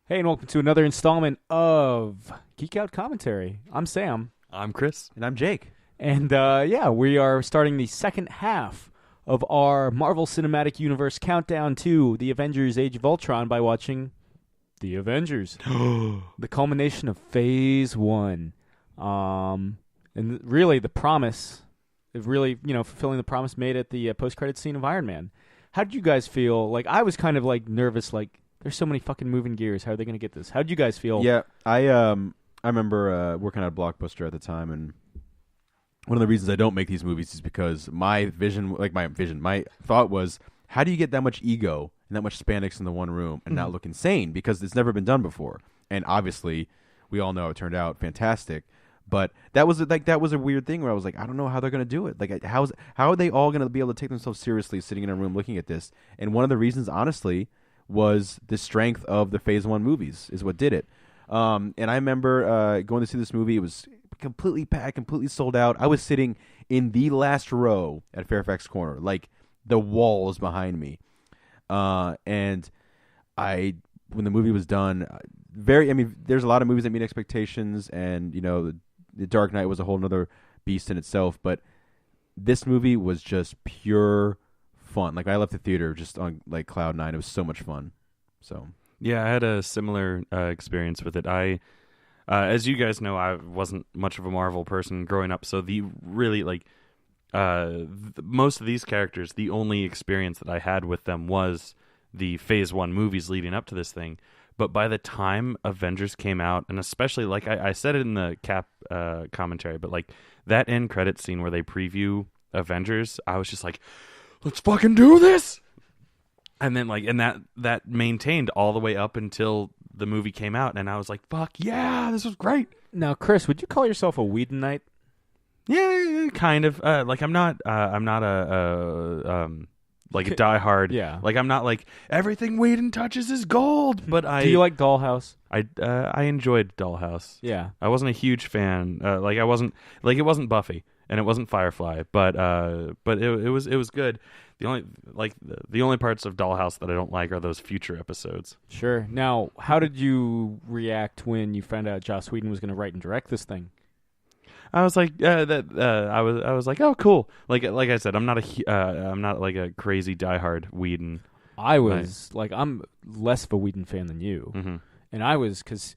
Hey, and welcome to another installment of Geek Out Commentary. I'm Sam, I'm Chris. And I'm Jake. and we are starting the second half of our Marvel Cinematic Universe countdown to the Avengers: Age of Ultron by watching the Avengers, the culmination of Phase 1, and really the promise of really fulfilling the promise made at the post-credit scene of Iron Man. How did you guys feel? Like, I was kind of like nervous, like, there's so many fucking moving gears. How are they going to get this? How did you guys feel? Yeah, I remember working at a Blockbuster at the time, and one of the reasons I don't make these movies is because my thought was, how do you get that much ego and that much spandex in the one room and not look insane? Because it's never been done before, and obviously, we all know it turned out fantastic. But that was a weird thing where I was like, I don't know how they're gonna do it. Like, how are they all gonna be able to take themselves seriously sitting in a room looking at this? And one of the reasons, honestly, was the strength of the Phase 1 movies is what did it. And I remember going to see this movie. It was completely packed, completely sold out. I was sitting in the last row at Fairfax Corner, like the walls behind me. And when the movie was done, there's a lot of movies that meet expectations, and the Dark Knight was a whole other beast in itself. But this movie was just pure fun. Like, I left the theater just on like cloud nine. It was so much fun. So Yeah, I had a similar experience with it. As you guys know, I wasn't much of a Marvel person growing up, so most of these characters, the only experience that I had with them was the Phase 1 movies leading up to this thing. But by the time Avengers came out, and especially, like I said it in the cap commentary, but like that end credit scene where they preview Avengers, I was just like, let's fucking do this. And then that maintained all the way up until the movie came out, and I was like, fuck yeah, this was great. Now, Chris, would you call yourself a Whedonite? Yeah, kind of. I'm not a diehard. Yeah. Like, I'm not like everything Whedon touches is gold. But Do you like Dollhouse? I enjoyed Dollhouse. Yeah. I wasn't a huge fan. It wasn't Buffy and it wasn't Firefly, but it was good. The only parts of Dollhouse that I don't like are those future episodes. Sure. Now, how did you react when you found out Joss Whedon was going to write and direct this thing? I was like, I was like, oh, cool. Like I said, I'm not like a crazy diehard Whedon. I was I'm less of a Whedon fan than you, and I was, because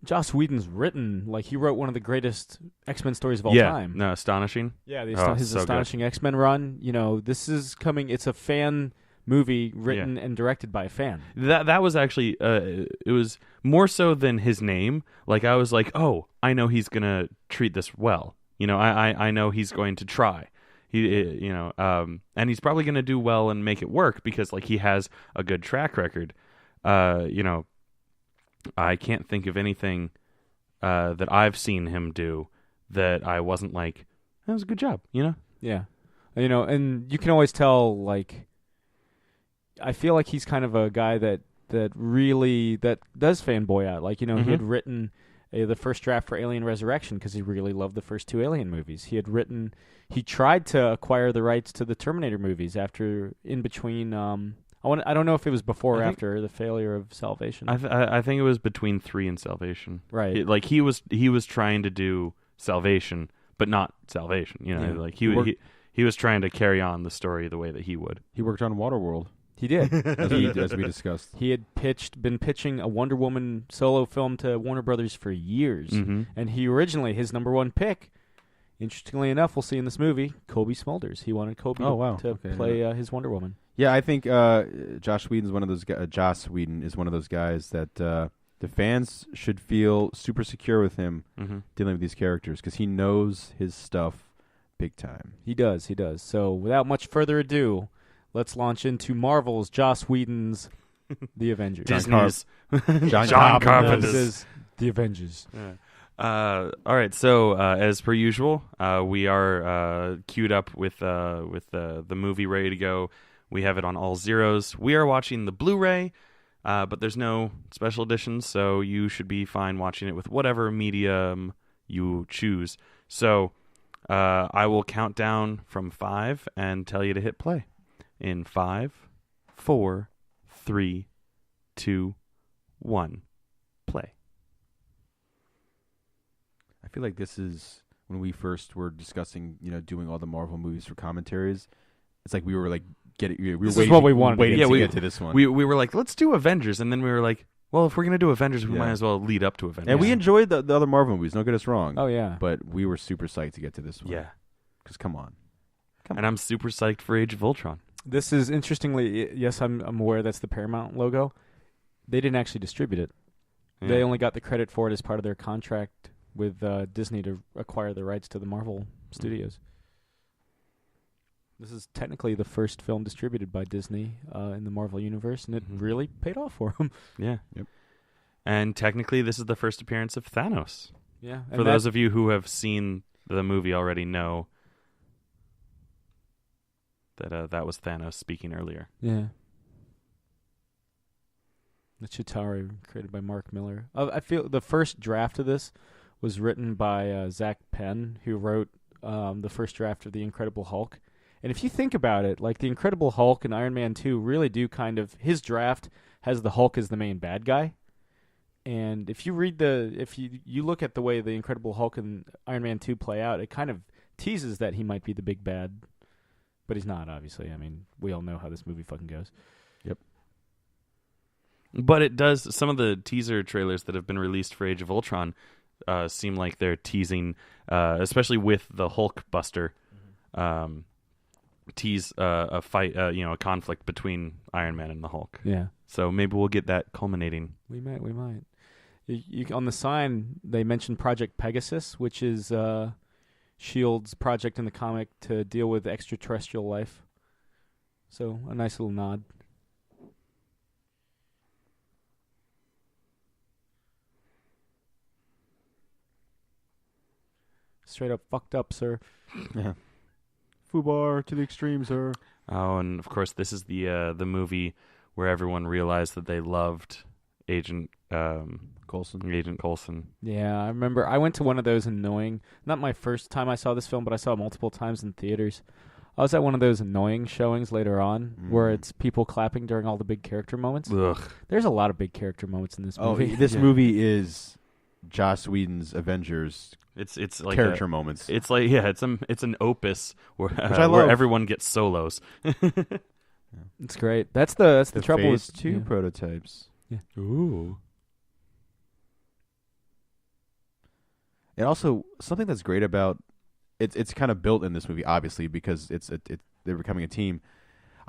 Joss Whedon's written, like, he wrote one of the greatest X-Men stories of all time. No, astonishing. Yeah, his so astonishing X-Men run. This is coming. It's a fan movie written and directed by a fan. That was actually it was more so than his name. Like, I was like, oh, I know he's gonna treat this well. I know he's going to try. And he's probably gonna do well and make it work because, like, he has a good track record. I can't think of anything that I've seen him do that I wasn't like, that was a good job. Yeah, and you can always tell, like, I feel like he's kind of a guy that really does fanboy out. Like, he had written the first draft for Alien Resurrection because he really loved the first two Alien movies. He tried to acquire the rights to the Terminator movies in between. I don't know if it was before or after the failure of Salvation. I think it was between 3 and Salvation. Right. He was trying to do Salvation, but not Salvation. Like, he was trying to carry on the story the way that he would. he worked on Waterworld, He did. as we discussed. He had been pitching a Wonder Woman solo film to Warner Brothers for years, and he originally, his number one pick, interestingly enough, we'll see in this movie, Kobe Smulders. He wanted Kobe to play his Wonder Woman. Yeah, I think Joss Whedon is one of those guys that the fans should feel super secure with him dealing with these characters, because he knows his stuff big time. He does. So without much further ado, let's launch into Marvel's Joss Whedon's The Avengers. Disney's John Carpenter's The Avengers. All right, so as per usual, we are queued up with the movie ready to go. We have it on all zeros. We are watching the Blu-ray, but there's no special editions, so you should be fine watching it with whatever medium you choose. So I will count down from 5 and tell you to hit play. In 5, 4, 3, 2, 1. feel like this is when we first were discussing, doing all the Marvel movies for commentaries. It's like we were like This is what we wanted. waiting Yeah, to we- get to this one. We were like, let's do Avengers, and then we were like, well, if we're gonna do Avengers, we Yeah. might as well lead up to Avengers. and we enjoyed the other Marvel movies. Don't get us wrong. Oh yeah. But we were super psyched to get to this one. yeah, Because come on. and I'm super psyched for Age of Ultron. This is interestingly, yes, I'm aware that's the Paramount logo. They didn't actually distribute it. Yeah. They only got the credit for it as part of their contract with Disney to acquire the rights to the Marvel Studios. This is technically the first film distributed by Disney in the Marvel universe, and it really paid off for them. Yeah. Yep. And technically, this is the first appearance of Thanos. Yeah. For those of you who have seen the movie already know that that was Thanos speaking earlier. Yeah. The Chitauri, created by Mark Miller. I feel the first draft of this was written by Zach Penn, who wrote the first draft of The Incredible Hulk. And if you think about it, like The Incredible Hulk and Iron Man 2 really do kind of... His draft has the Hulk as the main bad guy. And if you read if you look at the way The Incredible Hulk and Iron Man 2 play out, it kind of teases that he might be the big bad. But he's not, obviously. I mean, we all know how this movie fucking goes. But it does. Some of the teaser trailers that have been released for Age of Ultron seem like they're teasing, especially with the Hulk Buster, tease a fight, a conflict between Iron Man and the Hulk. Yeah. So maybe we'll get that culminating. We might. On the sign, they mentioned Project Pegasus, which is S.H.I.E.L.D.'s project in the comic to deal with extraterrestrial life. So, a nice little nod. Straight up fucked up, sir. Yeah. Fubar to the extreme, sir. Oh, and of course, this is the movie where everyone realized that they loved Agent Coulson. Yeah, I remember. I went to one of those annoying... Not my first time I saw this film, but I saw it multiple times in theaters. I was at one of those annoying showings later on where it's people clapping during all the big character moments. Ugh. There's a lot of big character moments in this movie. This movie is Joss Whedon's Avengers It's like character moments. It's like it's an opus where I love. where everyone gets solos. It's great. That's the trouble Phase with 2 prototypes. Ooh. And also something that's great about it's kind of built in this movie, obviously, because they're becoming a team.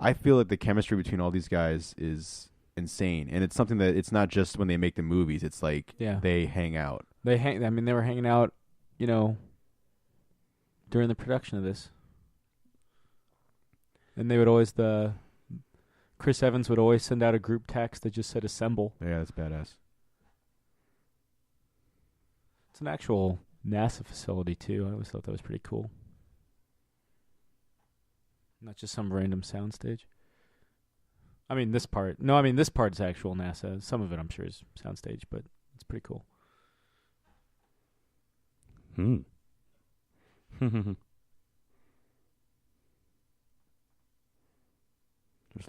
I feel like the chemistry between all these guys is insane, and it's something that it's not just when they make the movies. It's like they hang out. They were hanging out, during the production of this, and they would always Chris Evans would always send out a group text that just said "assemble." Yeah, that's badass. It's an actual NASA facility too. I always thought that was pretty cool. Not just some random soundstage. This part's actual NASA. Some of it, I'm sure, is soundstage, but it's pretty cool. There's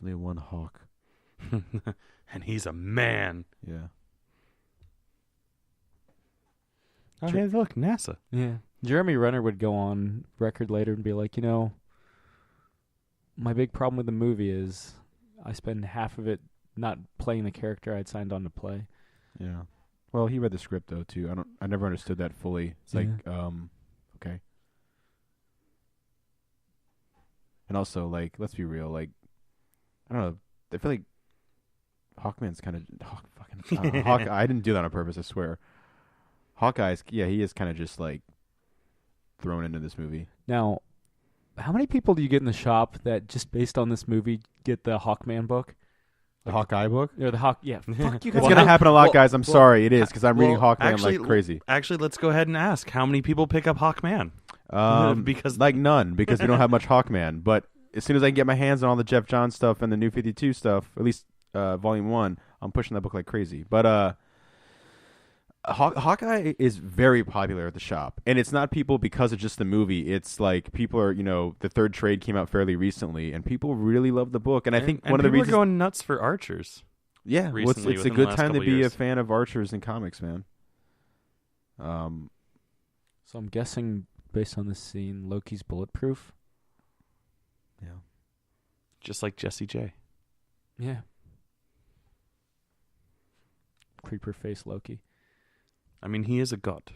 only one Hawk. And he's a man. Yeah. Oh, hey, look, NASA. Yeah. Jeremy Renner would go on record later and be like, my big problem with the movie is I spend half of it not playing the character I'd signed on to play. Yeah. Well, he read the script though too. I never understood that fully. It's like, okay. And also, like, let's be real. Like, I don't know. I feel like Hawkman's kind of Hawkeye. I didn't do that on purpose. I swear. Hawkeye's, he is kind of just like thrown into this movie. Now, how many people do you get in the shop that just based on this movie get the Hawkman book? The Hawkeye book? Or the Fuck you guys. It's going to happen a lot, guys. I'm sorry. It is, because I'm reading Hawkman actually, like crazy. Actually, let's go ahead and ask how many people pick up Hawkman. Because like none, because we don't have much Hawkman. But as soon as I can get my hands on all the Jeff Johns stuff and the New 52 stuff, at least Volume 1, I'm pushing that book like crazy. But Hawkeye is very popular at the shop, and it's not people because of just the movie. It's like people are, the third trade came out fairly recently, and people really love the book. And I think one of the reasons people are going nuts for Archers. Yeah, well, it's a good time to be a fan of Archers and comics, man. So I'm guessing, based on this scene, Loki's bulletproof. Yeah. Just like Jesse J. Yeah. Creeper face Loki. I mean, he is a god.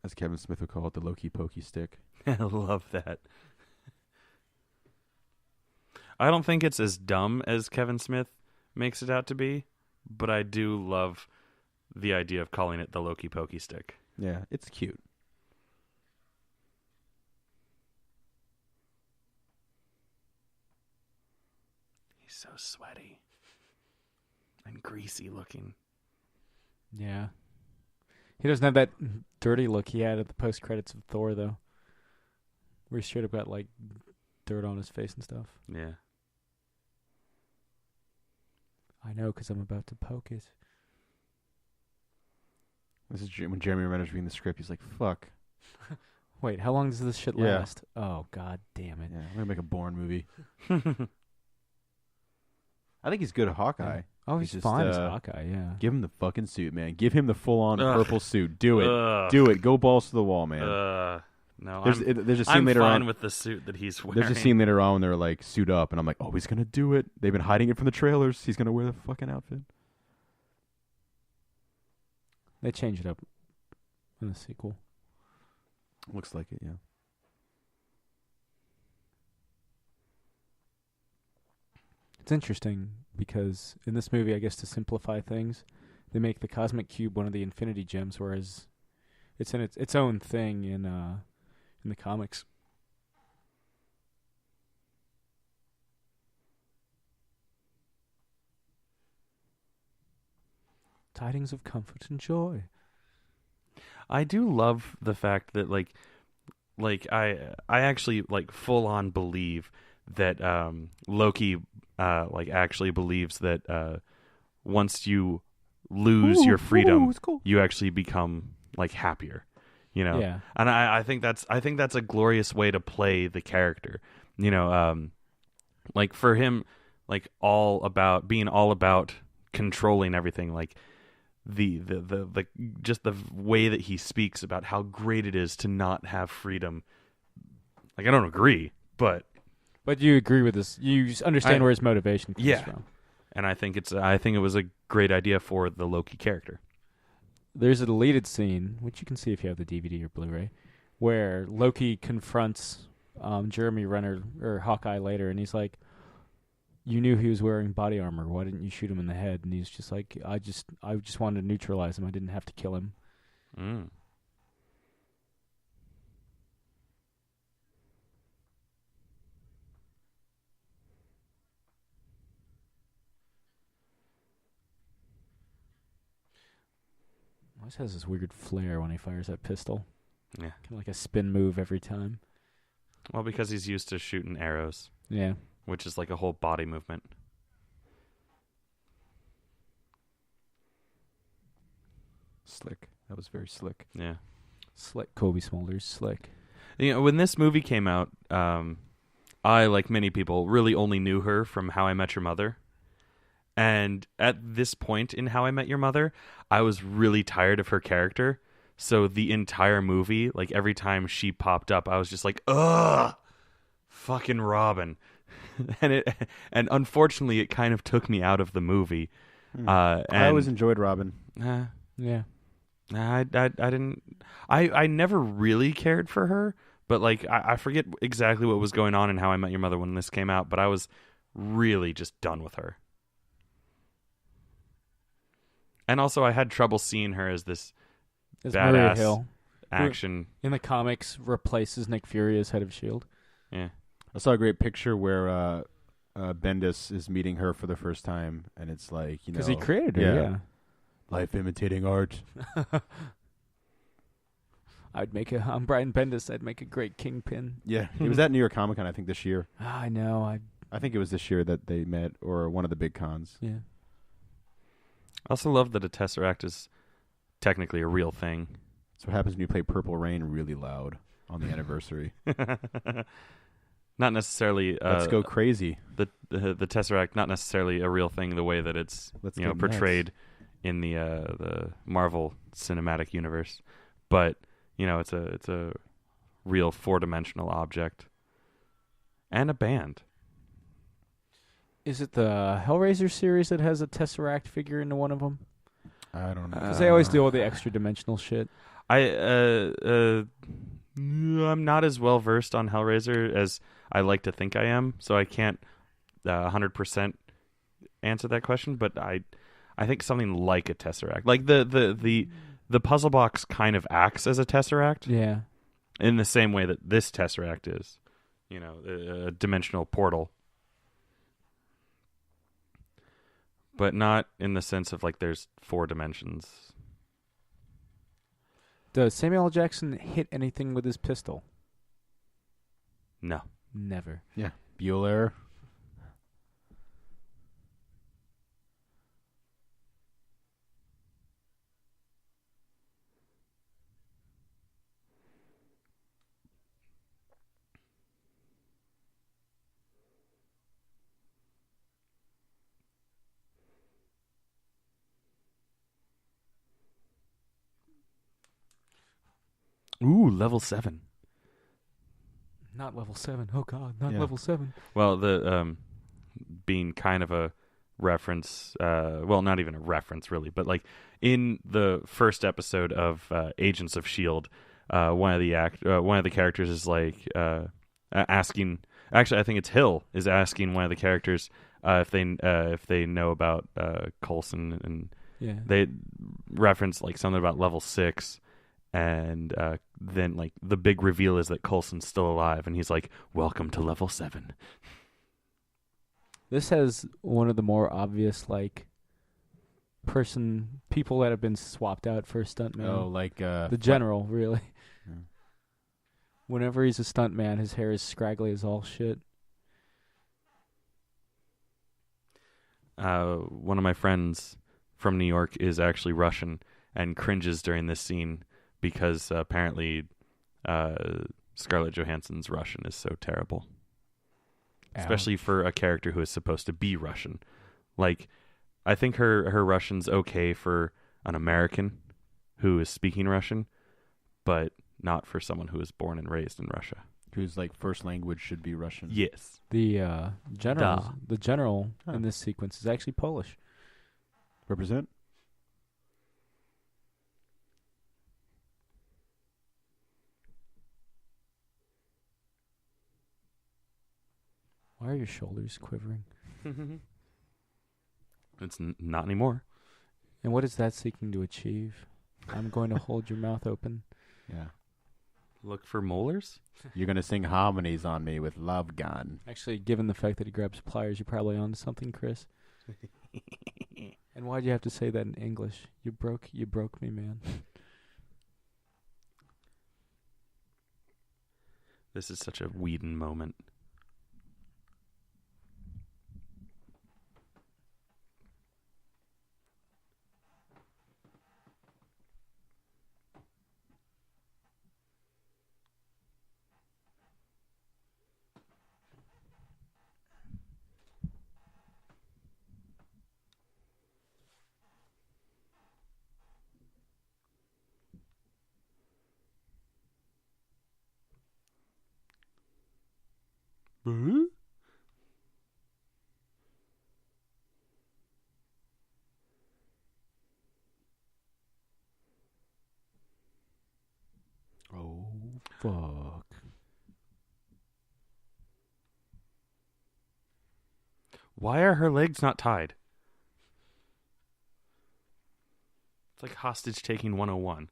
As Kevin Smith would call it, the Loki pokey stick. I love that. I don't think it's as dumb as Kevin Smith makes it out to be, but I do love the idea of calling it the Loki pokey stick. Yeah, it's cute. He's so sweaty and greasy looking. Yeah. He doesn't have that dirty look he had at the post-credits of Thor, though. Where he straight up got, like, dirt on his face and stuff. Yeah. I know, because I'm about to poke it. This is when Jeremy Renner's reading the script. He's like, fuck. Wait, how long does this shit Yeah. last? Oh, god damn it. Yeah, I'm going to make a Bourne movie. I think he's good at Hawkeye. Oh, He's he's just, fine as Hawkeye, yeah. Give him the fucking suit, man. Give him the full-on purple suit. Do it. Ugh. Do it. Go balls to the wall, man. No, There's a scene I'm later fine on. with the suit that he's wearing. There's a scene later on when they're like suit up, and I'm like, oh, he's gonna do it. They've been hiding it from the trailers. He's gonna wear the fucking outfit. They changed it up in the sequel. Looks like it, yeah. It's interesting because in this movie, I guess to simplify things, they make the cosmic cube one of the Infinity Gems, whereas it's in its own thing in the comics. Tidings of comfort and joy. I do love the fact that like I actually like full on believe that Loki like actually believes that once you lose your freedom, cool. you actually become like happier, you know. Yeah. And I think that's a glorious way to play the character, you know. Like for him, like all about controlling everything, like the just the way that he speaks about how great it is to not have freedom. Like I don't agree, but you agree with this. You understand where his motivation comes from. And I think it was a great idea for the Loki character. There's a deleted scene, which you can see if you have the DVD or Blu-ray, where Loki confronts Jeremy Renner or Hawkeye later, and he's like, "You knew he was wearing body armor. Why didn't you shoot him in the head?" And he's just like, "I just wanted to neutralize him. I didn't have to kill him." Mm. Always has this weird flare when he fires that pistol. Yeah. Kind of like a spin move every time. Well, because he's used to shooting arrows, Yeah. which is like a whole body movement. Slick. That was very slick. Yeah. Slick. Kobe Smulders. Slick. You know, when this movie came out, I, like many people, really only knew her from How I Met Your Mother. And at this point in How I Met Your Mother, I was really tired of her character. So the entire movie, like every time she popped up, I was just like, ugh, fucking Robin. and unfortunately, it kind of took me out of the movie. I always enjoyed Robin. Yeah. I didn't. I never really cared for her, but like I forget exactly what was going on in How I Met Your Mother when this came out, but I was really just done with her. And also, I had trouble seeing her as this As Maria badass Hill, action. in the comics, replaces Nick Fury as head of S.H.I.E.L.D. Yeah, I saw a great picture where Bendis is meeting her for the first time, and it's like, you know, Because he created her, yeah. life imitating art. I'm Brian Bendis. I'd make a great Kingpin. Yeah, it was at New York Comic Con, I think, this year. I know. I think it was this year that they met, or one of the big cons. Yeah. I also love that a Tesseract is technically a real thing. That's what happens when you play Purple Rain really loud on the anniversary. not necessarily. Let's go crazy. The Tesseract, not necessarily a real thing the way that it's Let's you know get portrayed in the Marvel Cinematic Universe, but you know it's a real 4-dimensional object and a band. Is it the Hellraiser series that has a Tesseract figure into one of them? I don't know. Because they always do all the extra dimensional shit. I'm not as well versed on Hellraiser as I like to think I am, so I can't 100% answer that question. But I think something like a Tesseract, like the puzzle box, kind of acts as a Tesseract. Yeah. In the same way that this Tesseract is, you know, a dimensional portal. But not in the sense of like there's 4 dimensions. Does Samuel L. Jackson hit anything with his pistol? No. Never. Yeah. Bueller. Ooh, level 7. Not level 7. Oh, God. Not Yeah. level 7. Well, the being kind of a reference, well, not even a reference really, but like in the first episode of Agents of Shield, one of the characters is like asking. Actually, I think it's Hill is asking one of the characters if they know about Coulson, and Yeah. they reference like something about level 6. And then, like, the big reveal is that Coulson's still alive, and he's like, "Welcome to level 7." This has one of the more obvious, like, people that have been swapped out for a stuntman. Oh, like the general, really. Yeah. Whenever he's a stuntman, his hair is scraggly as all shit. One of my friends from New York is actually Russian and cringes during this scene because apparently Scarlett Johansson's Russian is so terrible. Especially for a character who is supposed to be Russian. Like, I think her Russian's okay for an American who is speaking Russian, but not for someone who is born and raised in Russia. whose like first language should be Russian. Yes. The general Huh. in this sequence is actually Polish. Represent. Why are your shoulders quivering? It's not anymore. And what is that seeking to achieve? I'm going to hold your mouth open. Yeah. Look for molars? You're gonna sing harmonies on me with Love Gun. Actually, given the fact that he grabs pliers, you're probably on to something, Chris. And why'd you have to say that in English? You broke me, man. This is such a Whedon moment. Oh, fuck. Why are her legs not tied? It's like hostage taking 101.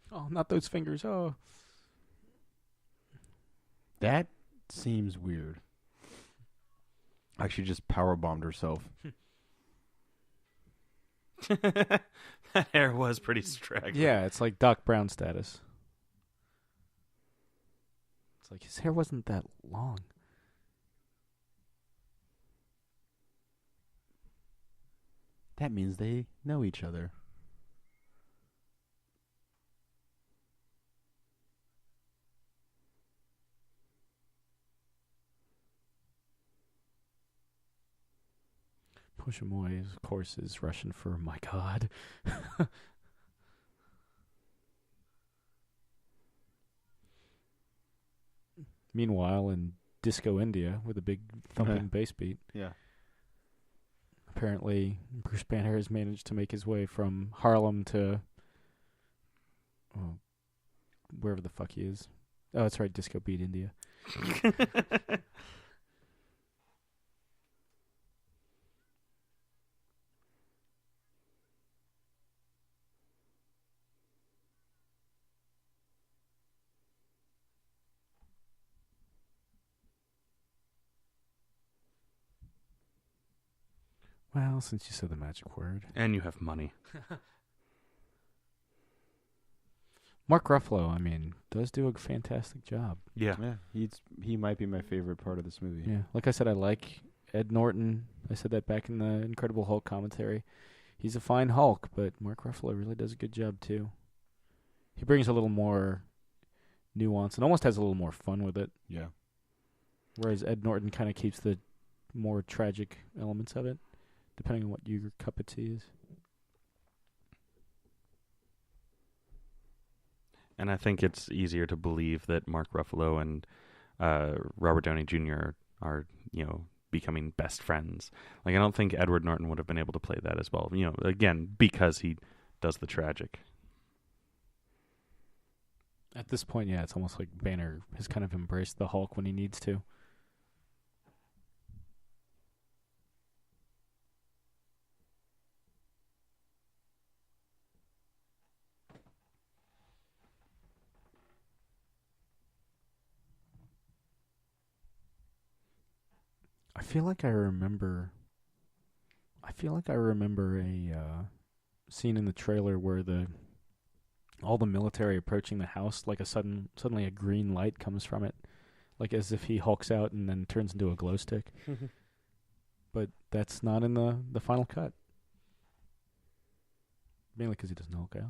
Oh, not those fingers. Oh. That seems weird. Actually, just power bombed herself. That hair was pretty straggly. Yeah, it's like Doc Brown status. It's like his hair wasn't that long. That means they know each other. Push him away, of course, is Russian for my God. Meanwhile, in Disco India, with a big thumping bass beat, Yeah. apparently Bruce Banner has managed to make his way from Harlem to wherever the fuck he is. Oh, that's right, Disco Beat India. Well, since you said the magic word. And you have money. Mark Ruffalo, I mean, does do a fantastic job. Yeah. Yeah, he might be my favorite part of this movie. Yeah, like I said, I like Ed Norton. I said that back in the Incredible Hulk commentary. He's a fine Hulk, but Mark Ruffalo really does a good job too. He brings a little more nuance and almost has a little more fun with it. Yeah. Whereas Ed Norton kind of keeps the more tragic elements of it, depending on what your cup of tea is. And I think it's easier to believe that Mark Ruffalo and Robert Downey Jr. are, becoming best friends. Like, I don't think Edward Norton would have been able to play that as well. Again, because he does the tragic. At this point, yeah, it's almost like Banner has kind of embraced the Hulk when he needs to. I feel like I remember a scene in the trailer where all the military approaching the house, like suddenly a green light comes from it, like as if he hulks out and then turns into a glow stick. But that's not in the final cut. Mainly because he doesn't hulk out.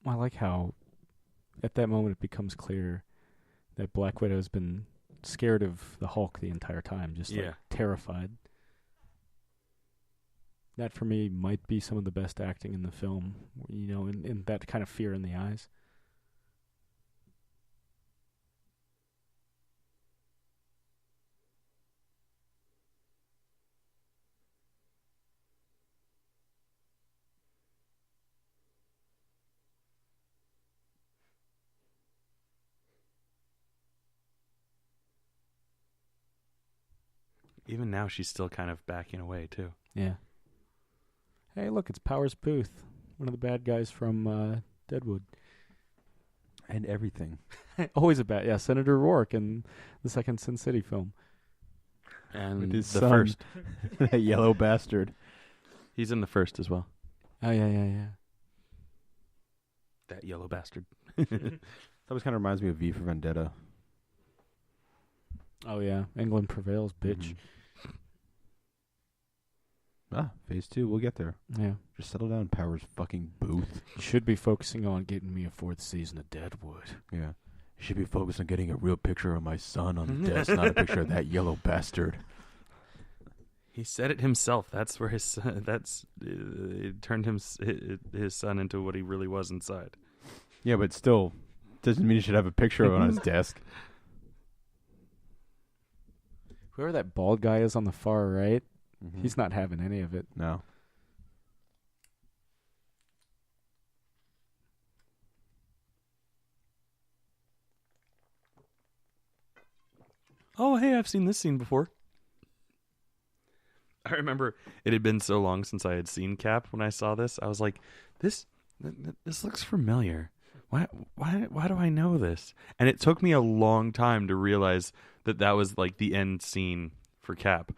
I like how at that moment it becomes clear that Black Widow's been scared of the Hulk the entire time, just like terrified. That for me might be some of the best acting in the film, in that kind of fear in the eyes. Even now, she's still kind of backing away, too. Yeah. Hey, look, it's Powers Booth, one of the bad guys from Deadwood. And everything. Always a bad, Senator Rourke in the second Sin City film. And With his the son. first. That yellow bastard. He's in the first as well. Oh, yeah. That yellow bastard. That always kind of reminds me of V for Vendetta. Oh, yeah. England prevails, bitch. Phase 2, we'll get there. Yeah. Just settle down, Powers fucking Booth. You should be focusing on getting me a fourth season of Deadwood. Yeah. You should be focused on getting a real picture of my son on the desk, not a picture of that yellow bastard. He said it himself. That's where his son, it turned his son into what he really was inside. Yeah, but still, doesn't mean you should have a picture of it on his desk. Whoever that bald guy is on the far right, Mm-hmm. he's not having any of it. No. Oh, hey, I've seen this scene before. I remember it had been so long since I had seen Cap when I saw this. I was like, this looks familiar. Why do I know this? And it took me a long time to realize that was like the end scene for Cap.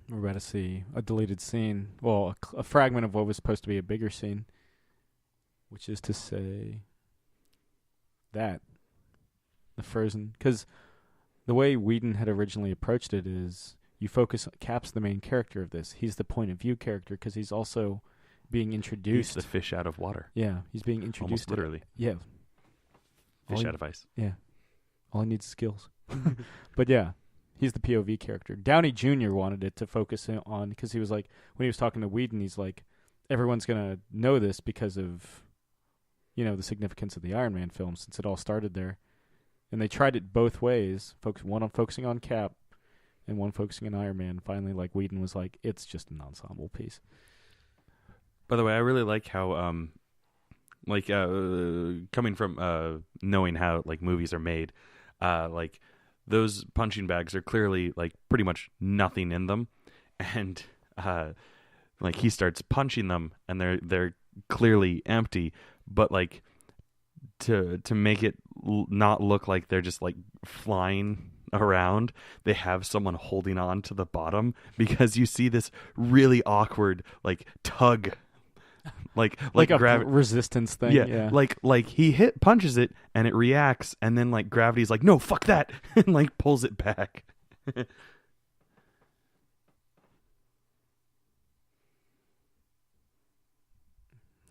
We're about to see a deleted scene. Well, a fragment of what was supposed to be a bigger scene. Which is to say that. The Frozen. Because the way Whedon had originally approached it is you focus on Cap's the main character of this. He's the point of view character because he's also being introduced. He's the fish out of water. Yeah, he's being introduced. Almost literally. Yeah. Fish out of ice. Yeah. All he needs is skills. But yeah, he's the POV character. Downey Jr. wanted it to focus on, because he was like, when he was talking to Whedon, he's like, everyone's going to know this because of, the significance of the Iron Man film since it all started there. And they tried it both ways, one on focusing on Cap and one focusing on Iron Man. Finally, like, Whedon was like, it's just an ensemble piece. By the way, I really like how, coming from knowing how like movies are made, like those punching bags are clearly like pretty much nothing in them, and like he starts punching them and they're clearly empty, but like to make it not look like they're just like flying around, they have someone holding on to the bottom because you see this really awkward like tug. Like a resistance thing. Yeah. Like he punches it and it reacts, and then like gravity's like, no, fuck that, and like pulls it back.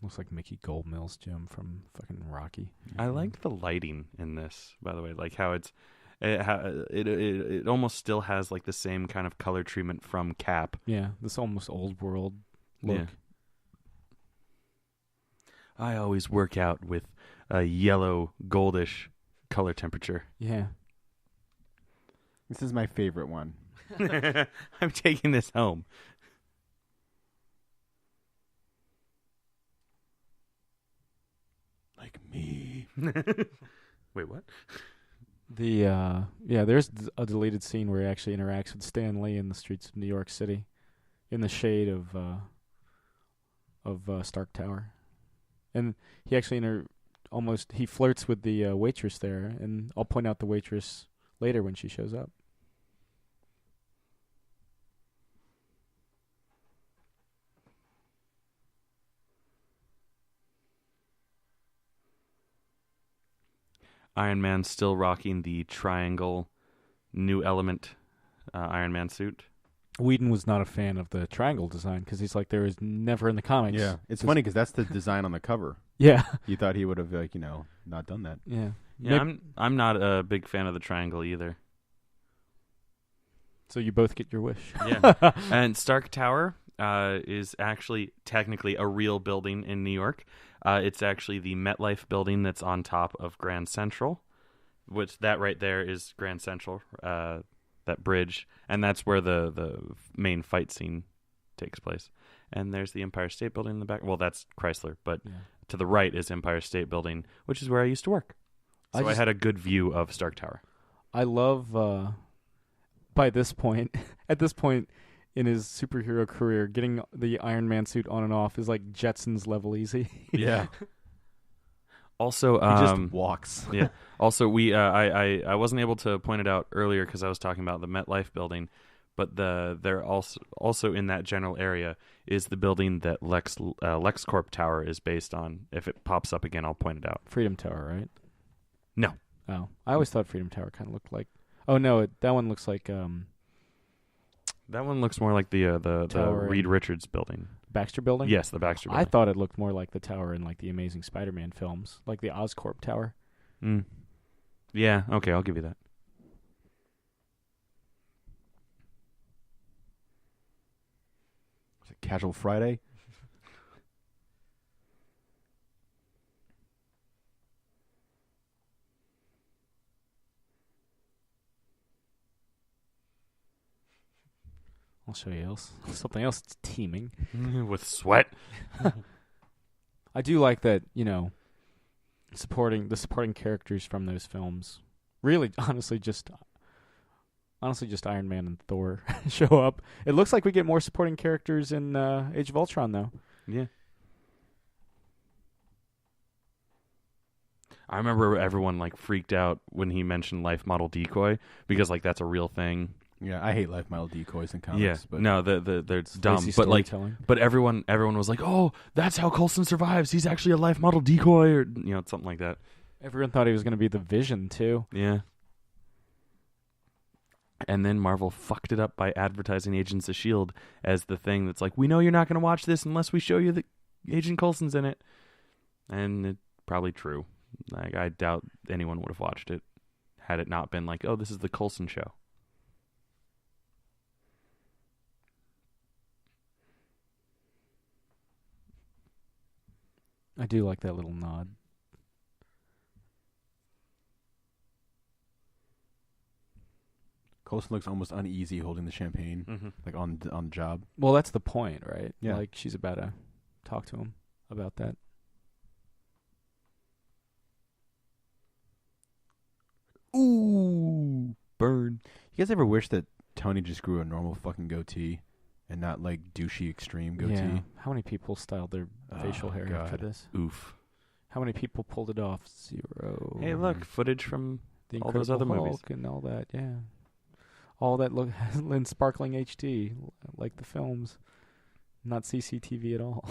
Looks like Mickey Goldmill's gym from fucking Rocky. I like the lighting in this, by the way, like how it almost still has like the same kind of color treatment from Cap. Yeah, this almost old world look. Yeah. I always work out with a yellow, goldish color temperature. Yeah. This is my favorite one. I'm taking this home. Like me. Wait, what? There's a deleted scene where he actually interacts with Stan Lee in the streets of New York City, in the shade of Stark Tower, and he actually he flirts with the waitress there, and I'll point out the waitress later when she shows up. Iron Man still rocking the triangle new element Iron Man suit. Whedon was not a fan of the triangle design because he's like, there is never in the comics. Yeah, it's funny because that's the design on the cover. Yeah, you thought he would have not done that. Yeah, yeah. I'm not a big fan of the triangle either. So you both get your wish. Yeah, and Stark Tower is actually technically a real building in New York. It's actually the MetLife building that's on top of Grand Central, which that right there is Grand Central, that bridge, and that's where the main fight scene takes place. And there's the Empire State Building in the back. Well, that's Chrysler, but to the right is Empire State Building, which is where I used to work. So I had a good view of Stark Tower. I love, at this point in his superhero career, getting the Iron Man suit on and off is like Jetsons level easy. Yeah. Also, he just walks. Yeah. Also, I wasn't able to point it out earlier because I was talking about the MetLife building, but they're also in that general area is the building that LexCorp Tower is based on. If it pops up again, I'll point it out. Freedom Tower, right? No. Oh, I always thought Freedom Tower kind of looked like. Oh no, that one looks like That one looks more like the Tower Reed in- Richards building. Baxter Building? Yes, the Baxter I building. thought it looked more like the tower in like the Amazing Spider-Man films, like the Oscorp Tower. Mm. Yeah, okay, I'll give you that. Was it Casual Friday? I'll show you something else that's teeming. With sweat. I do like that, supporting characters from those films. Really, honestly, just Iron Man and Thor show up. It looks like we get more supporting characters in Age of Ultron, though. Yeah. I remember everyone like freaked out when he mentioned life model decoy because like that's a real thing. Yeah, I hate life model decoys in comics. Yeah, But no, they're dumb. Lazy But like, storytelling. but everyone was like, "Oh, that's how Coulson survives. He's actually a life model decoy," or something like that. Everyone thought he was going to be the Vision too. Yeah. And then Marvel fucked it up by advertising Agents of S.H.I.E.L.D. as the thing that's like, we know you're not going to watch this unless we show you that Agent Coulson's in it. And it's probably true. Like, I doubt anyone would have watched it had it not been like, oh, this is the Coulson show. I do like that little nod. Coulson looks almost uneasy holding the champagne, like on the job. Well, that's the point, right? Yeah. Like, she's about to talk to him about that. Ooh, burn. You guys ever wish that Tony just grew a normal fucking goatee and not like douchey extreme goatee? Yeah. How many people styled their facial hair after God. this? Oof. How many people pulled it off? 0. Hey, look, footage from The all those other Incredible movies. Hulk and all that, yeah. All that look in sparkling HD, like the films. Not CCTV at all.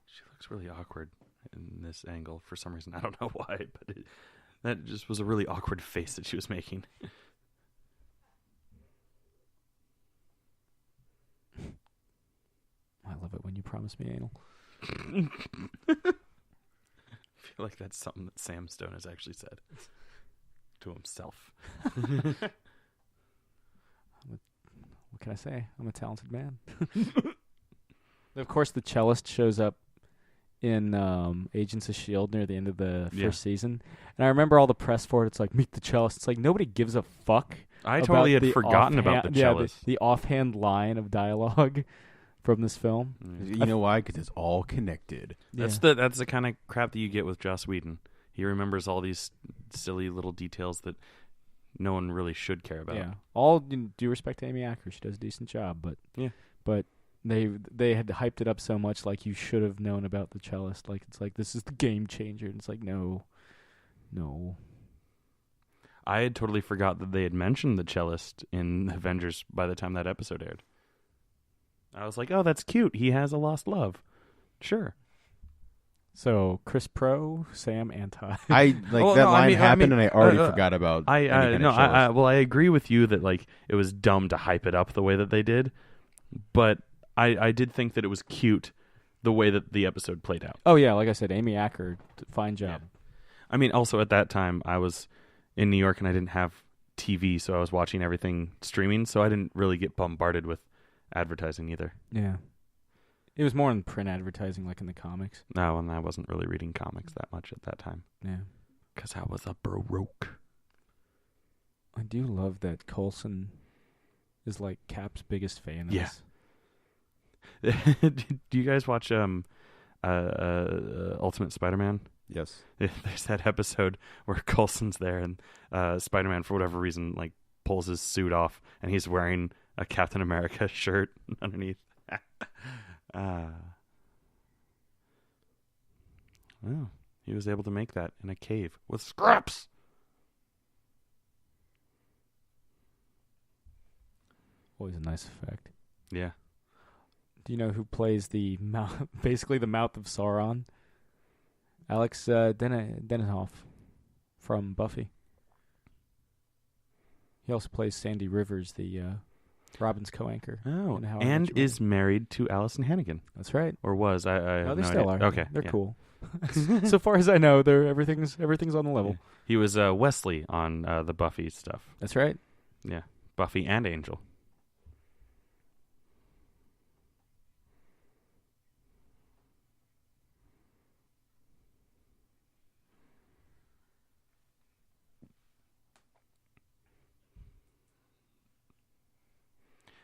She looks really awkward in this angle for some reason. I don't know why, but that just was a really awkward face that she was making. I love it when you promise me anal. I feel like that's something that Sam Stone has actually said to himself. What can I say? I'm a talented man. Of course, the cellist shows up in Agents of S.H.I.E.L.D. near the end of the first season. And I remember all the press for it. It's like, meet the cellist. It's like, nobody gives a fuck. I totally had forgotten about the cellist. The offhand line of dialogue from this film. You know why? Because it's all connected. That's the kind of crap that you get with Joss Whedon. He remembers all these silly little details that no one really should care about. Yeah. All due respect to Amy Acker. She does a decent job. But they had hyped it up so much, like you should have known about the cellist. Like, it's like, this is the game changer. And it's like, no. I had totally forgot that they had mentioned the cellist in Avengers by the time that episode aired. I was like, oh, that's cute. He has a lost love. Sure. So, Chris pro, Sam anti. Line happened and I already forgot about I agree with you that like it was dumb to hype it up the way that they did, but I did think that it was cute the way that the episode played out. Oh yeah, like I said, Amy Acker, fine job. Yeah. I mean, also at that time I was in New York and I didn't have TV, so I was watching everything streaming, so I didn't really get bombarded with advertising either. Yeah. It was more in print advertising, like in the comics. No, and I wasn't really reading comics that much at that time. Yeah. Because I was a broke. I do love that Coulson is like Cap's biggest fan of this. Do you guys watch Ultimate Spider-Man? Yes. There's that episode where Coulson's there and Spider-Man, for whatever reason, like pulls his suit off and he's wearing a Captain America shirt underneath. Well, he was able to make that in a cave with scraps. Always a nice effect. Yeah. Do you know who plays the mouth, basically the mouth of Sauron? Alex Denhoff. from Buffy. He also plays Sandy Rivers, the Robin's co-anchor. Oh, in How I Met and Your Mother. is married to Allison Hannigan. That's right. Or was. I No, have they no still idea. are. Okay. They're yeah. cool. So far as I know, everything's on the level. Yeah. He was Wesley on the Buffy stuff. That's right. Yeah. Buffy and Angel.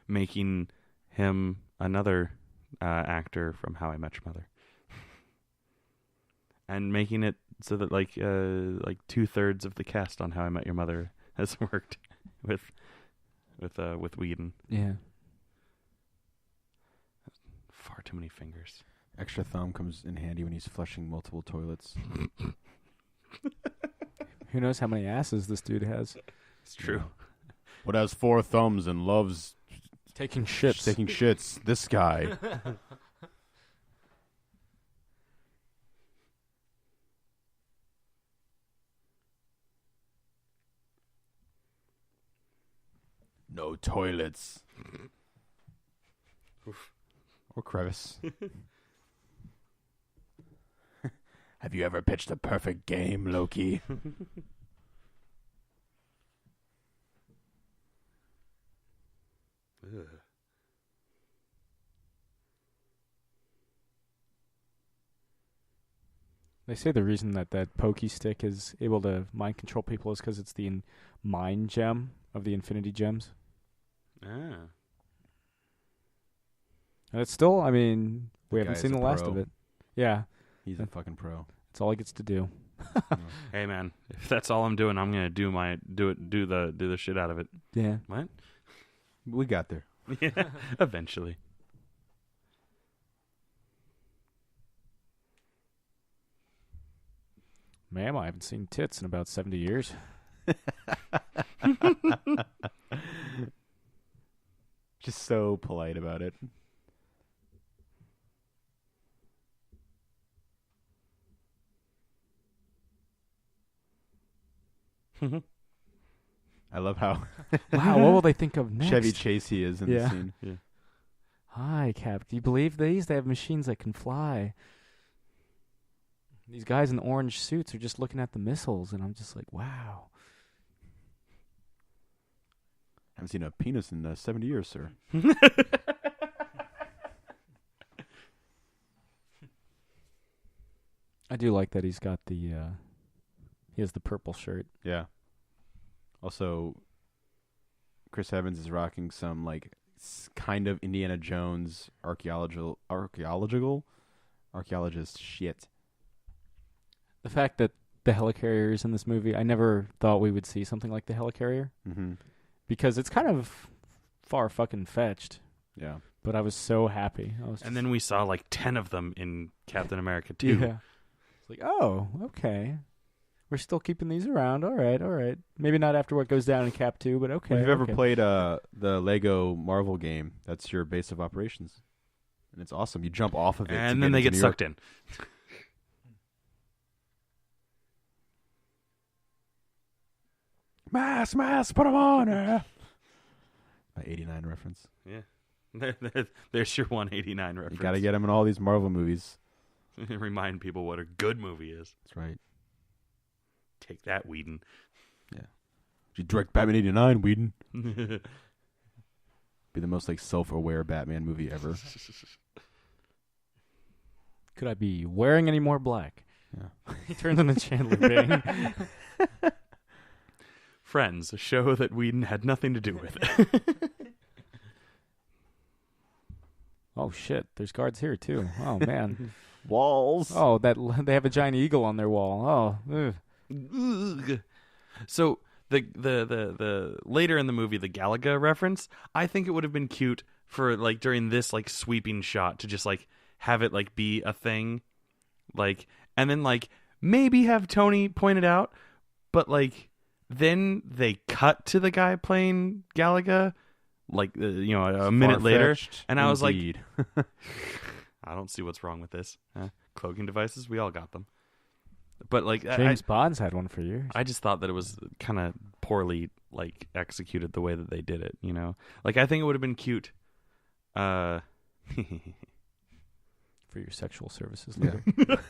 Making him another actor from How I Met Your Mother. And making it so that like 2/3 of the cast on How I Met Your Mother has worked with Whedon. Yeah. Far too many fingers. Extra thumb comes in handy when he's flushing multiple toilets. Who knows how many asses this dude has? It's true. What has 4 thumbs and loves Taking shits. taking shits? This guy. No toilets. Or crevice. Have you ever pitched a perfect game, Loki? They say the reason that pokey stick is able to mind control people is because it's the mind gem of the Infinity Gems. Ah. And it's still, I mean, we The haven't guy seen is the a last pro. of it. Yeah, He's a fucking pro. that's all he gets to do. Hey man, if that's all I'm doing, I'm gonna do the shit out of it. Yeah. What? We got there. Yeah, eventually. Ma'am, I haven't seen tits in about 70 years. Just so polite about it. I love how Wow, what will they think of next? Chevy Chase he is in the Yeah. scene. Yeah. Hi, Cap. Do you believe these? They have machines that can fly. These guys in orange suits are just looking at the missiles, and I'm just like, wow. Haven't seen a penis in 70 years, sir. I do like that he's got the, he has the purple shirt. Yeah. Also, Chris Evans is rocking some like kind of Indiana Jones archaeologist shit. The fact that the helicarrier is in this movie, I never thought we would see something like the helicarrier Mm-hmm. because it's kind of far fucking fetched. Yeah. But I was so happy. I was And then we saw like 10 of them in Captain America 2. yeah. It's like, oh, okay. We're still keeping these around. All right. Maybe not after what goes down in Cap 2, but okay. If you've ever okay. played the Lego Marvel game, that's your base of operations. And it's awesome. You jump off of it. And to then they into get New sucked York. in. Mask, put them on. My 89 reference. Yeah. There's your 189 reference. You got to get them in all these Marvel movies. Remind people what a good movie is. That's right. Take that, Whedon. Did you direct Batman 89, Whedon? Be the most like self-aware Batman movie ever. Could I be wearing any more black? Yeah. He turns into Chandler Bing. Friends, a show that Whedon had nothing to do with. Oh, shit. There's guards here, too. Oh, man. Walls. Oh, they have a giant eagle on their wall. Oh, ugh. Ugh. So the later in the movie, the Galaga reference, I think it would have been cute for like during this like sweeping shot to just like have it like be a thing, like, and then like maybe have Tony point it out, but like then they cut to the guy playing Galaga like a minute later, and I was like, I don't see what's wrong with this. Cloaking devices, we all got them. But like James Bond's had one for years. I just thought that it was kind of poorly like executed the way that they did it. You know, like I think it would have been cute. For your sexual services Yeah. later.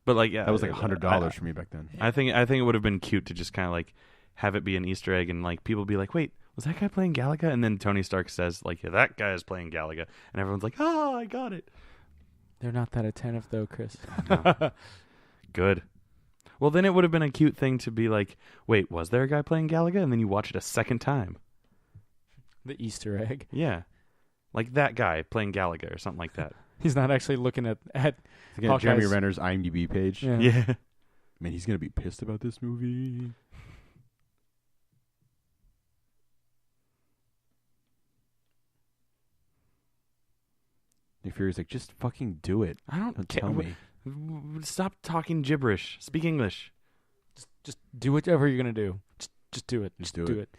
But like That was like $100 for me back then. I think it would have been cute to just kind of like have it be an Easter egg and like people be like, wait, was that guy playing Galaga? And then Tony Stark says like, yeah, that guy is playing Galaga, and everyone's like, oh, I got it. They're not that attentive though, Chris. No. Good. Well, then it would have been a cute thing to be like, wait, was there a guy playing Galaga? And then you watch it a second time. The Easter egg. Yeah. Like that guy playing Galaga or something like that. He's not actually looking at Again, Jeremy Hawkeye's- Renner's IMDb page. Yeah. Yeah. Man, he's gonna be pissed about this movie. Nick Fury's like, just fucking do it. I don't Don't care. tell me. Stop talking gibberish. Speak English. Just do whatever you're gonna do. Just do it. Just Just do do it. it.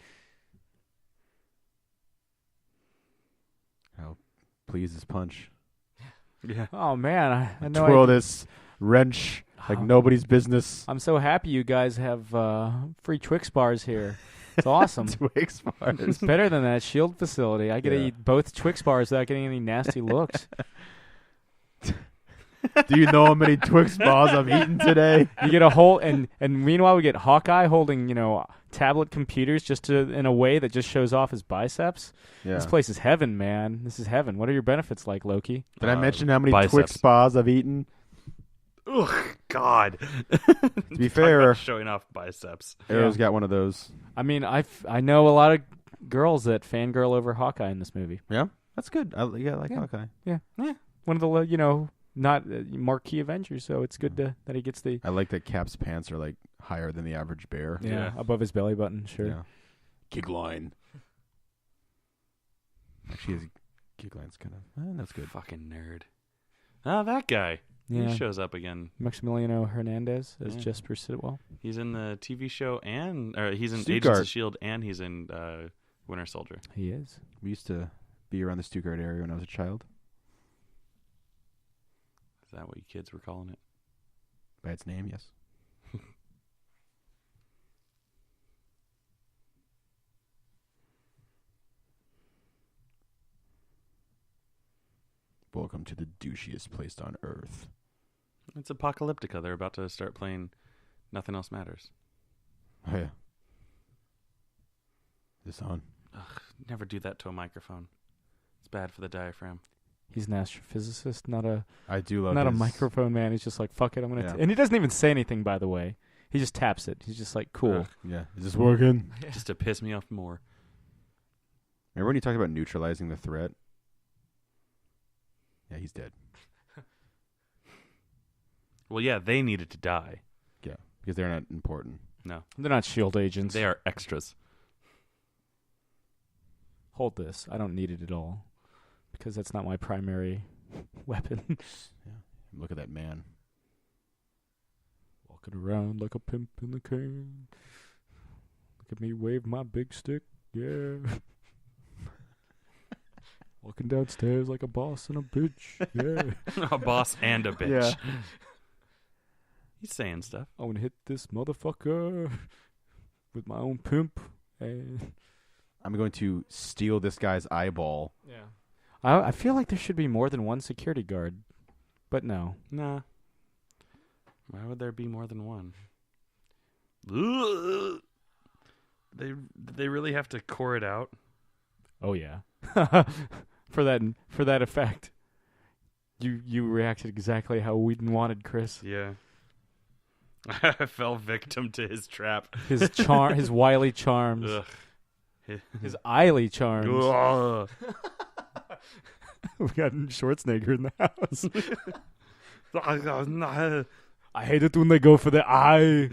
How please his punch. Yeah. Oh man, I know. Twirl this wrench like nobody's business. I'm so happy you guys have free Twix bars here. It's awesome. Twix bars. It's better than that Shield facility. I get to Yeah. eat both Twix bars without getting any nasty looks. Do you know how many Twix bars I've eaten today? You get a whole and meanwhile we get Hawkeye holding tablet computers just in a way that just shows off his biceps. Yeah. This place is heaven, man. This is heaven. What are your benefits like, Loki? Did I mention how many biceps. Twix bars I've eaten? Ugh, God. To be fair, showing off biceps. Arrow's got one of those. I mean, I know a lot of girls that fangirl over Hawkeye in this movie. Yeah, that's good. I like Yeah. Hawkeye. One of the not marquee Avengers, so it's good that he gets the I like that Cap's pants are like higher than the average bear. Yeah. above his belly button. Sure. Yeah. Gig line. Actually, his gig line's kind of. That's good. Fucking nerd. Oh, that guy. Yeah. He shows up again. Maximiliano Hernandez as Yeah. Jesper Sitwell. He's in the TV show or he's in Stuttgart. Agents of S.H.I.E.L.D. and he's in Winter Soldier. He is. We used to be around the Stuttgart area when I was a child. Is that what you kids were calling it? By its name, yes. Welcome to the douchiest place on earth. It's Apocalyptica. They're about to start playing Nothing Else Matters. Oh, yeah. Is this on? Ugh, never do that to a microphone. It's bad for the diaphragm. He's an astrophysicist, not a I do love a his- microphone man. He's just like, fuck it, I'm gonna. Yeah. And he doesn't even say anything, by the way. He just taps it. He's just like, cool. Ugh. Yeah. Is this working? Just to piss me off more. Remember when you talked about neutralizing the threat? Yeah, he's dead. Well, yeah, they needed to die. Yeah, because they're not important. No, They're not Shield agents. they are extras. Hold this. I don't need it at all because that's not my primary weapon. Look at that man. Walking around like a pimp in the cane. Look at me wave my big stick. Yeah. Walking downstairs like a boss and a bitch. Yeah. A boss and a bitch. Yeah. He's saying stuff. I want to hit this motherfucker with my own pimp. And I'm going to steal this guy's eyeball. yeah. I feel like there should be more than one security guard, but no. Nah. Why would there be more than one? Ugh. They really have to core it out. Oh yeah. for that effect. You reacted exactly how Whedon wanted, Chris. Yeah. I fell victim to his trap. His wily charms. Ugh. His eyely charms. Ugh. We got Schwarzenegger in the house. I hate it when they go for the eye.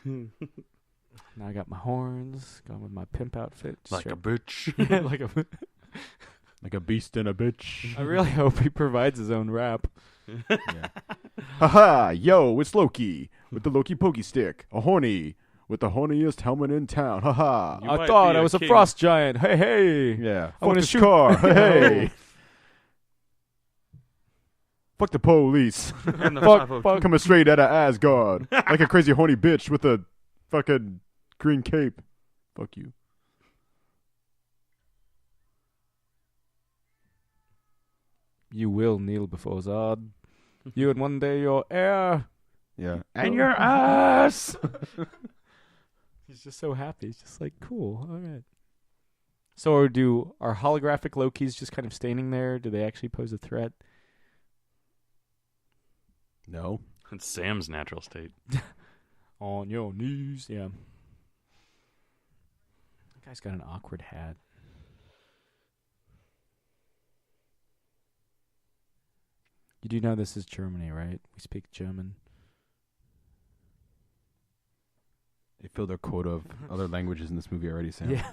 Now I got my horns, going with my pimp outfit. Like a straight- bitch. Yeah, like a. Like a beast and a bitch. I really hope he provides his own rap. Yeah. Haha, yo, it's Loki with the Loki pokey stick. A horny with the horniest helmet in town. Haha. You I might thought be I a was a king. frost giant. Hey, hey. Yeah. I Fuck wanna this shoot- car. Hey. Fuck the police. Fuck. Coming straight out of Asgard. Like a crazy horny bitch with a fucking green cape. Fuck you. You will kneel before Zod. You and one day your heir. Yeah. And your ass. He's just so happy. He's just like, cool. All right. So are holographic Lokis just kind of standing there? Do they actually pose a threat? No. It's Sam's natural state. On your knees. Yeah. That guy's got an awkward hat. You do know this is Germany, right? We speak German. They filled their quota of other languages in this movie already, Sam. Yeah.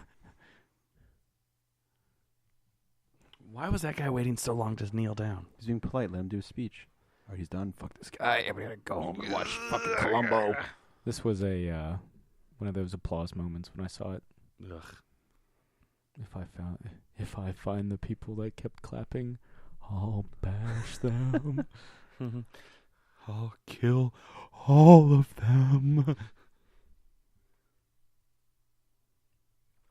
Why was that guy waiting so long to kneel down? He's being polite. Let him do a speech. All right, he's done. Fuck this guy. I'm gonna go home and watch fucking Columbo. This was a one of those applause moments when I saw it. Ugh. If I find the people that kept clapping, I'll bash them. I'll kill all of them.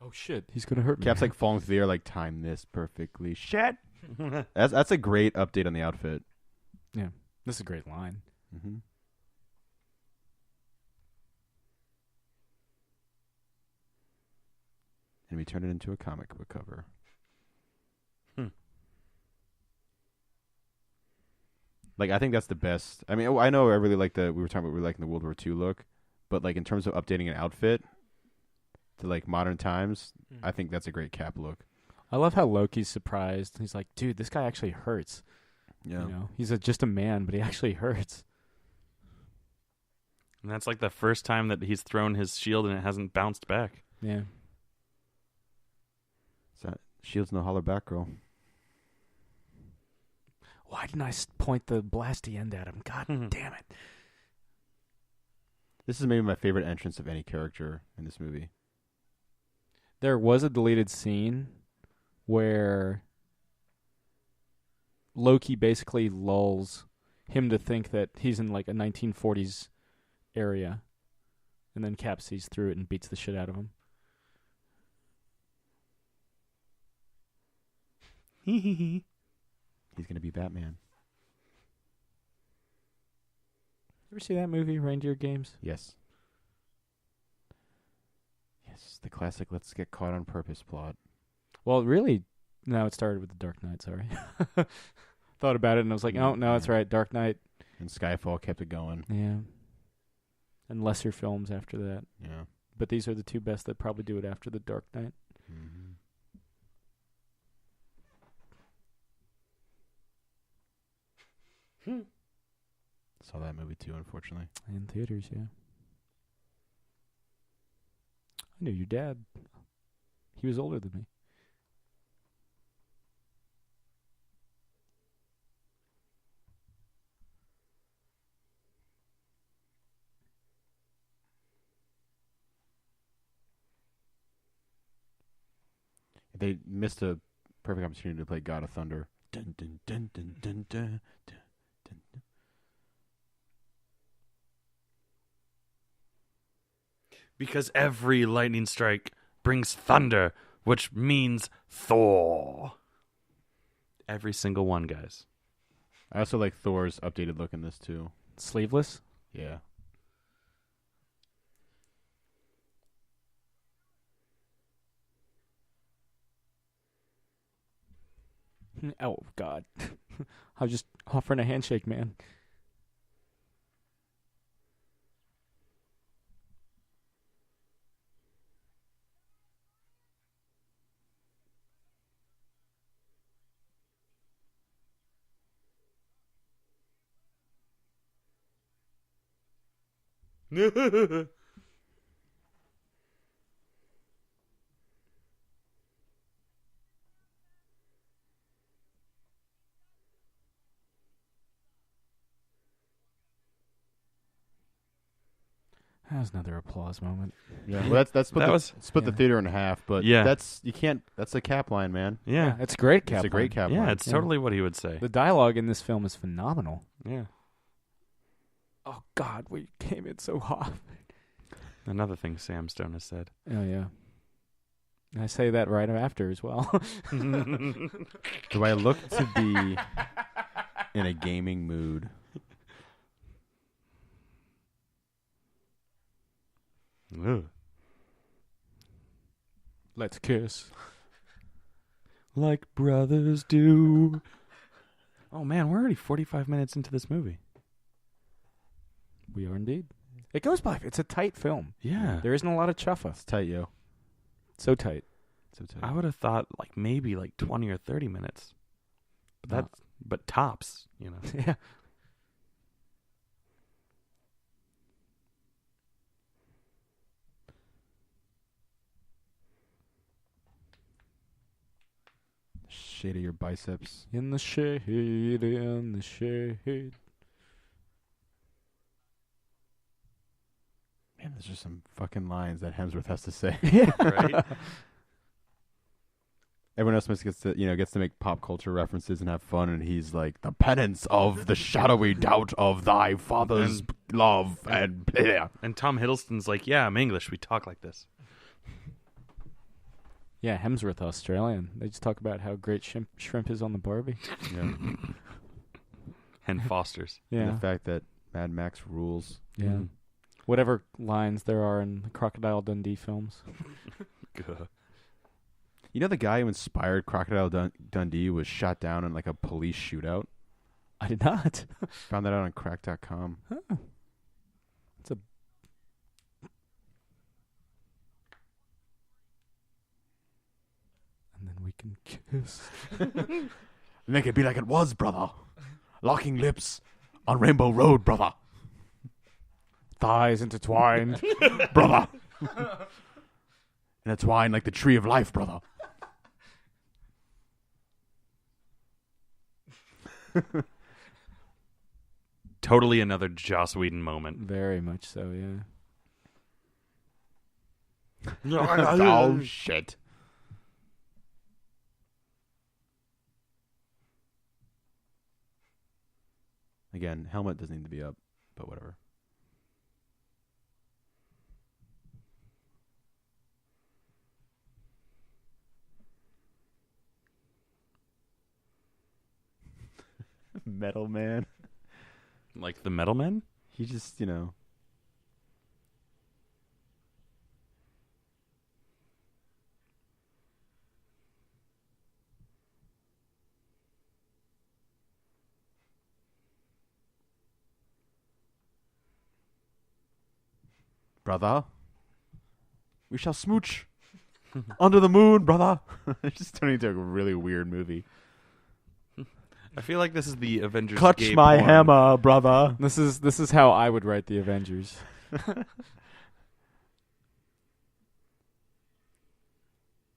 Oh shit, he's gonna hurt me. Cap's like falling through the air, like time this perfectly. Shit. That's a great update on the outfit. Yeah, this is a great line. Mm-hmm. And we turned it into a comic book cover. Like, I think that's the best. I mean, I know I really like we were talking about, we like the World War II look, but like in terms of updating an outfit to like modern times, I think that's a great Cap look. I love how Loki's surprised. He's like, dude, this guy actually hurts. Yeah. You know, he's just a man, but he actually hurts. And that's like the first time that he's thrown his shield and it hasn't bounced back. Yeah. Shield's no holler back, girl. Why didn't I point the blasty end at him? God damn it. This is maybe my favorite entrance of any character in this movie. There was a deleted scene where Loki basically lulls him to think that he's in like a 1940s area, and then Cap sees through it and beats the shit out of him. He's going to be Batman. Ever see that movie, Reindeer Games? Yes. Yes, the classic let's get caught on purpose plot. Well, really, no, it started with The Dark Knight, sorry. Thought about it, and I was like, oh, no, that's right, Dark Knight. And Skyfall kept it going. Yeah. And lesser films after that. Yeah. But these are the two best that probably do it after The Dark Knight. Mm-hmm. Saw that movie too, unfortunately. In theaters, yeah. I knew your dad. He was older than me. They missed a perfect opportunity to play God of Thunder. Dun, dun, dun, dun, dun, dun, dun, dun, dun. Because every lightning strike brings thunder, which means Thor. Every single one, guys. I also like Thor's updated look in this too. Sleeveless? Yeah. Oh, God. I was just offering a handshake, man. That was another applause moment. Yeah, well, that's split the yeah. theater in half, but Yeah. that's a cap line, man. Yeah. It's great, Cap. It's a great cap Yeah, line. it's totally what he would say. The dialogue in this film is phenomenal. Yeah. Oh God, we came in so hot. Another thing Sam Stone has said. Oh yeah. I say that right after as well. Do I look to be in a gaming mood? Ugh. Let's kiss. Like brothers do. Oh man, we're already 45 minutes into this movie. We are indeed. It goes by. It's a tight film. Yeah. There isn't a lot of chuffa. It's tight, yo. So tight. So tight. I would have thought like maybe like 20 or 30 minutes. But but tops, you know. Yeah. Shade of your biceps. In the shade, in the shade. Man, there's just some fucking lines that Hemsworth has to say. Yeah. Right? Everyone else gets to make pop culture references and have fun, and he's like, the penance of the shadowy doubt of thy father's love and blah. And Tom Hiddleston's like, yeah, I'm English. We talk like this. Yeah, Hemsworth, Australian. They just talk about how great shrimp is on the Barbie. Yeah. And Foster's. Yeah. And the fact that Mad Max rules. Yeah. Mm. Whatever lines there are in the Crocodile Dundee films. Good. You know the guy who inspired Crocodile Dundee was shot down in like a police shootout? I did not. Found that out on crack.com. Huh. It's a... And then we can kiss. Make it be like it was, brother. Locking lips on Rainbow Road, brother. Thighs intertwined. Brother. Intertwined like the tree of life, brother. Totally another Joss Whedon moment. Very much so, yeah. Oh, shit. Again, helmet doesn't need to be up, but whatever. Metal Man. Like the Metal Men? He just, brother, we shall smooch under the moon, brother. It's just turning into a really weird movie. I feel like this is the Avengers. Clutch gay my porn. hammer, brother. This is how I would write the Avengers.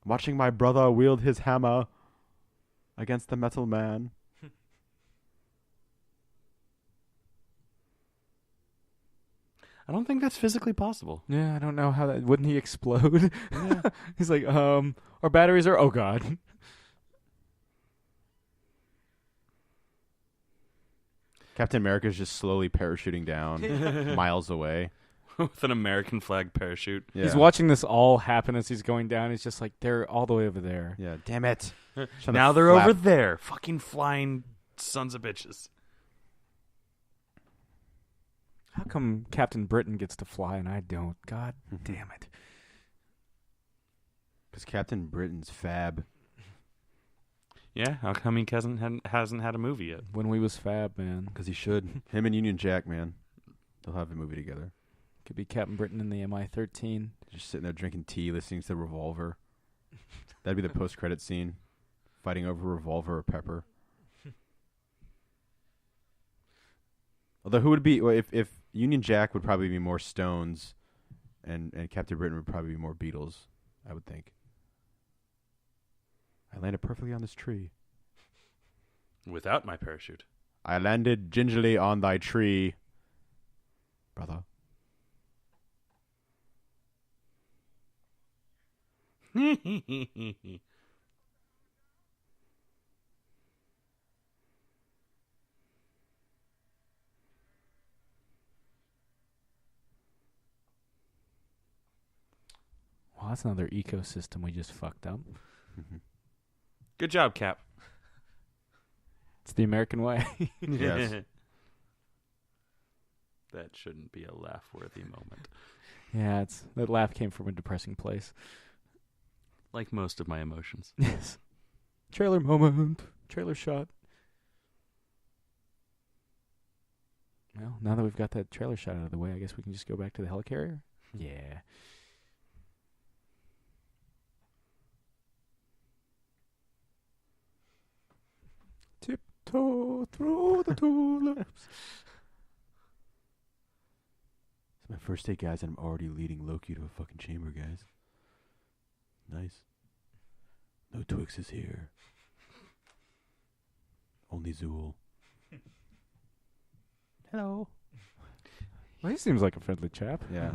Watching my brother wield his hammer against the Metal Man. I don't think that's physically possible. Yeah, I don't know how that... Wouldn't he explode? Yeah. He's like, our batteries are... Oh, God. Captain America's just slowly parachuting down miles away. With an American flag parachute. Yeah. He's watching this all happen as he's going down. He's just like, they're all the way over there. Yeah, damn it. Now they're over there. Fucking flying sons of bitches. How come Captain Britain gets to fly and I don't? God damn it. Because Captain Britain's fab. Yeah, how come he hasn't had a movie yet? When we was fab, man. Because he should. Him and Union Jack, man. They'll have a movie together. Could be Captain Britain in the MI-13. Just sitting there drinking tea, listening to Revolver. That'd be the post-credit scene. Fighting over Revolver or Pepper. Although who would be... Well, if Union Jack would probably be more Stones, and Captain Britain would probably be more Beatles, I would think. I landed perfectly on this tree. Without my parachute. I landed gingerly on thy tree, brother. Well, that's another ecosystem we just fucked up. Good job, Cap. It's the American way. Yes. That shouldn't be a laugh-worthy moment. Yeah, that laugh came from a depressing place. Like most of my emotions. Yes. Trailer moment. Trailer shot. Well, now that we've got that trailer shot out of the way, I guess we can just go back to the helicarrier. Yeah. Tiptoe through the tulips. It's my first day, guys, and I'm already leading Loki to a fucking chamber, guys. Nice. No Twixes here. Only Zool. Hello. Well, he seems like a friendly chap. Yeah.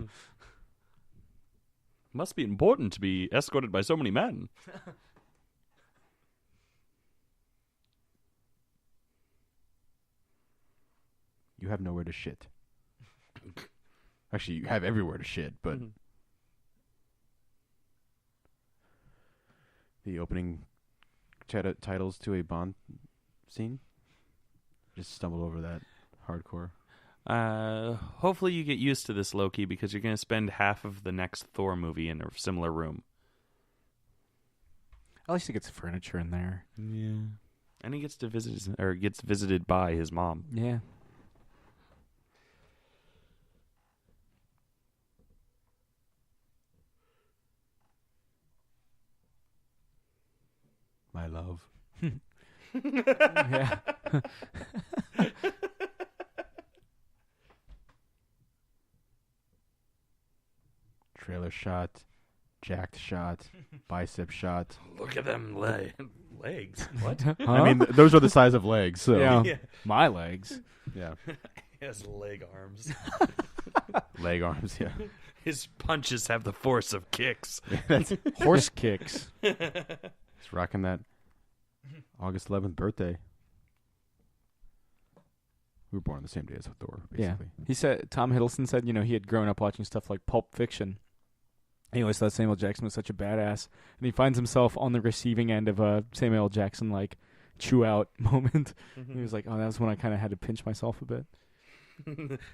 Must be important to be escorted by so many men. You have nowhere to shit. Actually, you have everywhere to shit, but the opening titles to a Bond scene, just stumbled over that hardcore. Hopefully you get used to this, Loki, because you're going to spend half of the next Thor movie in a similar room. At least he gets furniture in there. Yeah. And he gets to gets visited by his mom. Yeah. My love. Yeah. Trailer shot, jacked shot, bicep shot. Look at them legs. What? Huh? I mean, those are the size of legs. So yeah. Yeah. My legs. yeah. He has leg arms. Leg arms. Yeah. His punches have the force of kicks. That's Horse kicks. He's rocking that August 11th birthday. We were born on the same day as Thor, basically. Yeah. He said, Tom Hiddleston said, he had grown up watching stuff like Pulp Fiction. He always thought Samuel Jackson was such a badass. And he finds himself on the receiving end of a Samuel Jackson, chew out moment. And he was like, oh, that was when I kind of had to pinch myself a bit.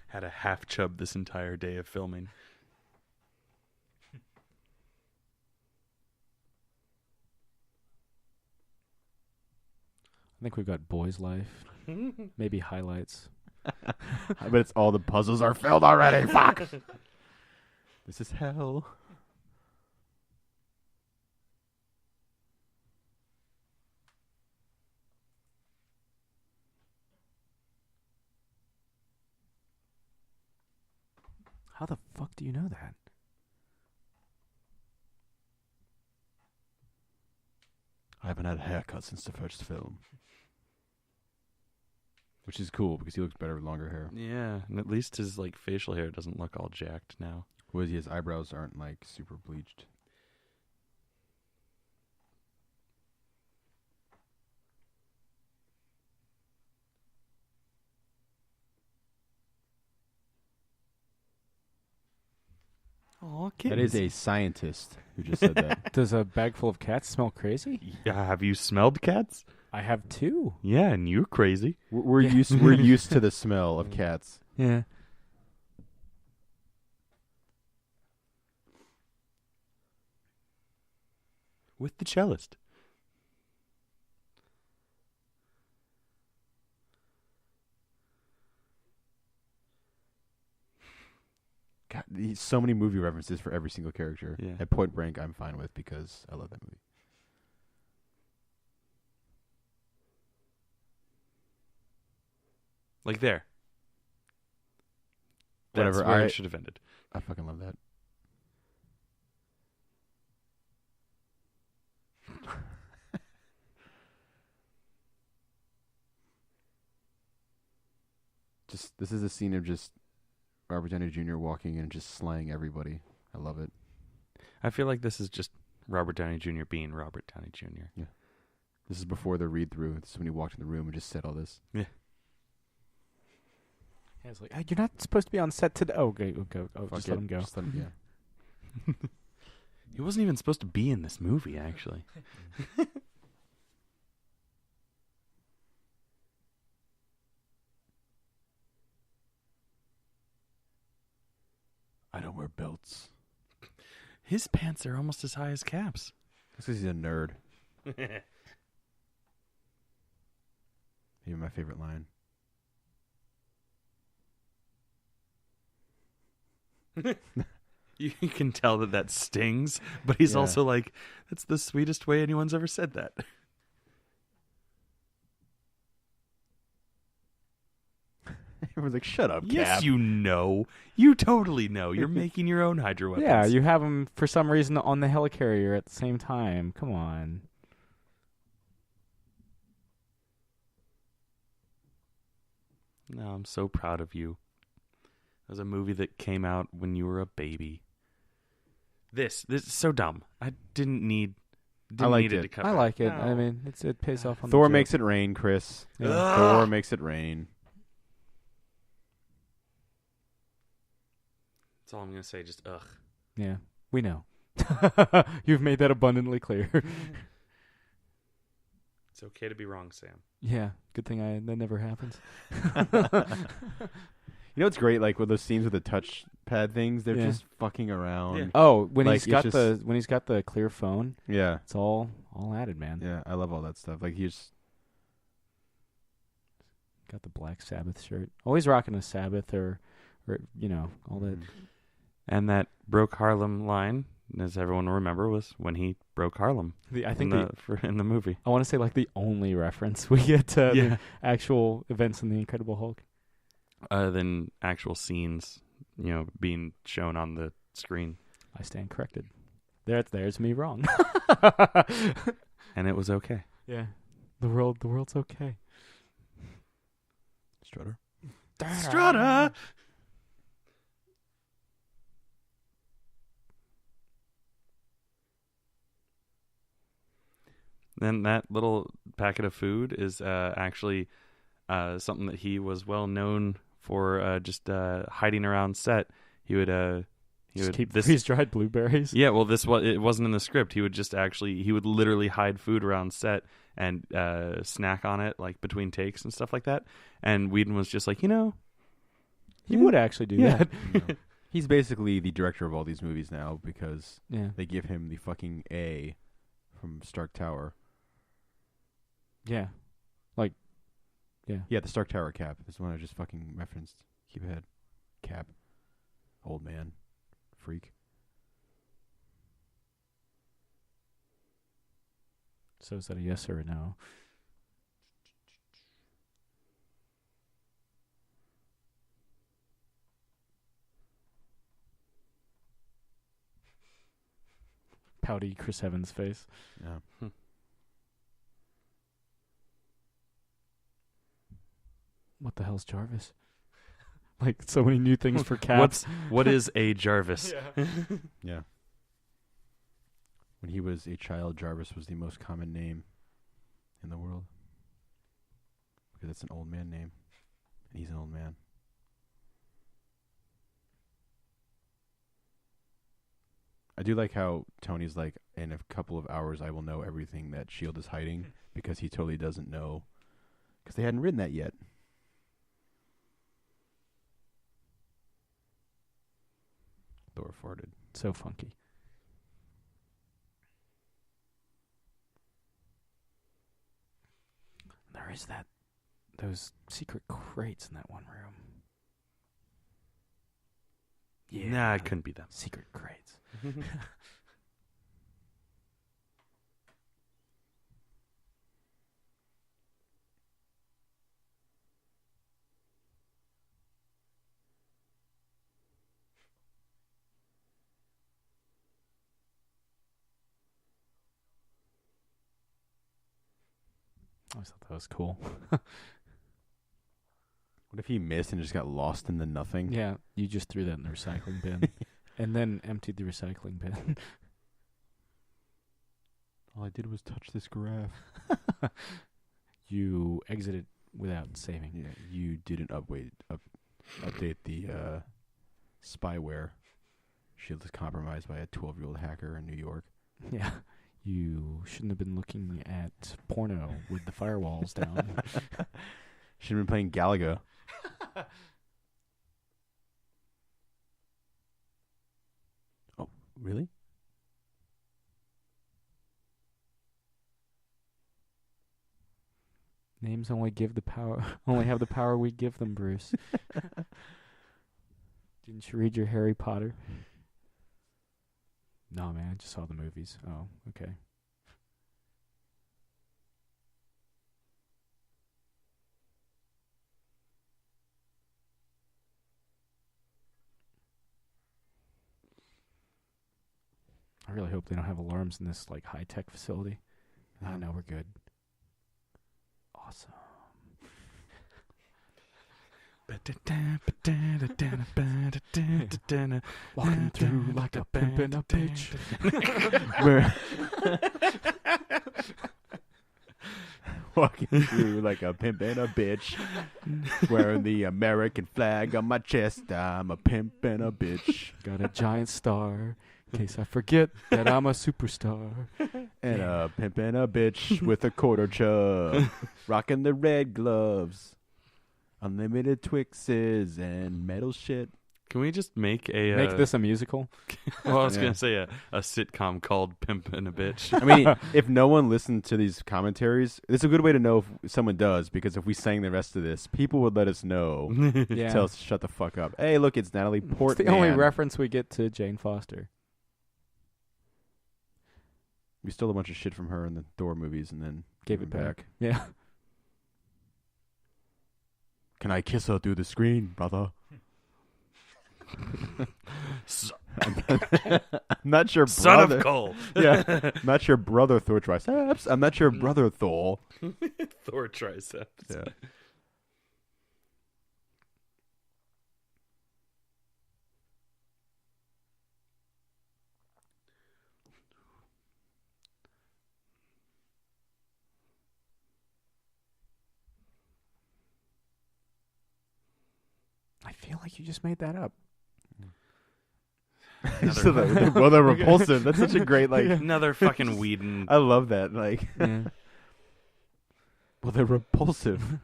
Had a half chub this entire day of filming. I think we've got Boy's Life. Maybe highlights. I bet it's all the puzzles are filled already. Fuck. This is hell. How the fuck do you know that? I haven't had a haircut since the first film. Which is cool because he looks better with longer hair. Yeah, and at least his facial hair doesn't look all jacked now. Whereas his eyebrows aren't super bleached. Oh, That is a scientist who just said that. Does a bag full of cats smell crazy? Yeah, have you smelled cats? I have two. Yeah, and you're crazy. We're used to the smell of cats. Yeah. With the cellist. God, so many movie references for every single character. Yeah. At Point Blank, I'm fine with because I love that movie. Like there. That's Whatever, where I- it should have ended. I fucking love that. This is a scene of just Robert Downey Jr. walking in and just slaying everybody. I love it. I feel like this is just Robert Downey Jr. being Robert Downey Jr. Yeah. This is before the read-through. This is when he walked in the room and just said all this. Yeah. Yeah, it's like, "Hey, you're not supposed to be on set today." Oh, okay, okay. Oh, Fuck just it. let him go. Just let him, yeah. He wasn't even supposed to be in this movie, actually. I don't wear belts. His pants are almost as high as Cap's. That's because he's a nerd. Maybe my favorite line. You can tell that stings, but he's Yeah. also like, that's the sweetest way anyone's ever said that. Everyone's like, shut up, Yes, Cap. you know. You totally know. You're making your own hydro weapons. Yeah, you have him for some reason on the helicarrier at the same time. Come on. No, I'm so proud of you. It was a movie that came out when you were a baby. This is so dumb. I didn't need liked it it. to cut I back. like it. No. I mean, it pays off on Thor the makes joke. it rain, Chris. Yeah. Ugh. Thor makes it rain. That's all I'm going to say. Just, ugh. Yeah, we know. You've made that abundantly clear. It's okay to be wrong, Sam. Yeah, good thing that never happens. You know what's great? Like with those scenes with the touchpad things, they're Yeah. just fucking around. Yeah. Oh, when Like, he's it's got just- when he's got the clear phone, Yeah. it's all added, man. Yeah. I love all that stuff. Like he's Got the Black Sabbath shirt. Always rocking a Sabbath or all that. And that broke Harlem line, as everyone will remember, was when he broke Harlem. I think in the movie. I want to say like the only reference we get to Yeah. the actual events in the Incredible Hulk. Other than actual scenes, being shown on the screen. I stand corrected. There's me wrong. And it was okay. Yeah, the world's okay. Strutter. Strata! Then that little packet of food is actually something that he was well known for, just hiding around set. He would Keep this. freeze-dried blueberries. Yeah, well, it wasn't in the script. He would literally hide food around set and snack on it like between takes and stuff like that. And Whedon was just like, He would actually do Yeah. that. You know. He's basically the director of all these movies now because Yeah. they give him the fucking A from Stark Tower. Yeah. Yeah. Yeah, the Stark Tower cap. This one I just fucking referenced. Keep ahead. Cap. Old man. Freak. So is that a yes or a no? Pouty Chris Evans' face. Yeah. What the hell's Jarvis? Like so many new things for Caps. what is a Jarvis? Yeah. When he was a child, Jarvis was the most common name in the world. Because it's an old man name. And he's an old man. I do like how Tony's like, in a couple of hours I will know everything that S.H.I.E.L.D. is hiding. Because he totally doesn't know. Because they hadn't written that yet. Thor farted. So funky. There is those secret crates in that one room. Yeah. Nah, it couldn't be them. Secret crates. I always thought that was cool. What if he missed and just got lost in the nothing? Yeah, you just threw that in the recycling bin and then emptied the recycling bin. All I did was touch this graph. You exited without saving. Yeah, you didn't update the spyware. She was compromised by a 12-year-old hacker in New York. Yeah. You shouldn't have been looking at porno with the firewalls down. Should have been playing Galaga. Oh, really? Names only have the power we give them, Bruce. Didn't you read your Harry Potter? No, man, I just saw the movies. Oh, okay. I really hope they don't have alarms in this like high-tech facility. I know we're good. Awesome. Walking through like a pimp in a bitch. Walking through like a pimp and a bitch. Wearing the American flag on my chest. I'm a pimp and a bitch. Got a giant star in case I forget that I'm a superstar. And a pimp and a bitch with a quarter chub. Rocking the red gloves. Unlimited Twixes and metal shit. Can we just make this a musical? Well, I was going to say a sitcom called Pimp and a Bitch. I mean, if no one listened to these commentaries, it's a good way to know if someone does, because if we sang the rest of this, people would let us know. Yeah. Tell us to shut the fuck up. Hey, look, it's Natalie Portman. It's the only reference we get to Jane Foster. We stole a bunch of shit from her in the Thor movies and then Gave it back. Yeah. Can I kiss her through the screen, brother? I'm not your Son brother. of Cole. Yeah, I'm not your brother Thor triceps. I'm not your brother Thor. Thor triceps. Yeah. I feel like you just made that up. So well, they're repulsive. That's such a great Another fucking Whedon. I love that. Yeah. Well, they're repulsive.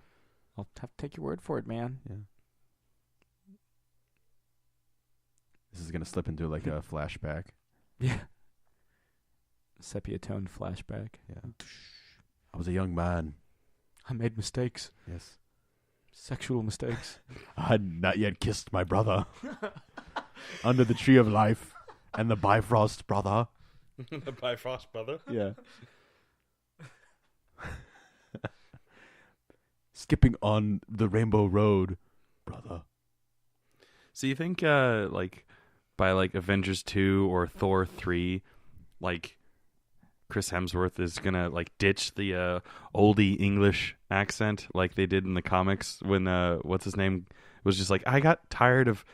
I'll have to take your word for it, man. Yeah. This is gonna slip into like a flashback. Yeah. Sepia toned flashback. Yeah. I was a young man. I made mistakes. Yes. Sexual mistakes. I had not yet kissed my brother. Under the tree of life and the Bifrost brother. The Bifrost brother? Yeah. Skipping on the Rainbow Road, brother. So you think by Avengers 2 or Thor 3, Chris Hemsworth is gonna ditch the oldie English accent like they did in the comics when what's his name was just I got tired of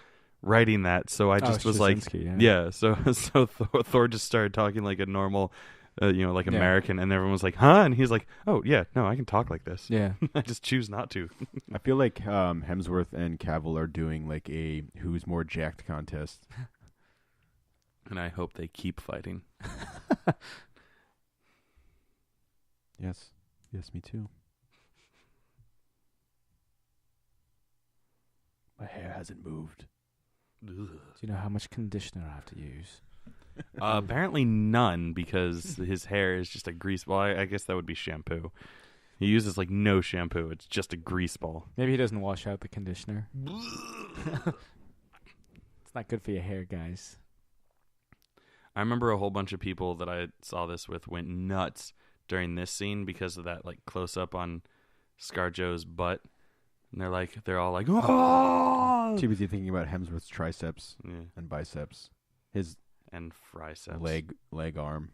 writing that, so I just was so Thor just started talking like a normal American, and everyone was like, huh? And he's like, oh yeah, no, I can talk like this. Yeah. I just choose not to. I feel like Hemsworth and Cavill are doing a who's more jacked contest. And I hope they keep fighting. Yes. Yes, me too. My hair hasn't moved. Do you know how much conditioner I have to use? Apparently none, because his hair is just a grease ball. I guess that would be shampoo. He uses no shampoo. It's just a grease ball. Maybe he doesn't wash out the conditioner. It's not good for your hair, guys. I remember a whole bunch of people that I saw this with went nuts during this scene because of that close-up on ScarJo's butt. And they're all like, oh! Too busy thinking about Hemsworth's triceps Yeah. and biceps. His And triceps. leg arm.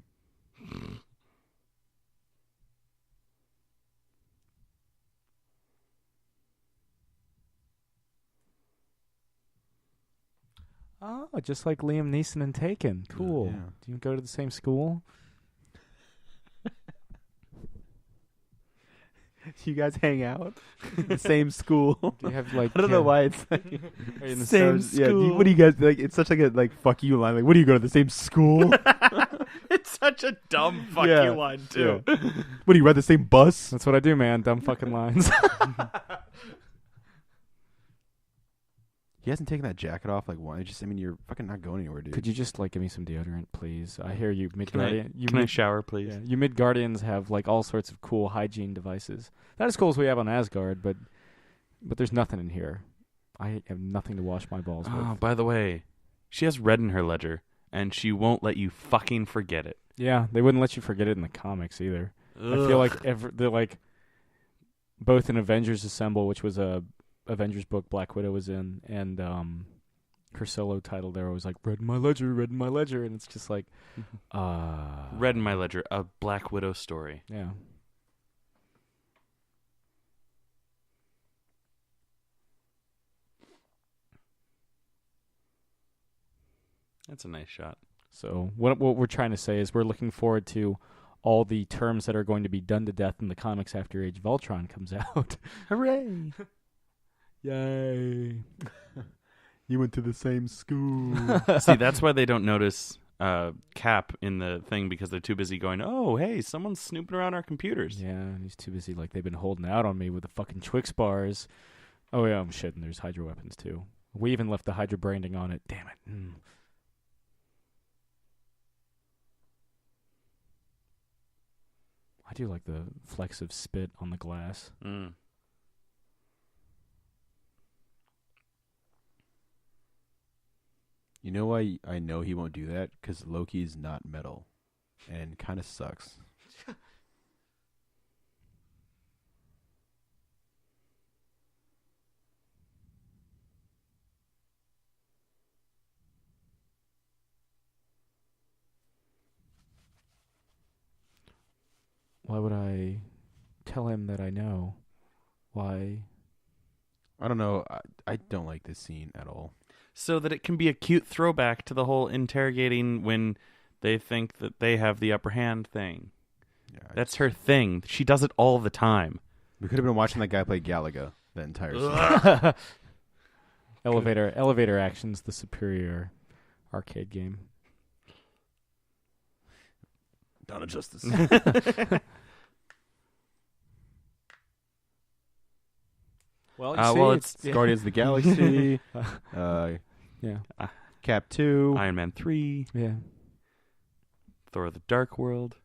Oh, just like Liam Neeson and Taken. Cool. Yeah. Do you go to the same school? You guys hang out, the same school. Do you have like? I don't know why it's like Are you in the same same Yeah, school? what do you guys like? It's such like a fuck you line. Like, what do you go to the same school? It's such a dumb fuck Yeah. you line too. What do you ride the same bus? That's what I do, man. Dumb fucking lines. He hasn't taken that jacket off. Like, why? I mean, you're fucking not going anywhere, dude. Could you just like give me some deodorant, please? I hear you Can I, Midgardian. can I shower, please? Yeah, you Midgardians have like all sorts of cool hygiene devices. Not as cool as we have on Asgard, but there's nothing in here. I have nothing to wash my balls Oh, with. by the way, she has red in her ledger, and she won't let you fucking forget it. Yeah, they wouldn't let you forget it in the comics either. Ugh. I feel like they're like both in Avengers Assemble, which was a Avengers book Black Widow was in, and her solo title there was like red in my ledger, and it's just like Red in my ledger, a Black Widow story. Yeah. That's a nice shot. So what we're trying to say is we're looking forward to all the terms that are going to be done to death in the comics after Age of Ultron comes out. Hooray! Yay. You went to the same school. See, that's why they don't notice Cap in the thing, because they're too busy going, oh, hey, someone's snooping around our computers. Yeah, and he's too busy. Like, they've been holding out on me with the fucking Twix bars. Oh, yeah, I'm shit, and there's Hydra weapons, too. We even left the Hydra branding on it. Damn it. I do like the flecks of spit on the glass. Mm. You know why I know he won't do that? Because Loki's not metal, and kind of sucks. Why would I tell him that I know? Why? I don't know. I don't like this scene at all. So that it can be a cute throwback to the whole interrogating when they think that they have the upper hand thing. Yeah, That's her thing. She does it all the time. We could have been watching that guy play Galaga that entire scene. Elevator Action's the superior arcade game. Dawn of Justice. Well, it's Guardians of the Galaxy. yeah. Cap 2. Iron Man 3, Yeah. Thor the Dark World.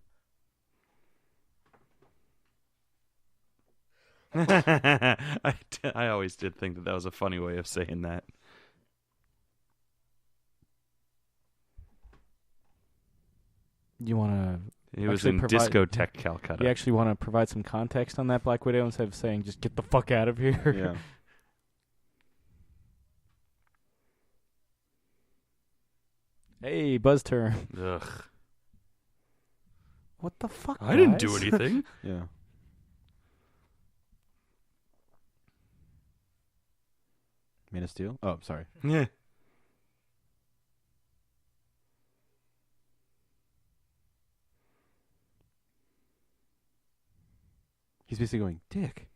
I always did think that was a funny way of saying that. You want to... It was Actually in provide- Discotheque Calcutta. You actually want to provide some context on that Black Widow instead of saying, just get the fuck out of here? Yeah. Hey, buzz turn. Ugh. What the fuck, I didn't do guys? anything. Yeah. Man of Steel? Oh, sorry. Yeah. He's basically going, Dick.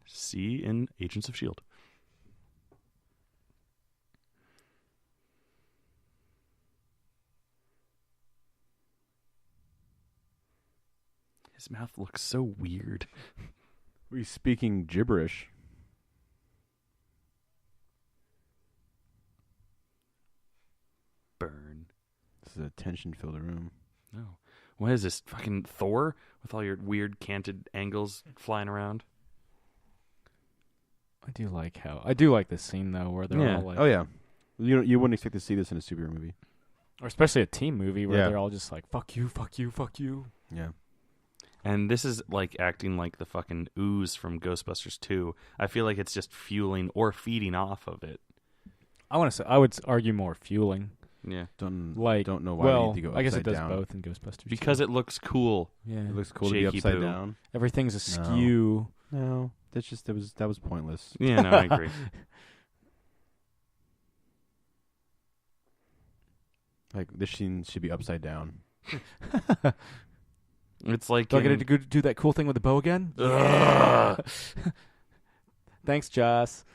See in Agents of S.H.I.E.L.D. His mouth looks so weird. He's speaking gibberish. Burn. This is a tension-filled room. No. What is this? Fucking Thor? With all your weird canted angles flying around? I do like this scene, though, where they're Yeah. all like... Oh, yeah. You wouldn't expect to see this in a superhero movie. Or especially a team movie where Yeah. they're all just like, fuck you, fuck you, fuck you. Yeah. And this is like acting like the fucking ooze from Ghostbusters 2. I feel like it's just fueling or feeding off of it. I would argue more fueling. Yeah. Don't know why well, we need to go upside I guess it does down. both in Ghostbusters. Because too. it looks cool. Yeah. It looks cool to Shaky be upside poo. down. Everything's askew. No, that's just that was pointless. Yeah, no, I agree. Like this scene should be upside down. It's like Do I get to go do that cool thing with the bow again? Ugh. Thanks, Joss.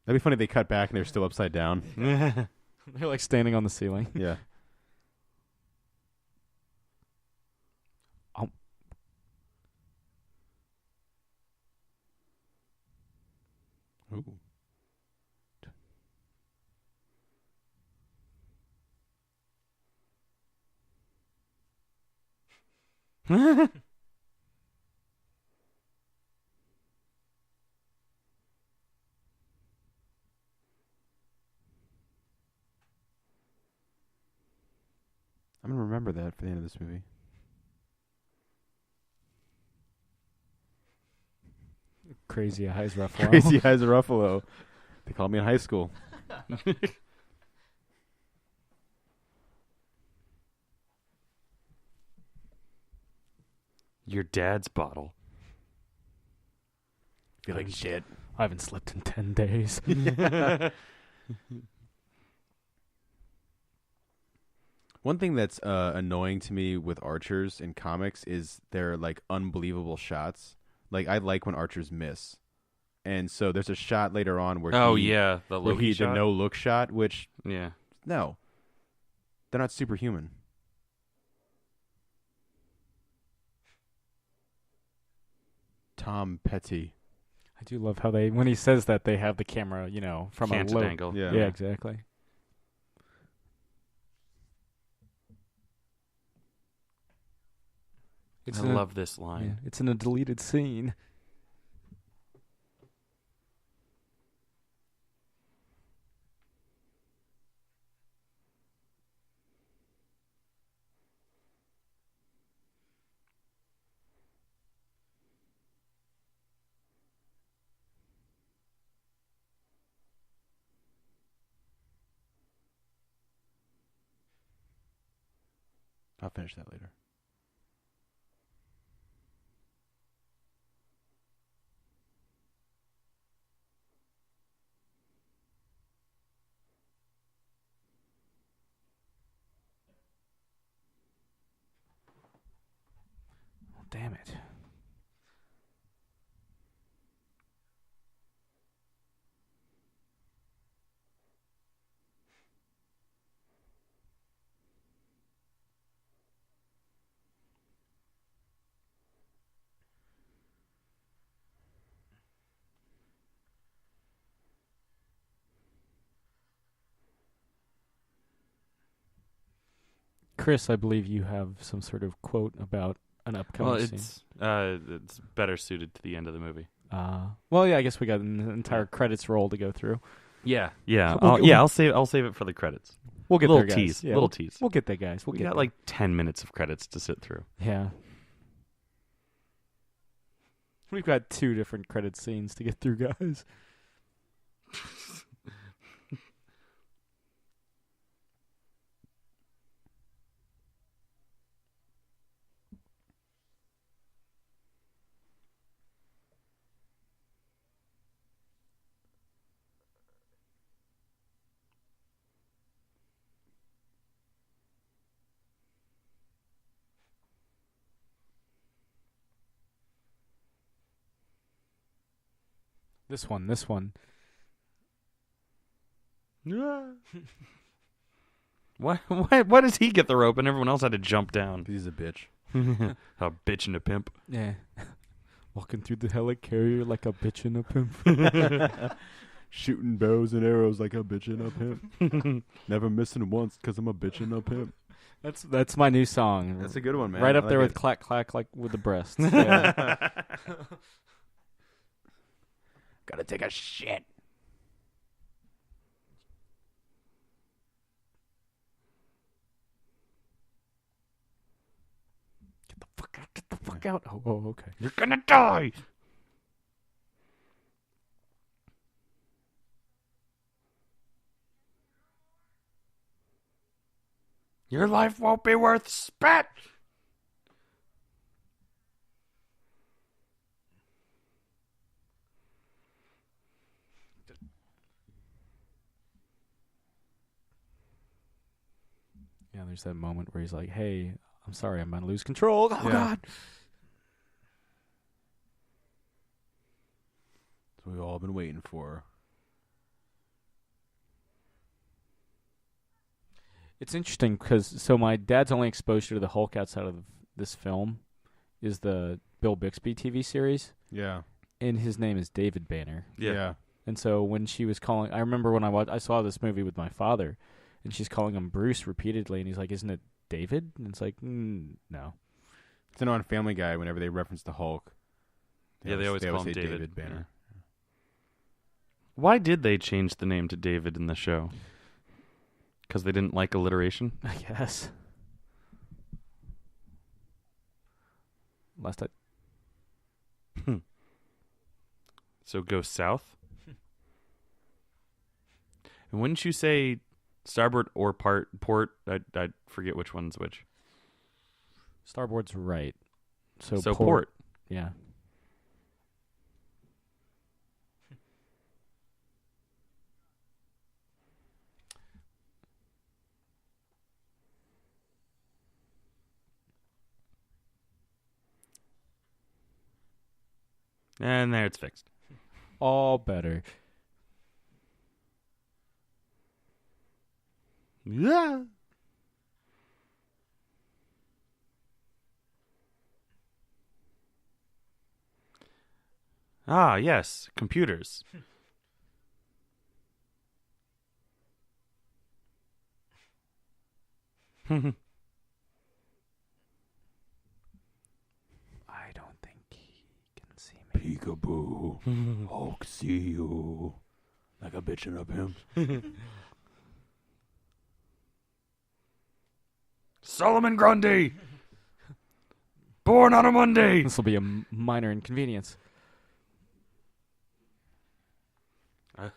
That'd be funny if they cut back and they're still upside down. They're like standing on the ceiling. Yeah. Ooh. I'm gonna remember that for the end of this movie. Crazy Eyes Ruffalo. Crazy Eyes Ruffalo. They called me in high school. Your dad's bottle. Feel like shit. I haven't slept in 10 days. One thing that's annoying to me with archers in comics is their like unbelievable shots. Like I like when archers miss, and so there's a shot later on where Oh he, yeah, the where Loki he shot. the no look shot, which Yeah. no, they're not superhuman. Tom Petty. I do love how when he says that, they have the camera, from Canted a low angle. Yeah. Yeah, exactly. I love this line. Yeah, it's in a deleted scene. I'll finish that later. Oh, damn it. Chris, I believe you have some sort of quote about an upcoming Well, scene. it's better suited to the end of the movie. Well, yeah, I guess we got an entire credits roll to go through. Yeah. I'll save it for the credits. We'll get Little there, guys. tease. Yeah, Little tease. We'll get there, guys. We get got there. like 10 minutes of credits to sit through. Yeah. We've got 2 different credit scenes to get through, guys. This one. Why does he get the rope and everyone else had to jump down? He's a bitch. A bitch and a pimp. Yeah. Walking through the helicarrier like a bitch and a pimp. Shooting bows and arrows like a bitch and a pimp. Never missing once because I'm a bitch and a pimp. That's my new song. That's a good one, man. Right up I there like with clack clack, like with the breasts. Yeah. Gotta take a shit. Get the fuck out. Oh, okay. You're gonna die. Your life won't be worth spit. Yeah, there's that moment where he's like, "Hey, I'm sorry, I'm going to lose control." Oh Yeah. God. That's what we've all been waiting for. It's interesting because my dad's only exposure to the Hulk outside of this film is the Bill Bixby TV series, Yeah. and his name is David Banner. Yeah. And so when she was calling, I remember when I saw this movie with my father, and she's calling him Bruce repeatedly, and he's like, "Isn't it David?" And it's like, no. It's on Family Guy whenever they reference the Hulk. Yeah, they always call him say David. Banner. Why did they change the name to David in the show? Because they didn't like alliteration? I guess. Last time. So go south? And wouldn't you say starboard or port? I forget which one's which. Starboard's right. So port. Yeah. And there it's fixed. All better. Yeah. Ah, yes, computers. I don't think he can see me. Peekaboo. Hulk see you. Like a bitch and a pimp. Solomon Grundy! Born on a Monday! This will be a minor inconvenience. I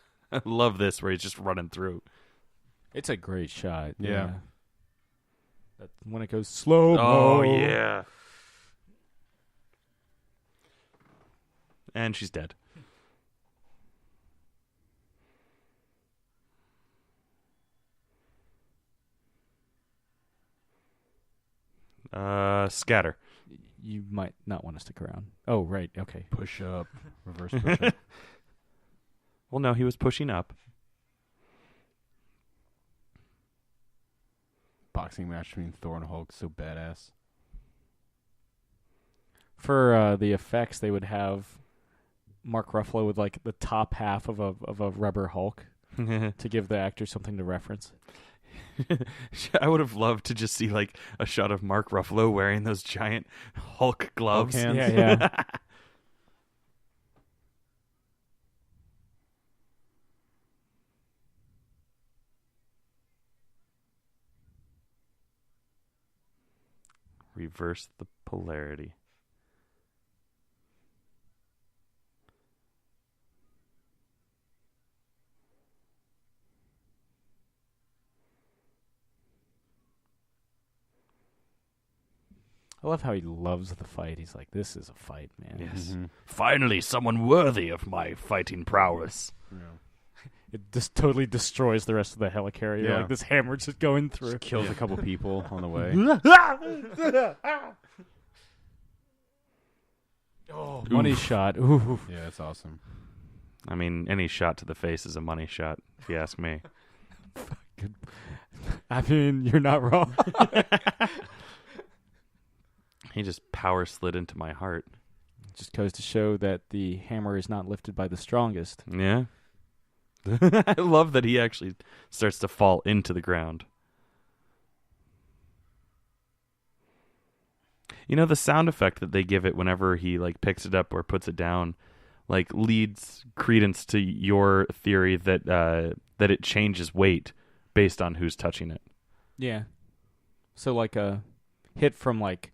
love this where he's just running through. It's a great shot. Yeah. That when it goes slow. Oh, yeah. And she's dead. Scatter. You might not want to stick around. Oh, right. Okay. Push up. Reverse push up. Well, no, he was pushing up. Boxing match between Thor and Hulk. So badass. For the effects, they would have Mark Ruffalo with like the top half of a rubber Hulk to give the actor something to reference. I would have loved to just see like a shot of Mark Ruffalo wearing those giant Hulk gloves. Hulk hands. Yeah. Reverse the polarity. I love how he loves the fight. He's like, "This is a fight, man." Yes. Mm-hmm. Finally, someone worthy of my fighting prowess. Yeah. It just totally destroys the rest of the helicarrier. Yeah. Like this hammer just going through. Just kills a couple people on the way. Oh, money shot. Ooh. Yeah, that's awesome. I mean, any shot to the face is a money shot, if you ask me. I mean, you're not wrong. He just power slid into my heart. Just goes to show that the hammer is not lifted by the strongest. Yeah. I love that he actually starts to fall into the ground. You know, the sound effect that they give it whenever he like picks it up or puts it down, like leads credence to your theory that that it changes weight based on who's touching it. Yeah. So like a hit from like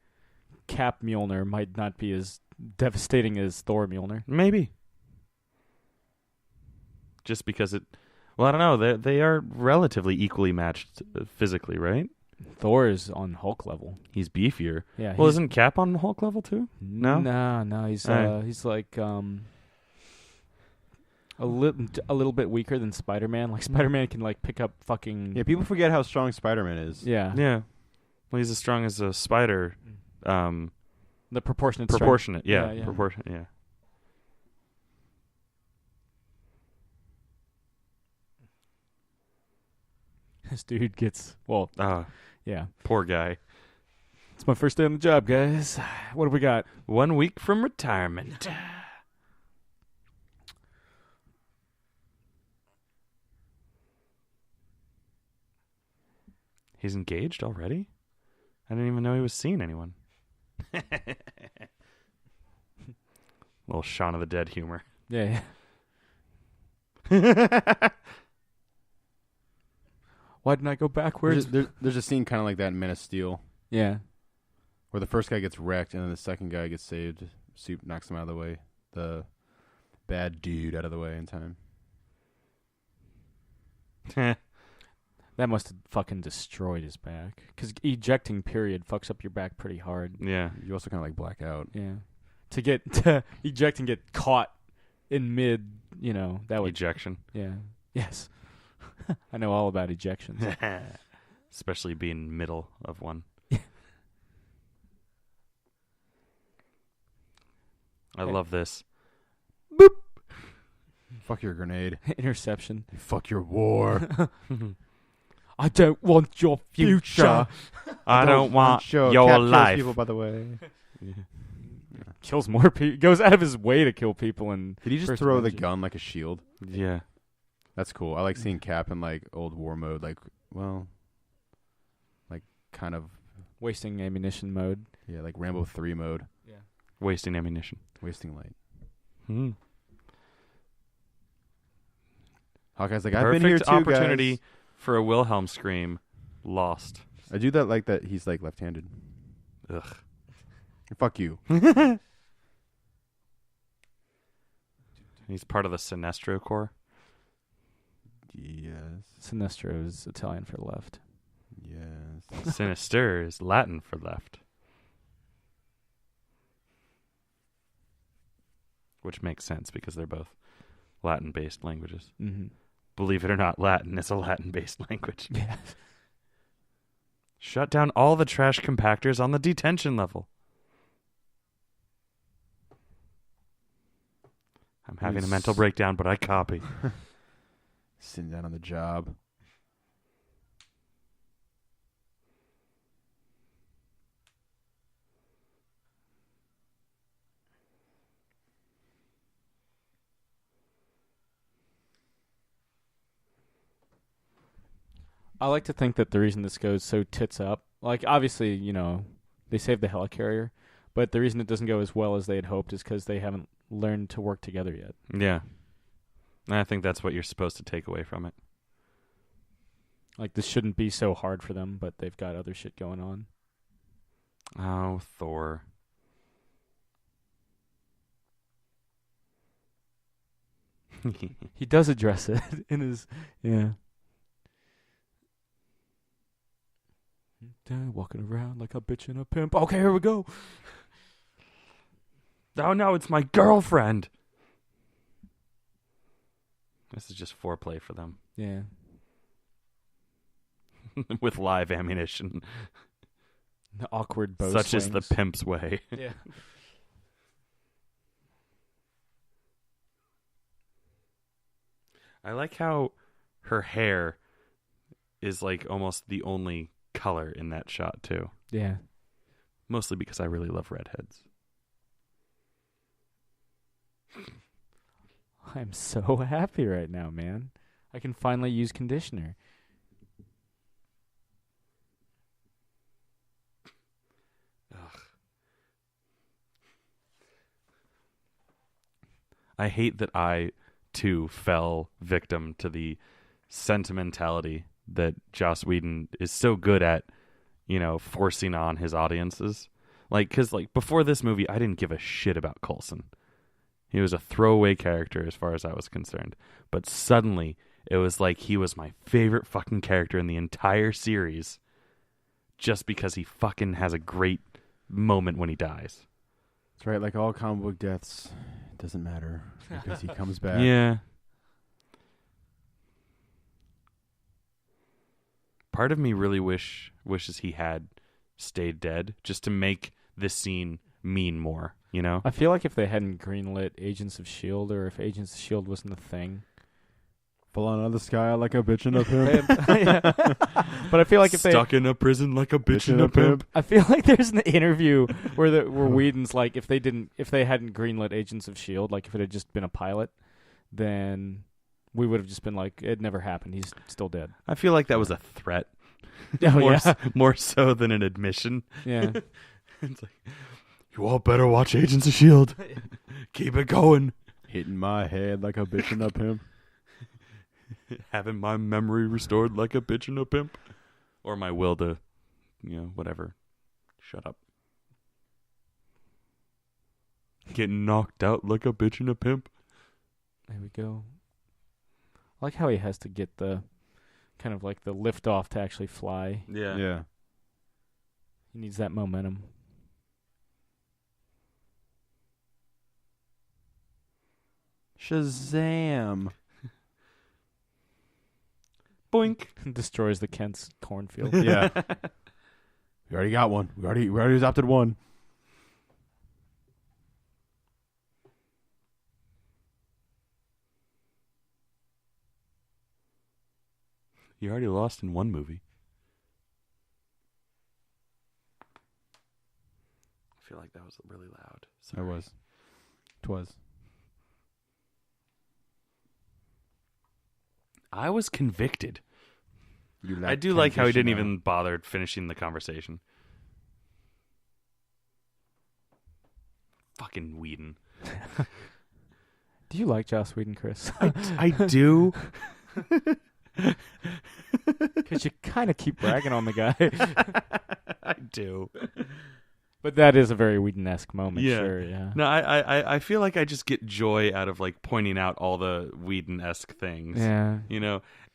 Cap Mjolnir might not be as devastating as Thor Mjolnir. Maybe. Just because it... Well, I don't know. They are relatively equally matched physically, right? Thor is on Hulk level. He's beefier. Yeah. Well, isn't Cap on Hulk level too? No? No. He's All right. he's like a little bit weaker than Spider-Man. Like Spider-Man can like pick up fucking Yeah, people forget how strong Spider-Man is. yeah. Well, he's as strong as a spider. The proportionate. Proportionate, strength. yeah. Proportionate, yeah. This dude gets yeah. Poor guy. It's my first day on the job, guys. What have we got? 1 week from retirement. He's engaged already? I didn't even know he was seeing anyone. Little Shaun of the Dead humor. Yeah. Why didn't I go backwards? There's a scene kind of like that in Men of Steel, Yeah. where the first guy gets wrecked and then the second guy gets saved. Soup knocks him out of the way. The bad dude out of the way in time. That must have fucking destroyed his back. Because ejecting period fucks up your back pretty hard. Yeah. You also kind of like black out. Yeah. To eject and get caught in mid, that would... Ejection. Yeah. Yes. I know all about ejections. Especially being middle of one. I love this. Boop! Fuck your grenade. Interception. Fuck your war. I don't want your future. I don't want your Cat life. kills people, by the way. Kills more people. Goes out of his way to kill people. Did he just throw the gun like a shield? Yeah. That's cool. I like seeing Cap in like old war mode. Like kind of wasting ammunition mode. Yeah, like Rambo 3 mode. Yeah. Wasting ammunition. Wasting light. Hawkeye's like, I've been here too, opportunity guys. For a Wilhelm scream. Lost. I do that like that. He's like left-handed. Ugh. Fuck you. He's part of the Sinestro Corps. Yes. Sinestro is Italian for left. Yes. Sinister is Latin for left. Which makes sense because they're both Latin-based languages. Mm-hmm. Believe it or not, Latin is a Latin-based language. Yeah. Shut down all the trash compactors on the detention level. I'm having a mental breakdown, but I copy. Sitting down on the job. I like to think that the reason this goes so tits up, like obviously, they saved the helicarrier, but the reason it doesn't go as well as they had hoped is because they haven't learned to work together yet. Yeah. And I think that's what you're supposed to take away from it. Like, this shouldn't be so hard for them, but they've got other shit going on. Oh, Thor. He does address it in his... Yeah. Walking around like a bitch and a pimp. Okay, here we go. Oh, no, it's my girlfriend. This is just foreplay for them. Yeah. With live ammunition. The awkward bow Such swings. is the pimp's way. Yeah. I like how her hair is like almost the only color in that shot too. Yeah. Mostly because I really love redheads. I'm so happy right now, man. I can finally use conditioner. Ugh. I hate that I, too, fell victim to the sentimentality that Joss Whedon is so good at, forcing on his audiences. Because before this movie, I didn't give a shit about Coulson. He was a throwaway character as far as I was concerned. But suddenly, it was like he was my favorite fucking character in the entire series just because he fucking has a great moment when he dies. That's right, like all comic book deaths, it doesn't matter because he comes back. Yeah. part of me really wishes he had stayed dead just to make this scene mean more, you know? I feel like if they hadn't greenlit Agents of S.H.I.E.L.D. or if Agents of S.H.I.E.L.D. wasn't a thing. Falling out of the sky like a bitch and a pimp. But I feel like if Stuck in a prison like a bitch and a pimp. I feel like there's an interview where Whedon's like, if they hadn't greenlit Agents of S.H.I.E.L.D., like if it had just been a pilot, then we would have just been like, it never happened. He's still dead. I feel like that was a threat. Oh, more so than an admission. Yeah. It's like, you all better watch Agents of S.H.I.E.L.D. Keep it going. Hitting my head like a bitch and a pimp. Having my memory restored like a bitch and a pimp. Or my will to, whatever. Shut up. Getting knocked out like a bitch and a pimp. There we go. I like how he has to get the kind of like the lift off to actually fly. Yeah. He needs that momentum. Shazam. Boink. Destroys the Kent's cornfield. Yeah. We already got one. We already adopted one. You already lost in one movie. I feel like that was really loud. It was. 'Twas. I was convicted. You I do like how he didn't even bother finishing the conversation. Fucking Whedon. Do you like Joss Whedon, Chris? I do. Because you kind of keep bragging on the guy. I do. But that is a very Whedon-esque moment, Yeah. sure, yeah. No, I feel like I just get joy out of like pointing out all the Whedon-esque things. Yeah.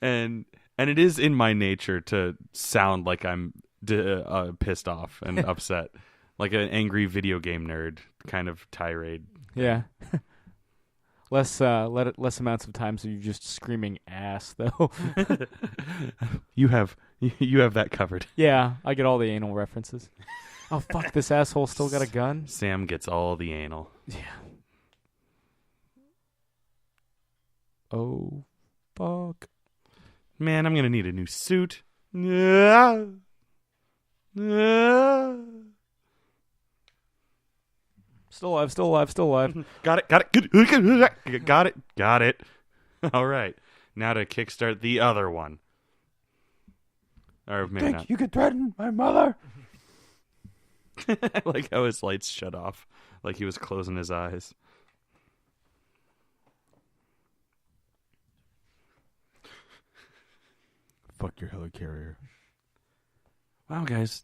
And it is in my nature to sound like I'm pissed off and upset, like an angry video game nerd kind of tirade. Yeah. Less amounts of times of you just screaming ass, though. You have that covered. Yeah, I get all the anal references. Oh, fuck, this asshole still got a gun? Sam gets all the anal. Yeah. Oh, fuck. Man, I'm going to need a new suit. Yeah. Yeah. Still alive. Got it. All right. Now to kickstart the other one. Or maybe not. You could threaten my mother? I like how his lights shut off, like he was closing his eyes. Fuck your helicarrier. Wow, guys.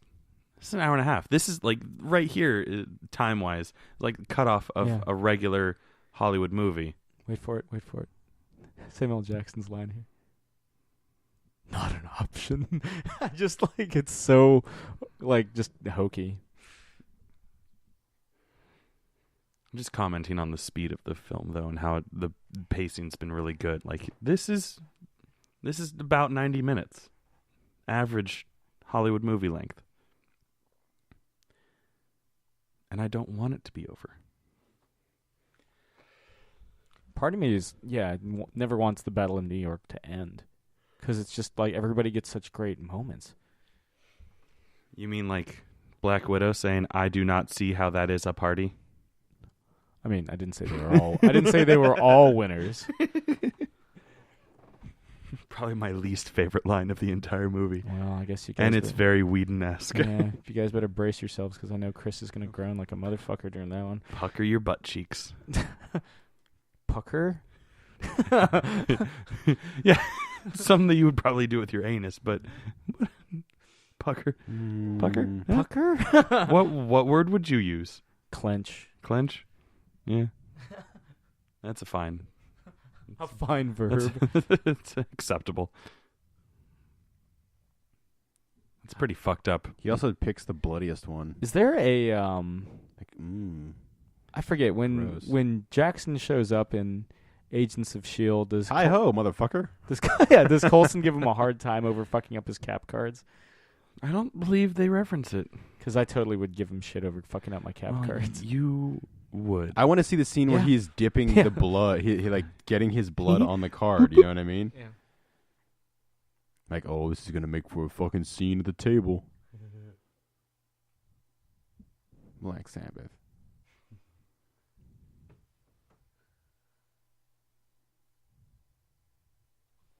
This is an hour and a half. This is like right here, time-wise, like cutoff of a regular Hollywood movie. Wait for it. Samuel Jackson's line here. Not an option. I just like it's so like just hokey. I'm just commenting on the speed of the film though, and how the pacing's been really good. Like this is about 90 minutes, average Hollywood movie length, and I don't want it to be over. Part of me is never wants the Battle of New York to end, because it's just like everybody gets such great moments. You mean like Black Widow saying, "I do not see how that is a party"? I mean, I didn't say they were all. I didn't say they were all winners. Probably my least favorite line of the entire movie. Well, I guess you guys. And it's very Whedon-esque. Yeah, you guys better brace yourselves because I know Chris is going to groan like a motherfucker during that one. Pucker your butt cheeks. Pucker? Yeah, something that you would probably do with your anus, but pucker. Pucker? Yeah. Pucker? What word would you use? Clench. Clench? Yeah. That's a fine. A fine verb. It's acceptable. It's pretty fucked up. He also picks the bloodiest one. Is there a Like, I forget Gross. when Jackson shows up in Agents of S.H.I.E.L.D. Does Hi ho, motherfucker. does Coulson give him a hard time over fucking up his cap cards? I don't believe they reference it. Because I totally would give him shit over fucking up my cap cards. You would. I want to see the scene where Yeah. he's dipping Yeah. the blood. He like getting his blood on the card. You know what I mean? Yeah. Like, oh, this is gonna make for a fucking scene at the table. Black Sabbath.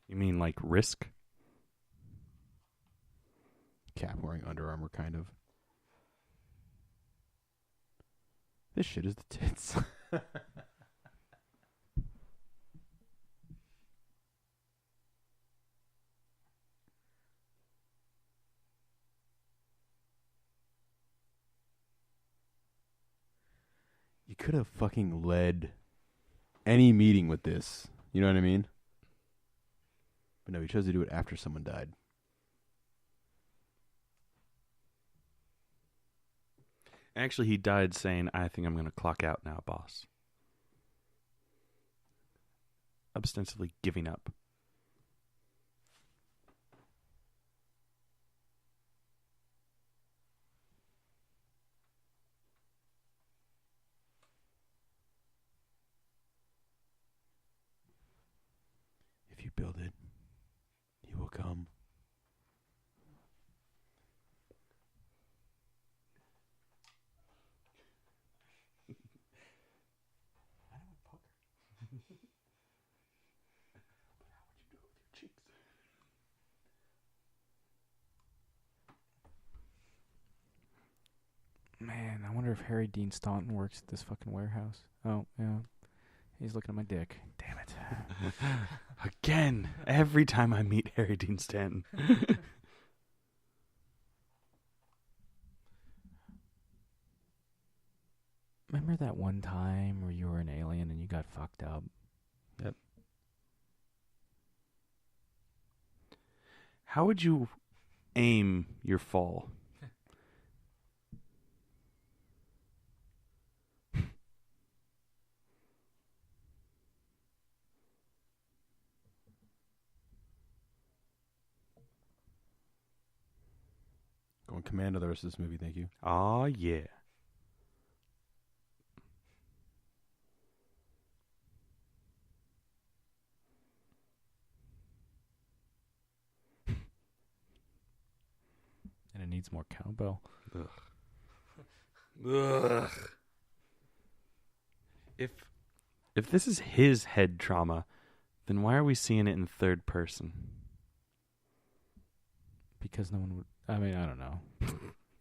You mean like Risk? Cap wearing Under Armour, kind of. This shit is the tits. You could have fucking led any meeting with this. You know what I mean? But no, he chose to do it after someone died. Actually, he died saying, I think I'm going to clock out now, boss. Ostensibly giving up. If you build it, he will come. Man, I wonder if Harry Dean Stanton works at this fucking warehouse. Oh, yeah. He's looking at my dick. Damn it. Again, every time I meet Harry Dean Stanton. Remember that one time where you were an alien and you got fucked up? Yep. How would you aim your fall? Going commando the rest of this movie, thank you. Aw, yeah. And it needs more cowbell. Ugh. Ugh. If this is his head trauma, then why are we seeing it in third person? Because no one would... I mean, I don't know.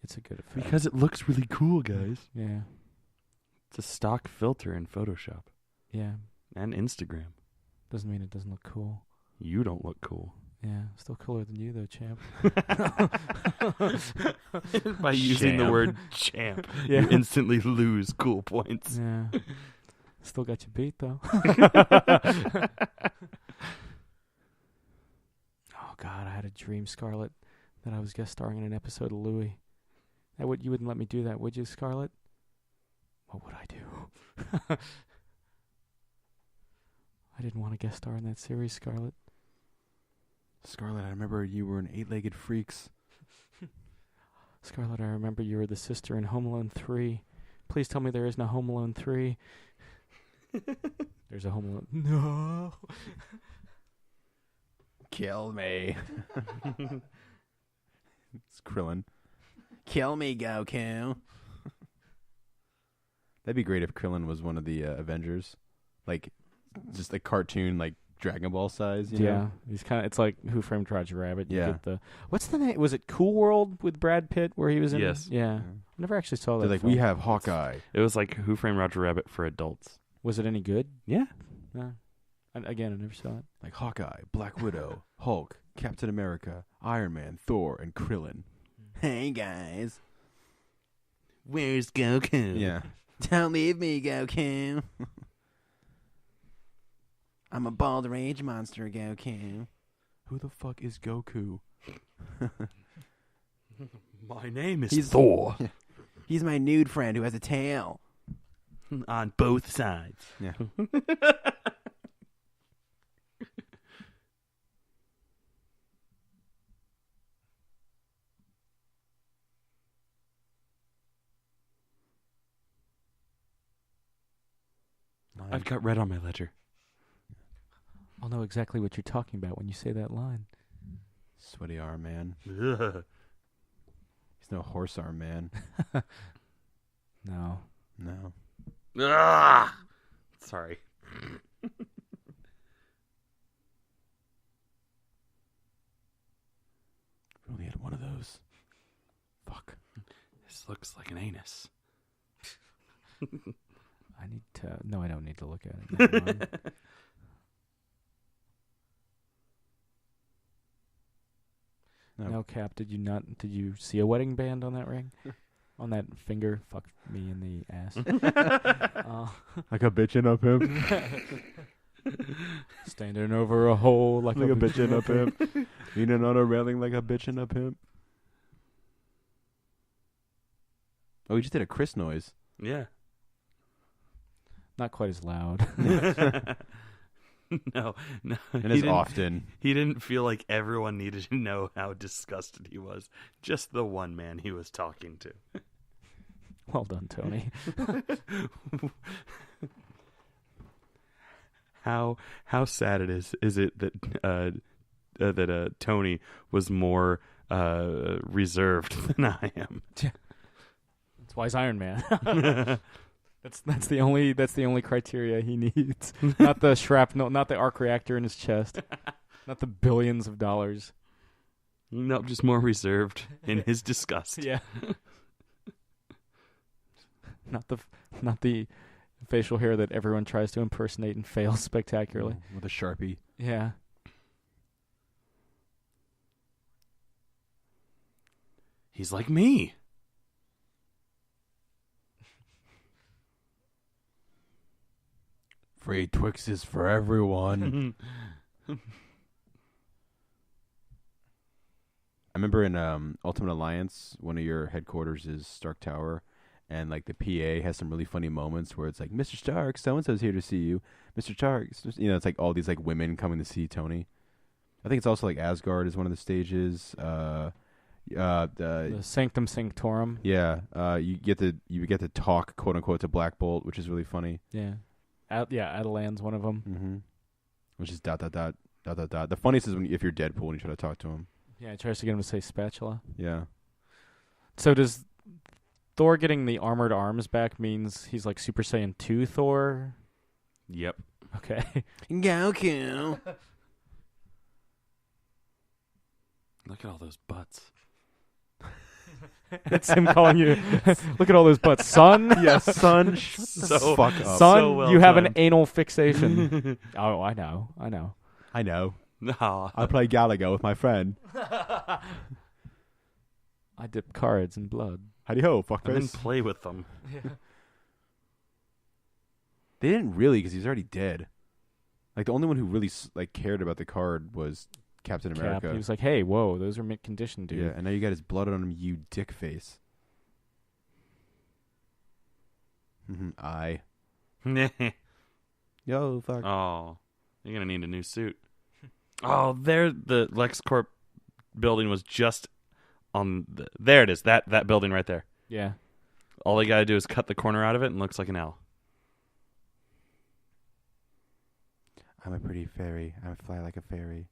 It's a good effect. Because it looks really cool, guys. Yeah. It's a stock filter in Photoshop Yeah. and Instagram. Doesn't mean it doesn't look cool. You don't look cool. Yeah. Still cooler than you, though, champ. By using the Champ. word champ, Yeah. you instantly lose cool points. Yeah. Still got you beat, though. Oh, God. I had a dream, Scarlett, that I was guest starring in an episode of Louie. You wouldn't let me do that, would you, Scarlett? What would I do? I didn't want to guest star in that series, Scarlett. Scarlett, I remember you were in 8-Legged Freaks. Scarlett, I remember you were the sister in Home Alone 3. Please tell me there is no Home Alone 3. There's a Home Alone... No! Kill me. It's Krillin. Kill me, Goku. That'd be great if Krillin was one of the Avengers. Like, just a cartoon, like, Dragon Ball size, you Yeah, know? he's kind of... It's like Who Framed Roger Rabbit. You Yeah. get the... What's the name? Was it Cool World with Brad Pitt where he was in... Yes. Yeah. I never actually saw that They're like, film. we have Hawkeye. It was like Who Framed Roger Rabbit for adults. Was it any good? Yeah. No. Again, I never saw it. Like Hawkeye, Black Widow, Hulk, Captain America, Iron Man, Thor, and Krillin. Hey, guys. Where's Goku? Yeah. Don't leave me, Goku. I'm a bald rage monster, Goku. Who the fuck is Goku? My name is He's- Thor. He's my nude friend who has a tail. On both sides. Yeah. I've got red on my ledger. I'll know exactly what you're talking about when you say that line. Sweaty arm man. Ugh. He's no horse arm man. No. No. Ah! Sorry. We only had one of those. Fuck. This looks like an anus. I need to. No, I don't need to look at it. Never mind. No, Cap. Did you see a wedding band on that ring? On that finger? Fuck me in the ass. Like a bitch in a pimp. Standing over a hole like Like a bitch in a pimp. Leaning on a railing like a bitch in a pimp. Oh, we just did a Chris noise. Yeah. Not quite as loud. No. And as often. He didn't feel like everyone needed to know how disgusted he was. Just the one man he was talking to. Well done, Tony. How sad it is it that Tony was more reserved than I am. That's why he's Iron Man. That's the only criteria he needs. Not the shrapnel, not the arc reactor in his chest, not the billions of dollars. Nope, just more reserved in his disgust. Yeah. Not the facial hair that everyone tries to impersonate and fails spectacularly. With a Sharpie. Yeah. He's like me. Free Twixes for everyone. I remember in Ultimate Alliance, one of your headquarters is Stark Tower, and like the PA has some really funny moments where it's like, Mr. Stark, so and so's here to see you. Mr. Stark, it's like all these like women coming to see Tony. I think it's also like Asgard is one of the stages. The Sanctum Sanctorum. Yeah, you get to talk quote unquote to Black Bolt, which is really funny. Yeah. Adelan's one of them. Mm-hmm. Which is ... The funniest is if you're Deadpool and you try to talk to him. Yeah, he tries to get him to say spatula. Yeah. So does Thor getting the armored arms back means he's like Super Saiyan 2 Thor? Yep. Okay. Goku. Look at all those butts. It's him calling you. Look at all those butts, son. Yes, son. Shut the So- fuck up. Son, So well you have an done. anal fixation. Oh, I know. I know. No. I play Galaga with my friend. I dip cards in blood. Howdy ho, I didn't fuckface. play with them. They didn't really, because he's already dead. Like the only one who really like cared about the card was Captain Cap. America. He was like, "Hey, whoa, those are mint condition, dude." Yeah, and now you got his blood on him, you dick face. I. Yo, fuck. Oh, you're gonna need a new suit. Oh, there, the LexCorp building was just on. There it is. That building right there. Yeah. All they gotta do is cut the corner out of it, and it looks like an L. I'm a pretty fairy. I fly like a fairy.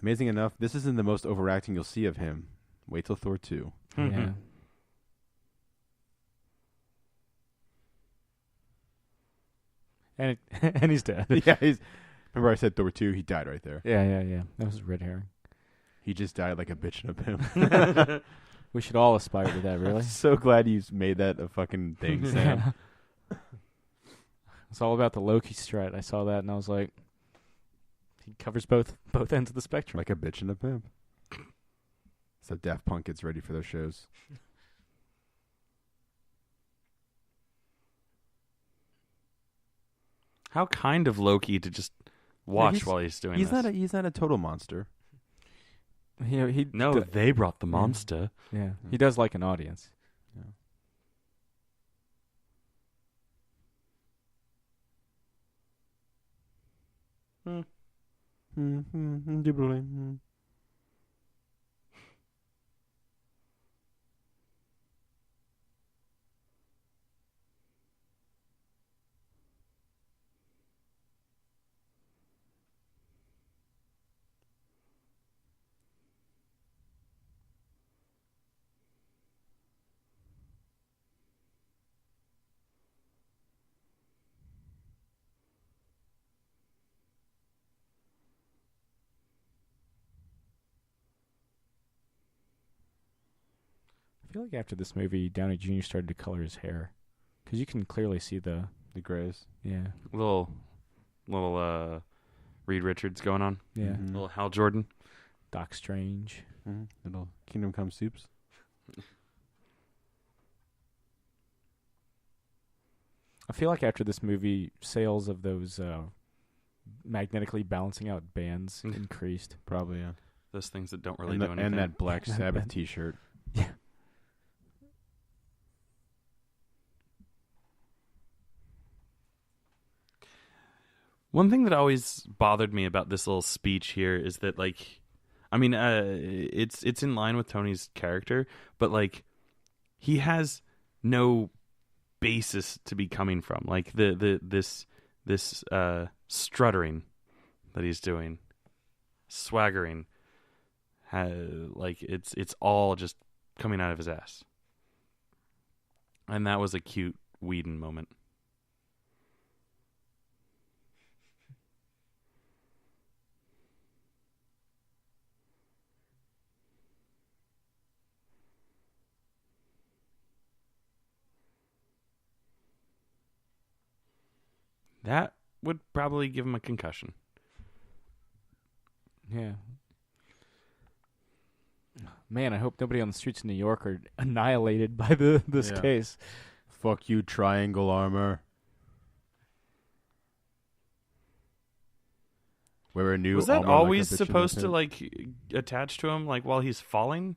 Amazing enough, this isn't the most overacting you'll see of him. Wait till Thor 2. Yeah. And and he's dead. Yeah, remember I said Thor 2? He died right there. Yeah. That was red herring. He just died like a bitch in a pimp. We should all aspire to that, really. So glad you made that a fucking thing, Sam. It's all about the Loki strut. I saw that and I was like, he covers both ends of the spectrum. Like a bitch and a pimp. So Daft Punk gets ready for those shows. How kind of Loki to just watch while he's doing this. He's not a total monster. He No, they brought the monster. Yeah, he does like an audience. Yeah. feel like after this movie, Downey Jr. started to color his hair. Because you can clearly see the grays. Yeah. Little Reed Richards going on. Yeah. Mm-hmm. Little Hal Jordan. Doc Strange. Mm-hmm. Little Kingdom Come soups. I feel like after this movie, sales of those magnetically balancing out bands increased. Probably, yeah. Those things that don't really And, do anything. and that Black Sabbath T-shirt. Yeah. One thing that always bothered me about this little speech here is that, like, I mean, it's in line with Tony's character, but like, he has no basis to be coming from. Like this struttering that he's doing, swaggering, like it's all just coming out of his ass. And that was a cute Whedon moment. That would probably give him a concussion. Yeah. Man, I hope nobody on the streets of New York are annihilated by this case. Fuck you, Triangle Armor. Wear a new. Was that armor always like a bitch in supposed the to pit. like attach to him like while he's falling?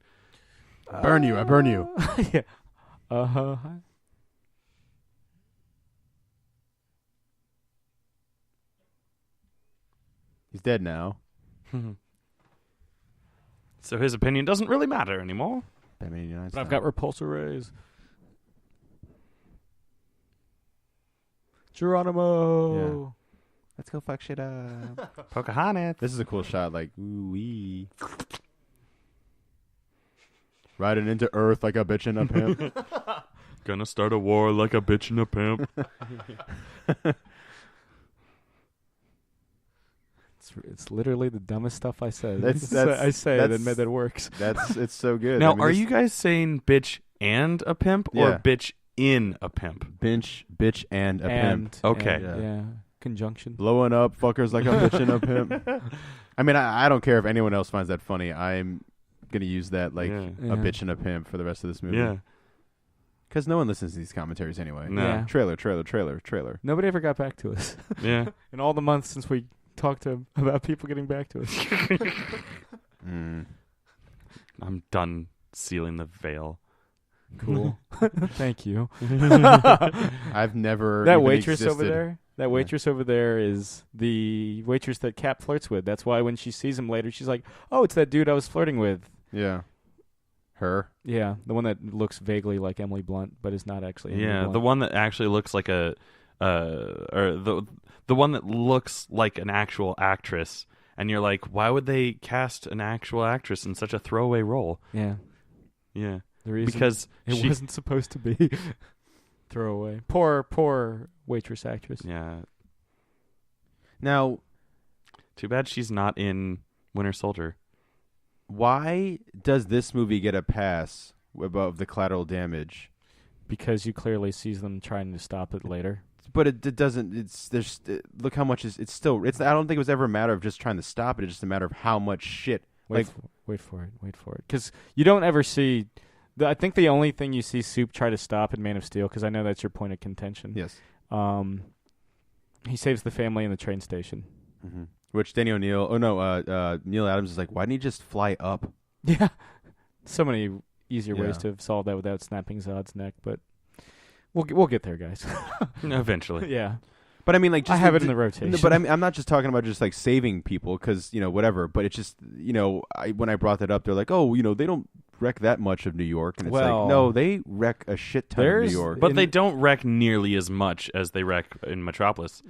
Burn you! I burn you. Yeah. Uh-huh. He's dead now. So his opinion doesn't really matter anymore. Batman 89 But I've got repulsor rays. Geronimo. Yeah. Let's go fuck shit up. Pocahontas. This is a cool shot. Like, ooh wee. Riding into Earth like a bitch and a pimp. Gonna start a war like a bitch and a pimp. It's literally the dumbest stuff I said. That's- I say that's- that works. It's so good. Now, I mean, are this- you guys saying bitch and a pimp or Yeah. bitch in a pimp? bitch and a pimp? Okay. And, yeah. Conjunction. Blowing up fuckers like a bitch and a pimp. I mean, I don't care if anyone else finds that funny. I'm gonna use that like Yeah. Yeah. a bitch and a pimp for the rest of this movie. Yeah. Because no one listens to these commentaries anyway. No. Yeah. Trailer. Nobody ever got back to us. Yeah. In all the months since we talked to about people getting back to us. Mm. I'm done sealing the veil. Cool. Thank you. I've never That even waitress over existed. there. That waitress over there is the waitress that Cap flirts with. That's why when she sees him later, she's like, "Oh, it's that dude I was flirting with." Yeah. Her. Yeah, the one that looks vaguely like Emily Blunt, but is not actually. Emily Yeah, Blunt. the one that actually looks like or the one that looks like an actual actress, and you're like, why would they cast an actual actress in such a throwaway role? Yeah, Yeah, the reason because it wasn't supposed to be throwaway. Poor waitress actress. Yeah, Now, too bad she's not in Winter Soldier. why does this movie get a pass above the collateral damage? Because you clearly sees them trying to stop it later. But it doesn't. Look how much it's still. I don't think it was ever a matter of just trying to stop it. It's just a matter of how much shit. Wait for it. Because you don't ever see. I think the only thing you see Soup try to stop in Man of Steel, because I know that's your point of contention. Yes. He saves the family in the train station. Mm-hmm. Which Danny O'Neill. Oh no. Neil Adams is like, why didn't he just fly up? Yeah. So many easier ways Yeah. to have solved that without snapping Zod's neck, but we'll get there, guys. Eventually. Yeah. But I mean, like, just I have it in the rotation. No, but I'm not just talking about just like saving people because whatever. But it's just when I brought that up, they're like, oh, they don't wreck that much of New York, and it's Well, like, no, they wreck a shit ton of New there's- York. But In- they don't wreck nearly as much as they wreck in Metropolis.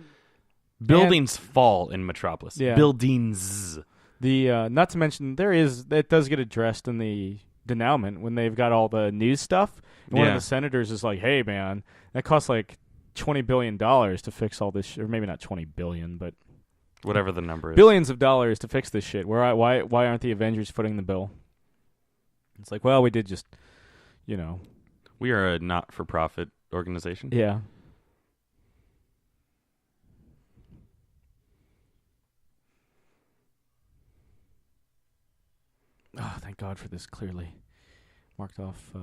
Buildings fall in Metropolis. Yeah. Buildings. The not to mention that does get addressed in the denouement when they've got all the news stuff. And one of Yeah. the senators is like, "Hey, man, that costs like $20 billion to fix all this, or maybe not 20 billion, but Whatever the number is. billions of dollars to fix this shit. Why aren't the Avengers footing the bill?" It's like, well, we did just, We are a not-for-profit organization. Yeah. Oh, thank God for this clearly marked off.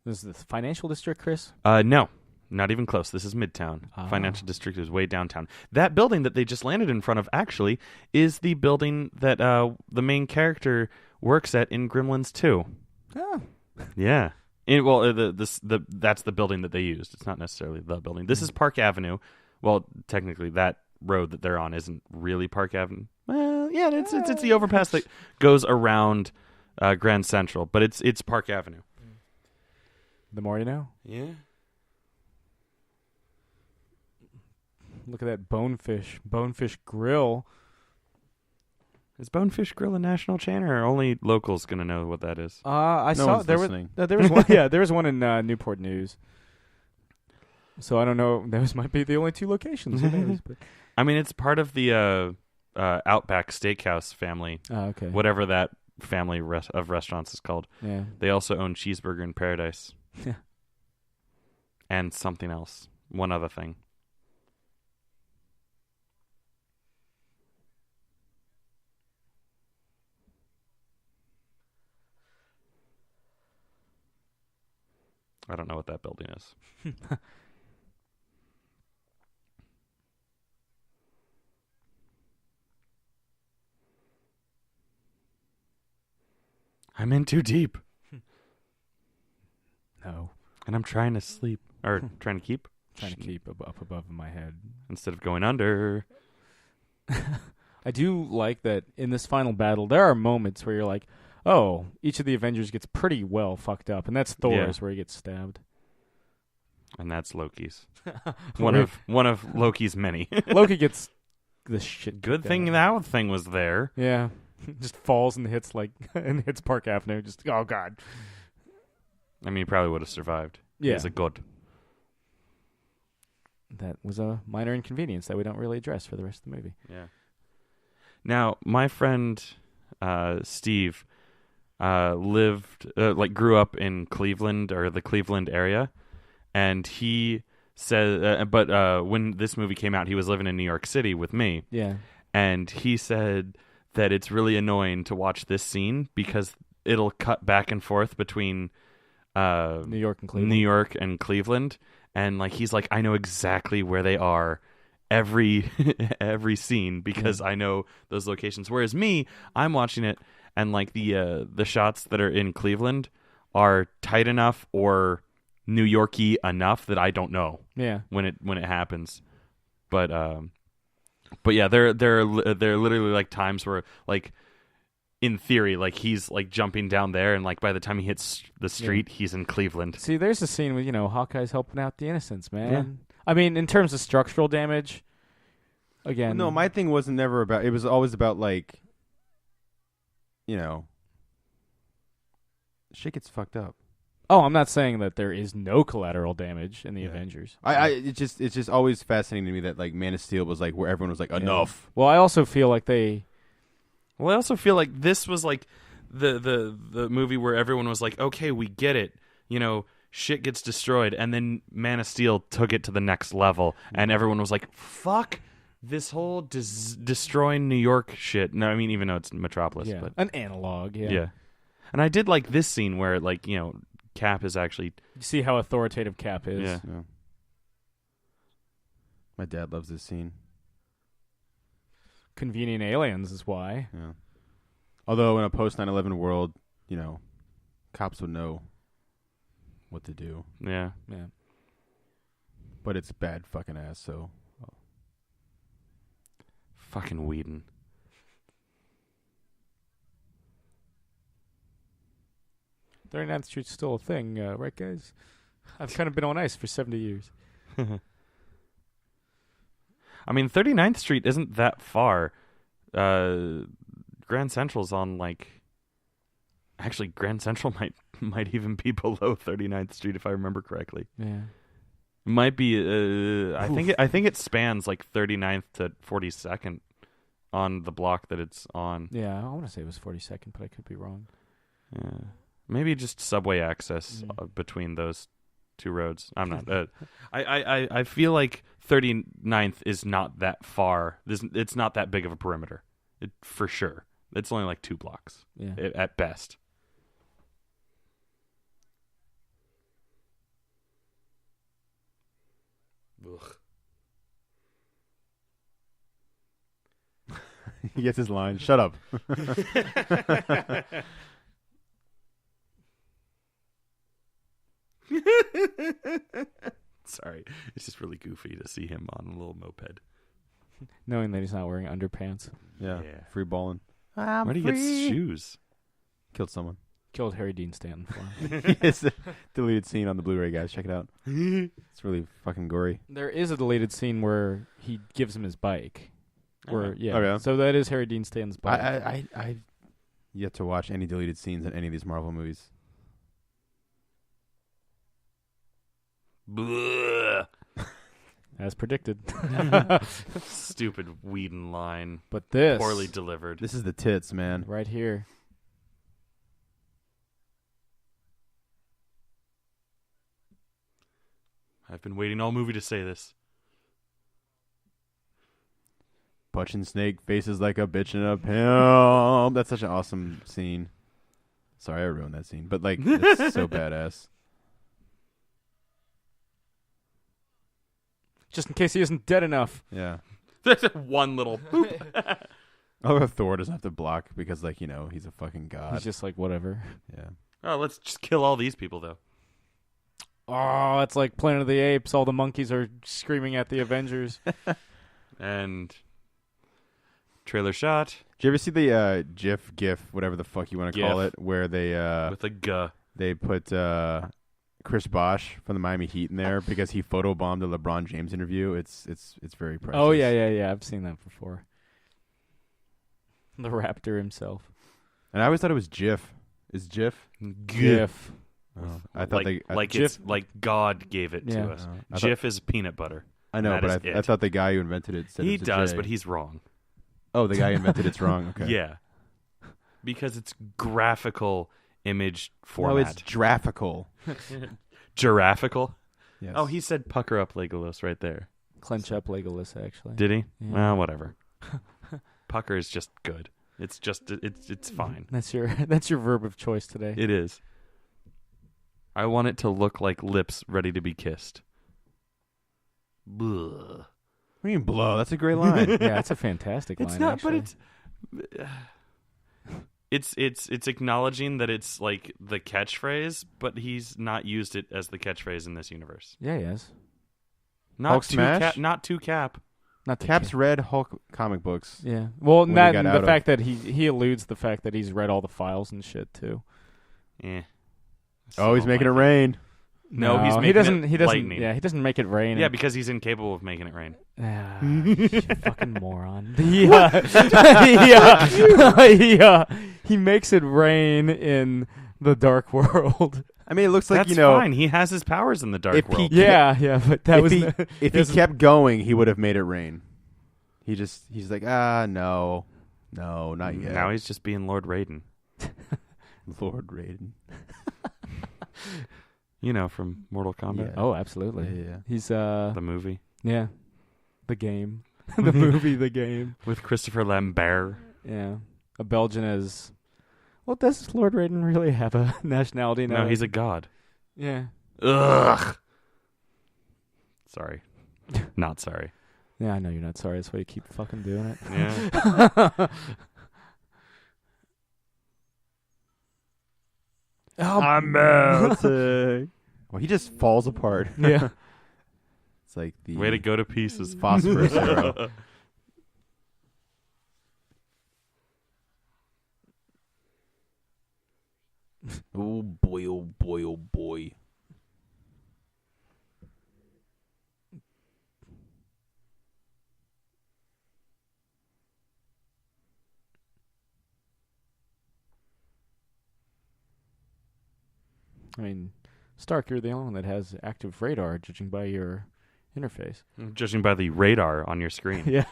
This is the financial district, Chris? No, not even close. This is Midtown. Ah. Financial district is way downtown. That building that they just landed in front of actually is the building that the main character works at in Gremlins 2. Oh. Yeah. That's the building that they used. It's not necessarily the building. This is Park Avenue. Well, technically, that road that they're on isn't really Park Avenue. Well, yeah, it's the overpass that goes around Grand Central, but it's Park Avenue. The more you know. Yeah. Look at that Bonefish Grill. Is Bonefish Grill a national chain, or only locals gonna know what that is? I No saw one's there listening. was there was one. Yeah, there was one in Newport News. So I don't know. Those might be the only two locations. Who knows? But I mean, it's part of the Outback Steakhouse family, okay. whatever that family of restaurants is called. Yeah. They also own Cheeseburger in Paradise. Yeah. And something else. One other thing. I don't know what that building is. I'm in too deep. No. And I'm trying to sleep. Or trying to keep. Trying to keep up above my head. Instead of going under. I do like that in this final battle, there are moments where you're like, oh, each of the Avengers gets pretty well fucked up. And that's Thor's where he gets stabbed. And that's Loki's. One of Loki's many. Loki gets the shit. Good kicked thing out of him. that thing was there. Yeah. Just falls and hits Park Avenue. Just, oh, God. I mean, he probably would have survived. Yeah. He's a god. That was a minor inconvenience that we don't really address for the rest of the movie. Yeah. Now, my friend Steve grew up in Cleveland or the Cleveland area, and he said, but when this movie came out, he was living in New York City with me. Yeah. And he said that it's really annoying to watch this scene because it'll cut back and forth between New York and Cleveland. And like he's like, I know exactly where they are every scene because I know those locations. Whereas me, I'm watching it and like the shots that are in Cleveland are tight enough or New York-y enough that I don't know when it happens. But yeah, there are literally like times where like in theory, like he's like jumping down there, and like by the time he hits the street, he's in Cleveland. See, there's a scene with Hawkeye's helping out the innocents, man. Yeah. I mean, in terms of structural damage, again. No, my thing wasn't never about. It was always about like, shit gets fucked up. Oh, I'm not saying that there is no collateral damage in the Avengers. It's just always fascinating to me that like Man of Steel was like where everyone was like enough. Well, I also feel like they. Well, I also feel like this was like the movie where everyone was like, okay, we get it. Shit gets destroyed. And then Man of Steel took it to the next level. And everyone was like, fuck this whole destroying New York shit. No, I mean, even though it's Metropolis. Yeah, but an analog, yeah. And I did like this scene where, like, Cap is actually... You see how authoritative Cap is. Yeah. My dad loves this scene. Convenient aliens is why. Yeah. Although in a post 9/11 world, cops would know what to do. Yeah. Yeah. But it's bad fucking ass, so. Fucking Whedon. 39th Street's still a thing, right, guys? I've kind of been on ice for 70 years. I mean, 39th Street isn't that far. Grand Central's on, like... Actually, Grand Central might even be below 39th Street, if I remember correctly. Yeah. It might be... I think it spans, like, 39th to 42nd on the block that it's on. Yeah, I want to say it was 42nd, but I could be wrong. Yeah. Maybe just subway access between those two roads. I'm not. I feel like 39th is not that far. It's not that big of a perimeter. For sure. It's only like 2 blocks at best. Ugh. He gets his line. Shut up. Sorry. It's just really goofy to see him on a little moped. Knowing that he's not wearing underpants. Yeah. Free balling. Where do you get shoes? Killed someone. Killed Harry Dean Stanton for him. It's a deleted scene on the Blu-ray, guys. Check it out. It's really fucking gory. There is a deleted scene where he gives him his bike. Where Okay. So that is Harry Dean Stanton's bike. I yet to watch any deleted scenes in any of these Marvel movies. Bleh. As predicted. Stupid Whedon line. But this. Poorly delivered. This is the tits, man. Right here. I've been waiting all movie to say this. Butch Snake faces like a bitch and a pimp. That's such an awesome scene. Sorry, I ruined that scene. But, like, it's so badass. Just in case he isn't dead enough. Yeah. There's one little boop. Oh, Thor doesn't have to block because, like, you know, he's a fucking god. He's just like, whatever. Yeah. Oh, let's just kill all these people, though. Oh, it's like Planet of the Apes. All the monkeys are screaming at the Avengers. And trailer shot. Did you ever see the GIF, whatever the fuck you want to call GIF. it, where With a G. they put Chris Bosh from the Miami Heat in there because he photobombed the LeBron James interview? It's very precious. Oh, yeah. I've seen that before. The Raptor himself. And I always thought it was GIF. Is GIF? GIF. Oh, I thought it's like God gave it to us. Jif is peanut butter. I know, but I thought the guy who invented it said he it was does, a J. but he's wrong. Oh, the guy who invented it's wrong. Okay. Yeah, because it's graphical image format. No, it's graphical. Giraffical. Yes. Oh, he said pucker up Legolas right there. Clench up Legolas, actually. Did he? Yeah. Well, whatever. Pucker is just good. It's just it's fine. That's your verb of choice today. It is. I want it to look like lips ready to be kissed. Blah. What do you mean blow? That's a great line. Yeah, that's a fantastic line. It's not, actually. but it's acknowledging that it's like the catchphrase, but he's not used it as the catchphrase in this universe. Yeah, yes. Not Hulk to smash? not to Cap. Not the Cap's read Hulk comic books. Yeah. Well, When he that got and out the of- fact that he alludes the fact that he's read all the files and shit too. Eh. Oh, he's making it rain. No, he's making he doesn't. it He doesn't. lightning. Yeah, he doesn't make it rain. Yeah, because he's incapable of making it rain. Ah, you fucking moron. He makes it rain in the Dark World. I mean, it looks like, That's you know, fine. He has his powers in the dark if he world. Yeah, but that was if he kept going, he would have made it rain. He's like, no, not yet. Now he's just being Lord Raiden. Lord Raiden. You know, from Mortal Kombat. Yeah. Oh, absolutely. Yeah. He's The movie. yeah, the game, the movie, the game. With Christopher Lambert. Yeah, a Belgian as. Well, does Lord Raiden really have a nationality now? No, he's a god. Yeah. Ugh. Sorry. Not sorry. Yeah, I know you're not sorry. That's why you keep fucking doing it. Yeah. I'm melting. Well, he just falls apart. Yeah. It's like the Way to go to pieces. phosphorus arrow. Oh boy, oh boy, oh boy. I mean, Stark, you're the only one that has active radar, judging by your interface. Judging by the radar on your screen. Yeah.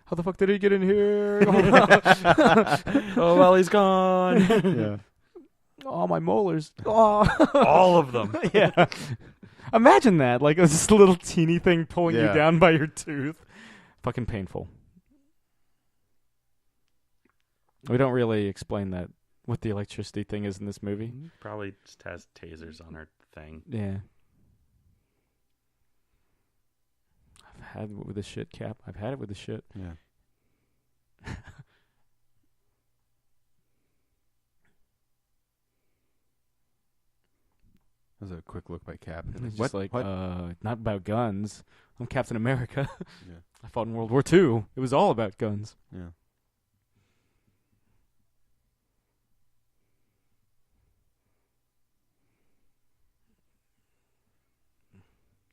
How the fuck did he get in here? Oh, well, he's gone. Yeah. Oh, my molars. Oh. All of them. Yeah. Imagine that. Like, this little teeny thing pulling you Yeah. down by your tooth. Fucking painful. We don't really explain that, what the electricity thing is in this movie. Probably just has tasers on her thing. Yeah. I've had it with the shit, Cap. I've had it with the shit. Yeah. That was a quick look by Cap. It's What? just like, What? not about guns. I'm Captain America. Yeah. I fought in World War II. It was all about guns. Yeah.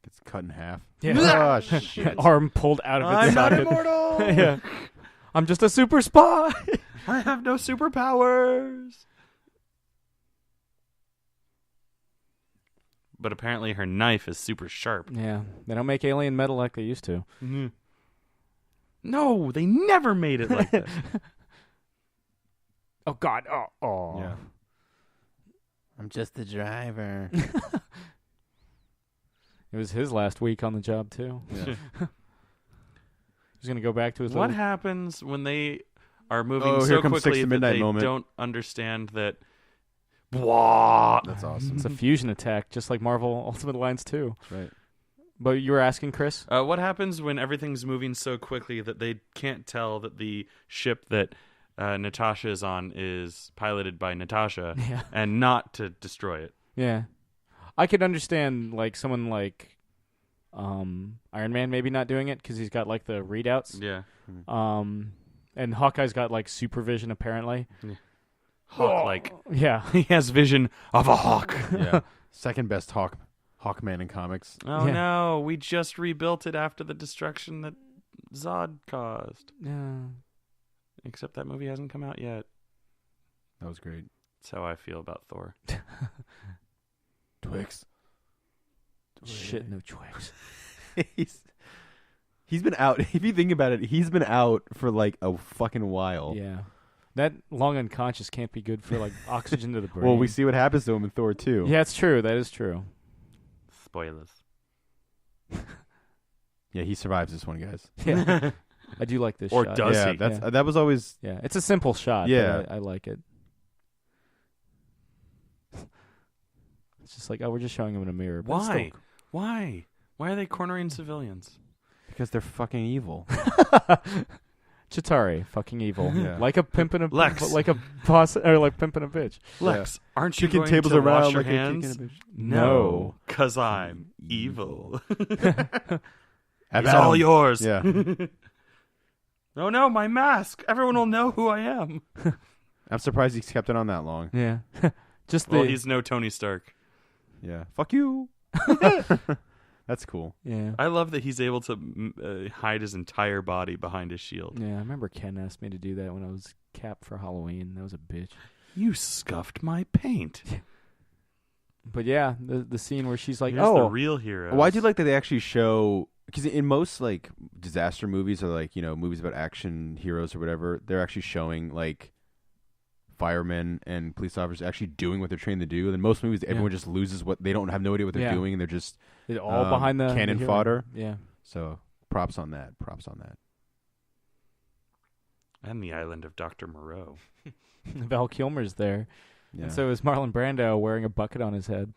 Gets cut in half. Yeah. Oh, shit. Arm pulled out of its I'm not socket. immortal. Yeah. I'm just a super spy. I have no superpowers. But apparently her knife is super sharp. Yeah. They don't make alien metal like they used to. Mm-hmm. No, they never made it like that. Oh, God. Oh. Yeah. I'm just the driver. It was his last week on the job, too. Yeah. He's going to go back to his What little... happens when they are moving Oh, so here comes Six quickly to that Midnight they moment. don't understand that... Blah. That's awesome. It's a fusion attack, just like Marvel Ultimate Alliance 2. That's right. But you were asking, Chris? What happens when everything's moving so quickly that they can't tell that the ship that Natasha is on is piloted by Natasha Yeah. and not to destroy it? Yeah. I could understand, like, someone like Iron Man maybe not doing it because he's got, like, the readouts. Yeah. And Hawkeye's got, like, supervision, apparently. Hawk-like. Yeah. He has vision of a hawk. Yeah. Second best Hawkman in comics. Oh Yeah. no, we just rebuilt it after the destruction that Zod caused. Yeah. Except that movie hasn't come out yet. That was great. That's how I feel about Thor. Twix. Shit, no Twix. He's been out. If you think about it, he's been out for like a fucking while. Yeah. That long unconscious can't be good for, like, oxygen to the brain. Well, we see what happens to him in Thor 2. Yeah, it's true. That is true. Spoilers. Yeah, he survives this one, guys. Yeah. I do like this Or shot. does yeah, he? that's Yeah. that was always. Yeah, it's a simple shot. Yeah. But I like it. It's just like, oh, we're just showing him in a mirror. But it's still Why? Why? Why are they cornering civilians? Because they're fucking evil. Chitauri, fucking evil. Yeah. Like a pimp and a Lex. like a boss, or like pimp and a bitch. Lex, aren't you Kicking going tables to around wash your like a kick hands? in a bitch. No. Because I'm evil. Have It's at all 'em. yours. Yeah. Oh no, my mask. Everyone will know who I am. I'm surprised he's kept it on that long. Yeah, just Well, the he's no Tony Stark. Yeah. Fuck you. That's cool. yeah. I love that he's able to hide his entire body behind his shield. Yeah, I remember Ken asked me to do that when I was Cap for Halloween. That was a bitch. You scuffed my paint. But yeah, the scene where she's like, Here's "Oh, the real hero. Why do you like that they actually show? Because in most like disaster movies or like movies about action heroes or whatever, they're actually showing like firemen and police officers actually doing what they're trained to do. And in most movies, everyone just loses what they don't have no idea what they're Yeah. doing, and they're just it's all behind the cannon hero." fodder. Yeah, So props on that. Props on that. And the island of Dr. Moreau. Val Kilmer's there, Yeah. and so is Marlon Brando wearing a bucket on his head.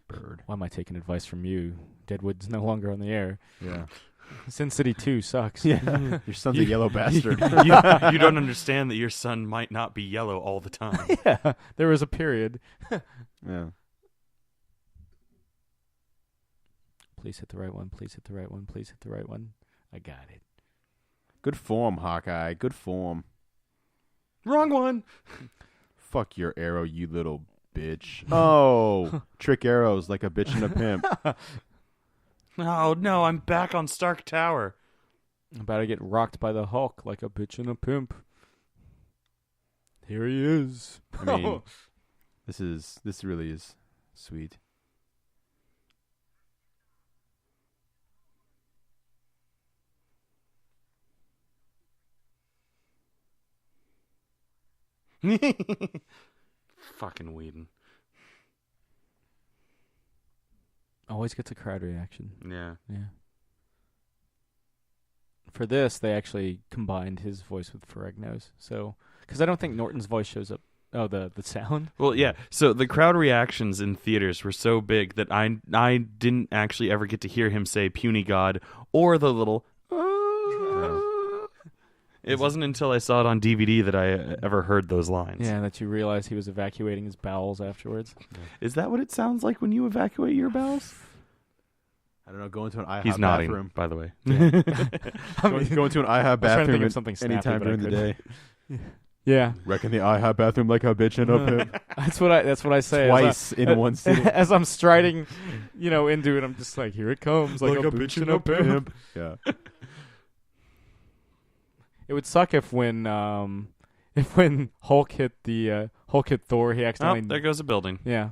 Bird. Why am I taking advice from you? Deadwood's no longer on the air. Yeah. Sin City 2 sucks. Yeah. Your son's a yellow bastard. you don't understand that your son might not be yellow all the time. Yeah, there was a period. Yeah. Please hit the right one. Please hit the right one. Please hit the right one. I got it. Good form, Hawkeye. Good form. Wrong one. Fuck your arrow, you little bitch. Oh, trick arrows like a bitch and a pimp. Oh no, I'm back on Stark Tower. I'm about to get rocked by the Hulk like a bitch and a pimp. Here he is. I mean, this really is sweet. Fucking Whedon. Always gets a crowd reaction. Yeah. Yeah. For this, they actually combined his voice with Ferrigno's. So, because I don't think Norton's voice shows up. Oh, the sound? Well, yeah. So the crowd reactions in theaters were so big that I didn't actually ever get to hear him say "puny god" or the little. It wasn't until I saw it on DVD that I ever heard those lines. Yeah, that you realize he was evacuating his bowels afterwards. Is that what it sounds like when you evacuate your bowels? I don't know. Go into an IHOP He's nodding, bathroom. by the way. Go into an IHOP trying to think bathroom of something snappy, anytime but I during the day. Yeah, Wrecking the IHOP bathroom like a bitch and a pimp. that's what I say. Twice in one sitting. As I'm striding, into it, I'm just like, here it comes, like a bitch and a pimp. Yeah. It would suck if when Hulk hit Thor, he accidentally. Oh, there goes a building. Yeah.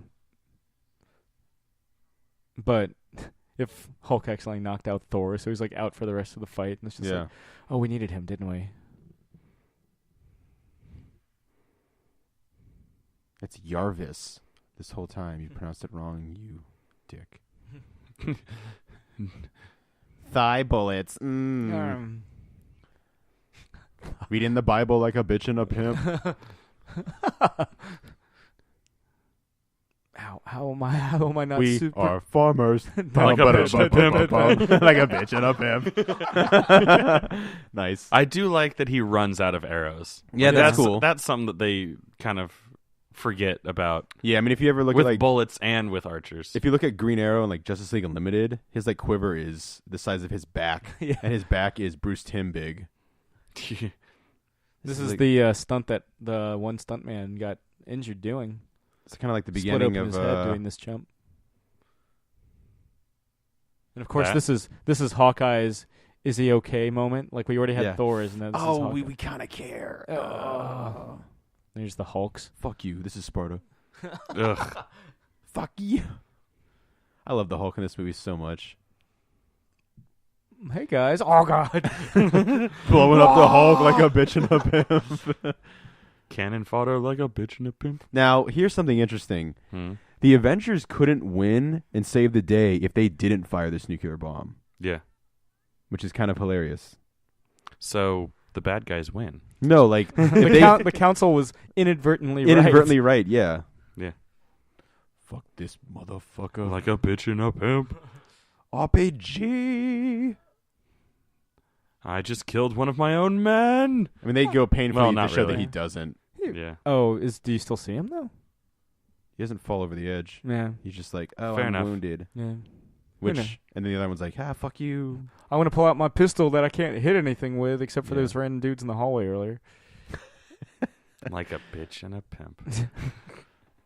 But if Hulk accidentally knocked out Thor, so he's like out for the rest of the fight, and it's just like, oh, we needed him, didn't we? It's Jarvis. This whole time you pronounced it wrong, you dick. Thigh bullets. Reading the Bible like a bitch and a pimp. How am I not We super? are farmers. Like a bitch and a pimp. Like a bitch and a pimp. Nice. I do like that he runs out of arrows. Yeah, that's cool. That's something that they kind of forget about Yeah, I mean, if you ever look with at bullets and with archers. if you look at Green Arrow and like Justice League Unlimited, his like quiver is the size of his back, Yeah. and his back is Bruce Timm big. This is like, the stunt that the one stuntman got injured doing. it's kind of like the Split beginning open of his head doing this jump. And of course, this is Hawkeye's "Is he okay?" moment. Like we already had Thor's, and then this is Hawkeye. we kind of care. There's the Hulks. Fuck you. This is Sparta. Ugh. Fuck you. I love the Hulk in this movie so much. Hey guys! Oh god! Blowing up the Hulk like a bitch and a pimp. Cannon fodder like a bitch and a pimp. Now, here's something interesting. The Avengers couldn't win and save the day if they didn't fire this nuclear bomb. Yeah. Which is kind of hilarious. So the bad guys win. No, like the council was inadvertently right. Yeah. Yeah. Fuck this motherfucker. Like a bitch and a pimp. RPG. I just killed one of my own men. I mean, they go painfully Well, to not show really. that he doesn't. Yeah. Oh, do you still see him though? He doesn't fall over the edge. Yeah. He's just like, oh, Fair I'm enough. wounded. Yeah. Which, know. and then the other one's like, fuck you. I want to pull out my pistol that I can't hit anything with, except for Yeah. those random dudes in the hallway earlier. Like a bitch and a pimp.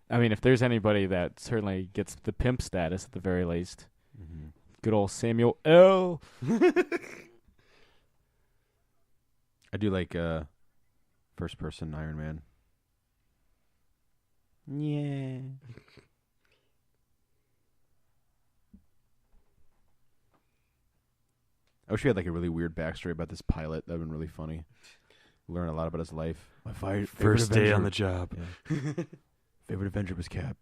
I mean, if there's anybody that certainly gets the pimp status at the very least, good old Samuel L. I do like first person Iron Man. Yeah. I wish we had like a really weird backstory about this pilot. That would have been really funny. Learn a lot about his life. My First day on the job. Yeah. Favorite Avenger was Cap.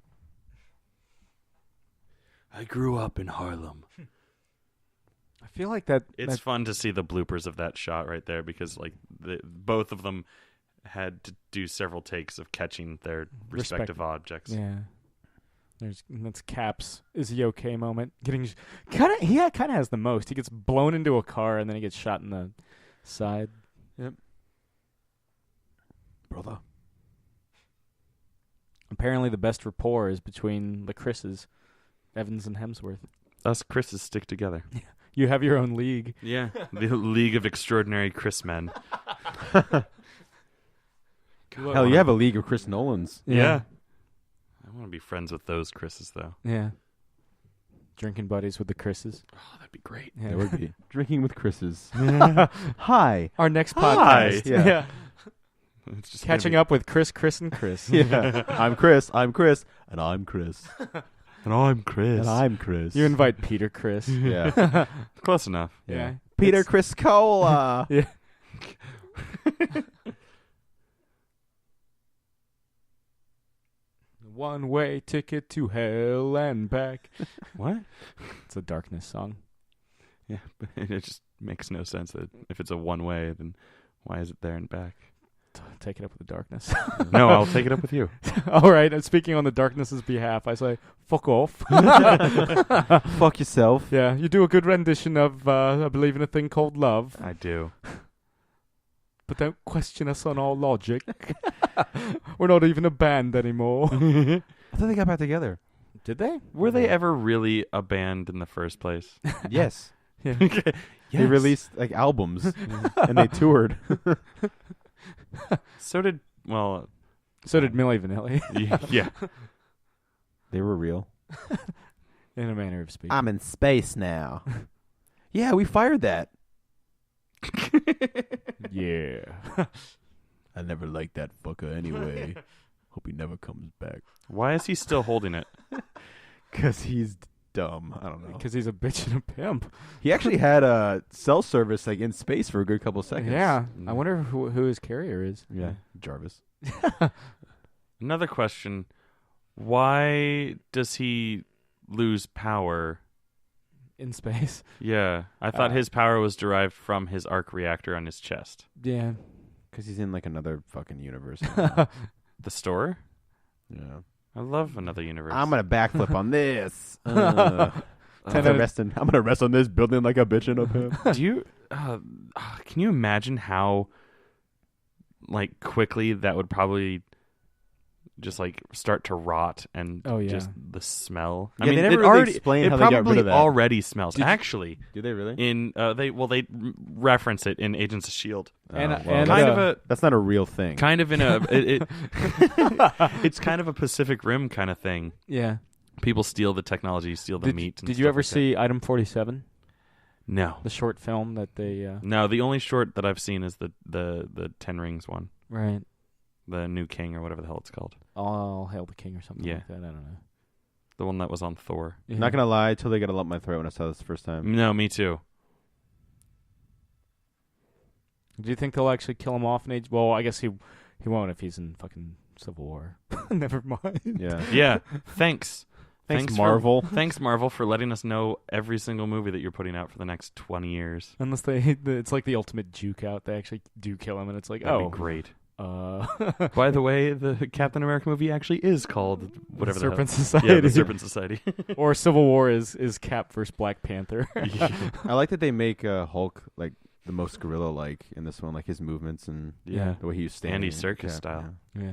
I grew up in Harlem. I feel like that. It's fun to see the bloopers of that shot right there because like both of them had to do several takes of catching their respective objects. Yeah. That's Cap's "Is he okay?" moment. He kind of has the most. He gets blown into a car and then he gets shot in the side. Yep. Brother. Apparently, the best rapport is between the Chris's, Evans and Hemsworth. Us Chris's stick together. You have your own league. Yeah. The League of Extraordinary Chris Men. Hell, you have a league of Chris Nolans. Yeah. I want to be friends with those Chris's, though. Yeah. Drinking buddies with the Chris's. Oh, that'd be great. Yeah. That would be. Drinking with Chris's. Hi. Our next Hi. podcast. Yeah. It's just Catching up with Chris, and Chris. Yeah. I'm Chris, and I'm Chris. And I'm Chris. And I'm Chris. You invite Peter Chris. Yeah. Close enough. Yeah. Peter Chris Cola. Yeah. One-way ticket to hell and back. What? It's a Darkness song. Yeah, but it just makes no sense that if it's a one-way, then why is it there and back? Take it up with the Darkness. No, I'll take it up with you. All right, and speaking on the Darkness's behalf, I say, fuck off. Fuck yourself. Yeah, you do a good rendition of I Believe in a Thing Called Love, I do. but don't question us on our logic. We're not even a band anymore. I thought they got back together. Did they? Were they ever really a band in the first place? Yes. Yeah. They released like albums and they toured. So did So did Milli Vanilli. yeah. They were real. In a manner of speaking. I'm in space now. Yeah, we fired that. Yeah. I never liked that fucker anyway. Hope he never comes back. Why is he still holding it? Because he's dumb. I don't know. Because he's a bitch and a pimp. He actually had a cell service like in space for a good couple seconds. Yeah. I wonder who his carrier is. Yeah. Jarvis. Another question. Why does he lose power? In space. Yeah. I thought his power was derived from his arc reactor on his chest. Yeah. Because he's in like another fucking universe. The store? Yeah. I love another universe. I'm gonna backflip on this. I'm Ten gonna rest on this building like a bitch and a pimp. Do you can you imagine how like quickly that would probably just like start to rot and just the smell? Yeah, I mean, they never really explain how they got rid of that. Already smells. Actually, do they really? In they reference it in Agents of S.H.I.E.L.D. That's not a real thing. Kind of in a it's kind of a Pacific Rim kind of thing. Yeah. People steal the technology, steal the meat. And did you ever see Item 47? No. The short film that they... No, the only short that I've seen is the Ten Rings one. Right. The New King or whatever the hell it's called. All Hail the King or something like that. I don't know. The one that was on Thor. Yeah. Not gonna lie, till they got a lump in my throat when I saw this the first time. No, me too. Do you think they'll actually kill him off in age? Well, I guess he won't if he's in fucking Civil War. Never mind. Yeah. Yeah. Thanks. Thanks, Marvel. Thanks, Marvel, for letting us know every single movie that you're putting out for the next 20 years. Unless it's like the ultimate juke out. They actually do kill him, and it's like, That'd be great. By the way, the Captain America movie actually is called whatever the Serpent hell. Society. Yeah, the Serpent Society. Or Civil War is Cap versus Black Panther. I like that they make Hulk like the most gorilla-like in this one, like his movements and Yeah. the way he was standing. Andy Serkis style. Yeah.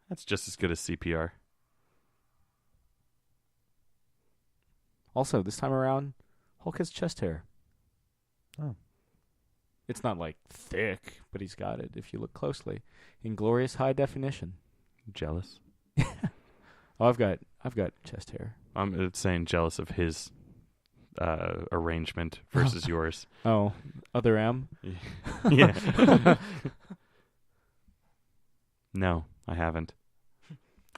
That's just as good as CPR. Also, this time around, Hulk has chest hair. Oh. It's not like thick, but he's got it if you look closely. In glorious high definition. Jealous? Oh, I've got chest hair. I'm saying jealous of his arrangement versus yours. Oh, other M? Yeah. No, I haven't.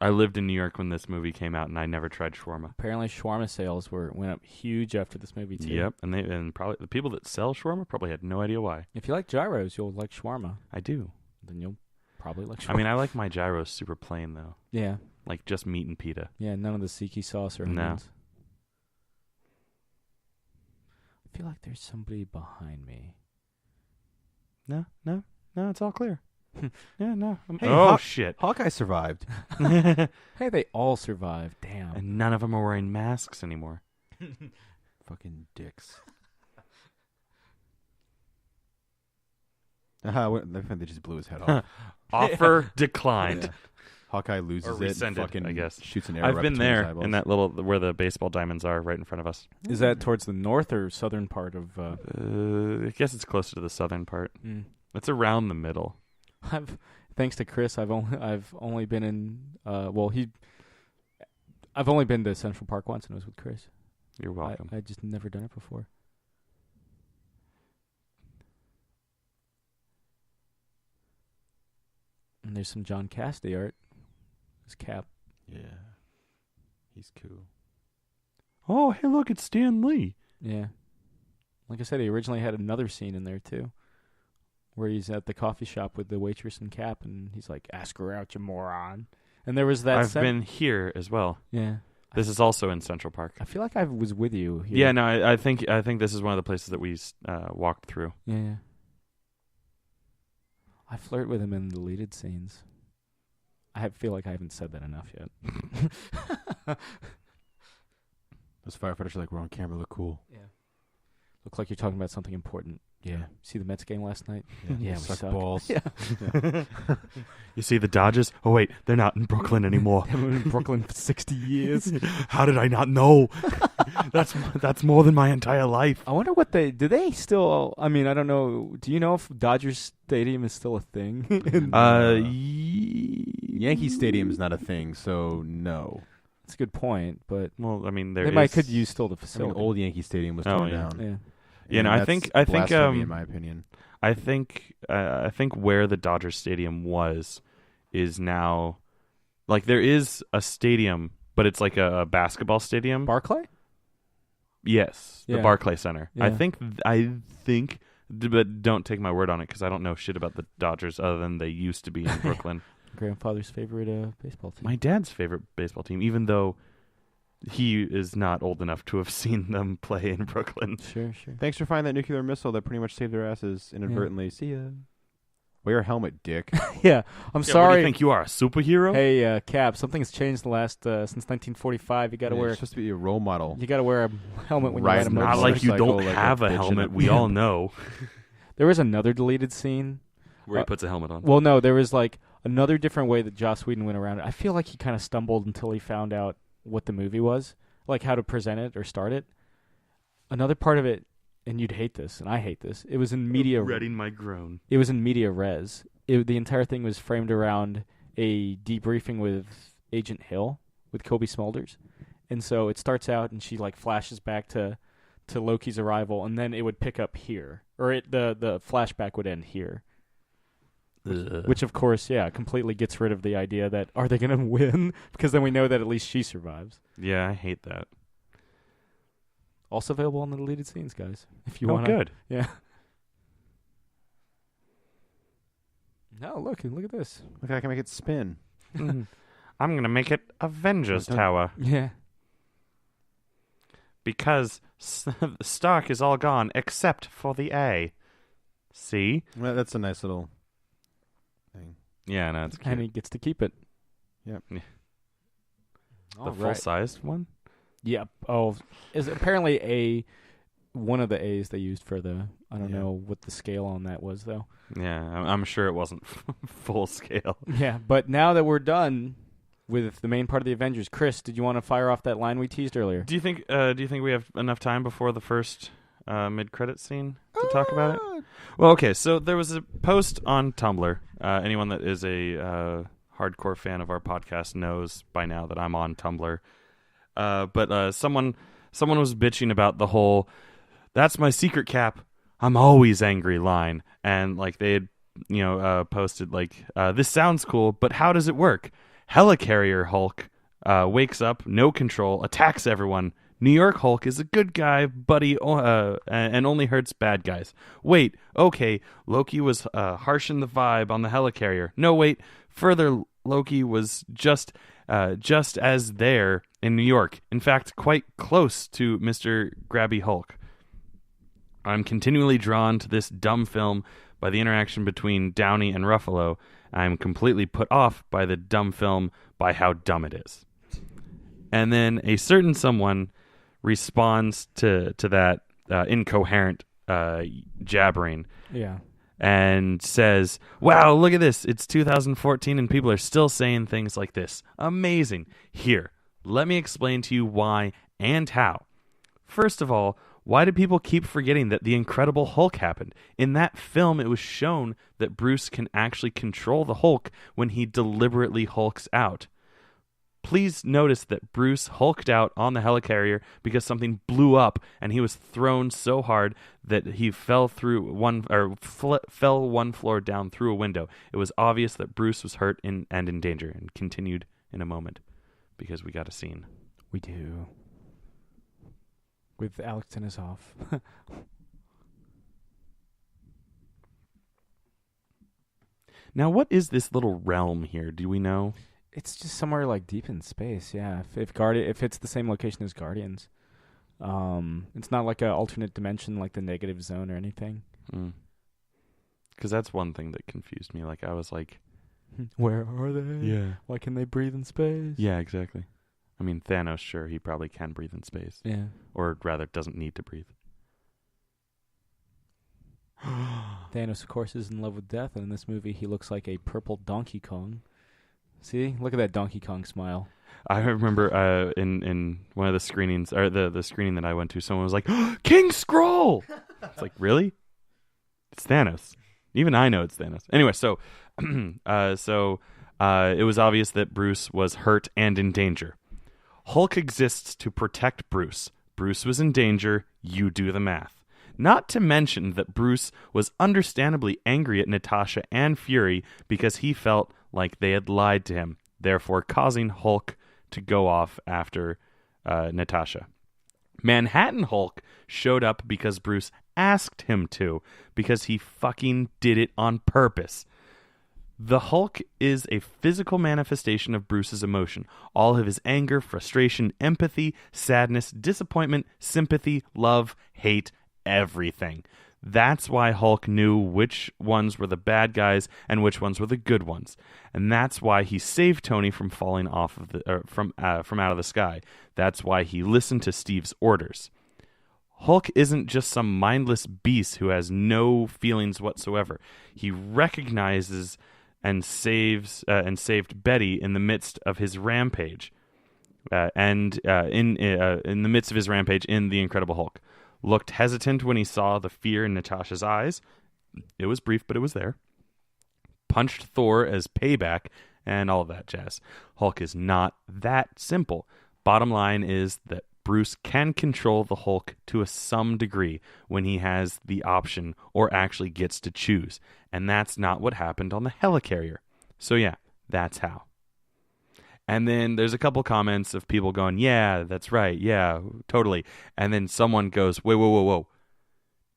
I lived in New York when this movie came out, and I never tried shawarma. Apparently, shawarma sales went up huge after this movie too. Yep, and probably the people that sell shawarma probably had no idea why. If you like gyros, you'll like shawarma. I do. Then you'll probably like shawarma. I mean, I like my gyros super plain though. Yeah. Like just meat and pita. Yeah, none of the tzatziki sauce or onions. I feel like there's somebody behind me. No, it's all clear. Yeah, no. Hey, shit. Hawkeye survived. Hey, they all survived. Damn. And none of them are wearing masks anymore. Fucking dicks. They just blew his head off. Offer declined. Yeah. Hawkeye loses Or it. rescinded, And fucking I guess. Shoots an arrow. I've right been between his there eyeballs. in that little where the baseball diamonds are, right in front of us. Is that towards the north or southern part of? I guess it's closer to the southern part. Mm. It's around the middle. Thanks to Chris, I've only been in. I've only been to Central Park once, and it was with Chris. You're welcome. I just never done it before. And there's some John Cassidy art. His Cap. Yeah. He's cool. Oh, hey, look, it's Stan Lee. Yeah. Like I said, he originally had another scene in there, too. where he's at the coffee shop with the waitress and Cap, and he's like, "Ask her out, you moron." And there was that. I've been here as well. Yeah. This is also in Central Park. I feel like I was with you here. Yeah, no, I think this is one of the places that we walked through. Yeah. I flirt with him in deleted scenes. Feel like I haven't said that enough yet. Those firefighters are like, we're on camera, look cool. Yeah. Look like you're talking about something important. Yeah. See the Mets game last night? Yeah, we suck suck. balls. Yeah. You see the Dodgers? Oh wait, they're not in Brooklyn anymore. They've been in Brooklyn for 60 years. How did I not know? That's more than my entire life. I wonder what do they still, I mean, I don't know. Do you know if Dodgers Stadium is still a thing? Yankee Stadium is not a thing, so no. That's a good point, but Well, I mean, could use still the I mean, facility. old Yankee Stadium was torn yeah. down. Yeah. You know, I think blasphemy, in my opinion. I think where the Dodgers Stadium is now, like, there is a stadium, but it's like a basketball stadium. Barclay? Yes, the Yeah. Barclay Center. Yeah. I think, but don't take my word on it because I don't know shit about the Dodgers other than they used to be in Brooklyn. Grandfather's favorite baseball team. My dad's favorite baseball team, even though he is not old enough to have seen them play in Brooklyn. Sure. Thanks for finding that nuclear missile that pretty much saved their asses inadvertently. See ya. Wear a helmet, dick. Yeah, I'm What do sorry. you think you are, a superhero? Hey, Cap, something's changed since 1945. You got to You're wear. supposed to be a role model. You got to wear a helmet when you Ride ride a a Not motorcycle. like you don't motorcycle like have a a bitch helmet. in a- We all know. There was another deleted scene. Where he puts a helmet on. Well, no, there was like another different way that Joss Whedon went around it. I feel like he kind of stumbled until he found out what the movie was, like how to present it or start it. Another part of it, and you'd hate this, and I hate this. It was in media. Reading my groan. It was in media res. The entire thing was framed around a debriefing with Agent Hill with Kobe Smulders, and so it starts out and she like flashes back to Loki's arrival, and then it would pick up here, or the flashback would end here. Which, of course, completely gets rid of the idea that, are they going to win? Because then we know that at least she survives. Yeah, I hate that. Also available on the deleted scenes, guys. If you Oh, want good. Yeah. No, look at this. Look, I can make it spin. I'm going to make it Avengers Don't- Tower. Yeah. Because Stark is all gone except for the A. See? Well, that's a nice little thing. Yeah, no, it's cute. And he gets to keep it. Yep. Yeah. All The right. full-sized one? Yep. Oh, is apparently one of the A's they used for the. I don't Yeah. know what the scale on that was though. Yeah, I'm sure it wasn't full scale. Yeah, but now that we're done with the main part of the Avengers, Chris, did you want to fire off that line we teased earlier? Do you think we have enough time before the first mid-credit scene to talk about it? Well, okay, so there was a post on Tumblr. Anyone that is a hardcore fan of our podcast knows by now that I'm on Tumblr. But someone was bitching about the whole "that's my secret, Cap, I'm always angry" line, and like they had posted like this sounds cool, but how does it work? Helicarrier Hulk wakes up, no control, attacks everyone. New York Hulk is a good guy, buddy, and only hurts bad guys. Wait, okay, Loki was harshing the vibe on the helicarrier. No, wait, further, Loki was just as there in New York. In fact, quite close to Mr. Grabby Hulk. I'm continually drawn to this dumb film by the interaction between Downey and Ruffalo. I'm completely put off by the dumb film by how dumb it is. And then a certain someone responds to that incoherent jabbering Yeah. and says, "Wow, look at this. It's 2014 and people are still saying things like this. Amazing. Here, let me explain to you why and how. First of all, why do people keep forgetting that the Incredible Hulk happened? In that film, it was shown that Bruce can actually control the Hulk when he deliberately hulks out. Please notice that Bruce hulked out on the helicarrier because something blew up and he was thrown so hard that he fell one floor down through a window. It was obvious that Bruce was hurt and in danger," and continued in a moment because we got a scene. We do. With Alex Tennisov. Now, what is this little realm here? Do we know? It's just somewhere like deep in space. Yeah, if it's the same location as Guardians, it's not like an alternate dimension like the negative zone or anything. Because that's one thing that confused me. Like I was like, where are they? yeah, Why can they breathe in space? yeah, exactly. I mean, Thanos, sure, he probably can breathe in space, Yeah. or rather, doesn't need to breathe. Thanos, of course, is in love with death, and in this movie, he looks like a purple Donkey Kong. See, look at that Donkey Kong smile. I remember in one of the screenings, or the screening that I went to, someone was like, King Skrull! It's like, really? It's Thanos. Even I know it's Thanos. Anyway, so it was obvious that Bruce was hurt and in danger. Hulk exists to protect Bruce. Bruce was in danger. You do the math. Not to mention that Bruce was understandably angry at Natasha and Fury because he felt like they had lied to him, therefore causing Hulk to go off after Natasha. Manhattan Hulk showed up because Bruce asked him to, because he fucking did it on purpose. The Hulk is a physical manifestation of Bruce's emotion. All of his anger, frustration, empathy, sadness, disappointment, sympathy, love, hate, everything. That's why Hulk knew which ones were the bad guys and which ones were the good ones, and that's why he saved Tony from falling off of from out of the sky. That's why he listened to Steve's orders. Hulk isn't just some mindless beast who has no feelings whatsoever. He recognizes and saved Betty in the midst of his rampage, in the midst of his rampage in The Incredible Hulk. Looked hesitant when he saw the fear in Natasha's eyes. It was brief, but it was there. Punched Thor as payback and all of that jazz. Hulk is not that simple. Bottom line is that Bruce can control the Hulk to some degree when he has the option or actually gets to choose. And that's not what happened on the helicarrier. So yeah, that's how. And then there's a couple comments of people going, yeah, that's right. Yeah, totally. And then someone goes, whoa.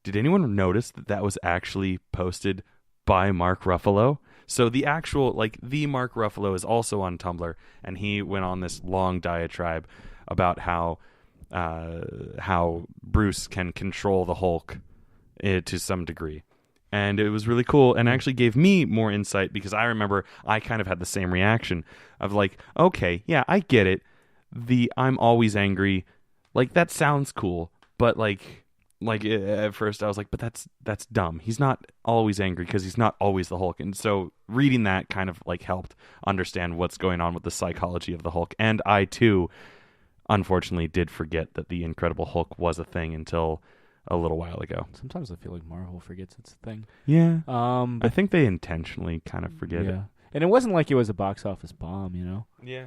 Did anyone notice that was actually posted by Mark Ruffalo? So the actual, the Mark Ruffalo is also on Tumblr, and he went on this long diatribe about how Bruce can control the Hulk to some degree. And it was really cool and actually gave me more insight because I remember I kind of had the same reaction of like, okay, yeah, I get it. I'm always angry. Like, that sounds cool. But at first I was like, but that's dumb. He's not always angry because he's not always the Hulk. And so reading that kind of helped understand what's going on with the psychology of the Hulk. And I too, unfortunately, did forget that the Incredible Hulk was a thing until a little while ago. Sometimes I feel like Marvel forgets it's a thing. Yeah. But I think they intentionally kind of forget it. And it wasn't like it was a box office bomb, you know? Yeah.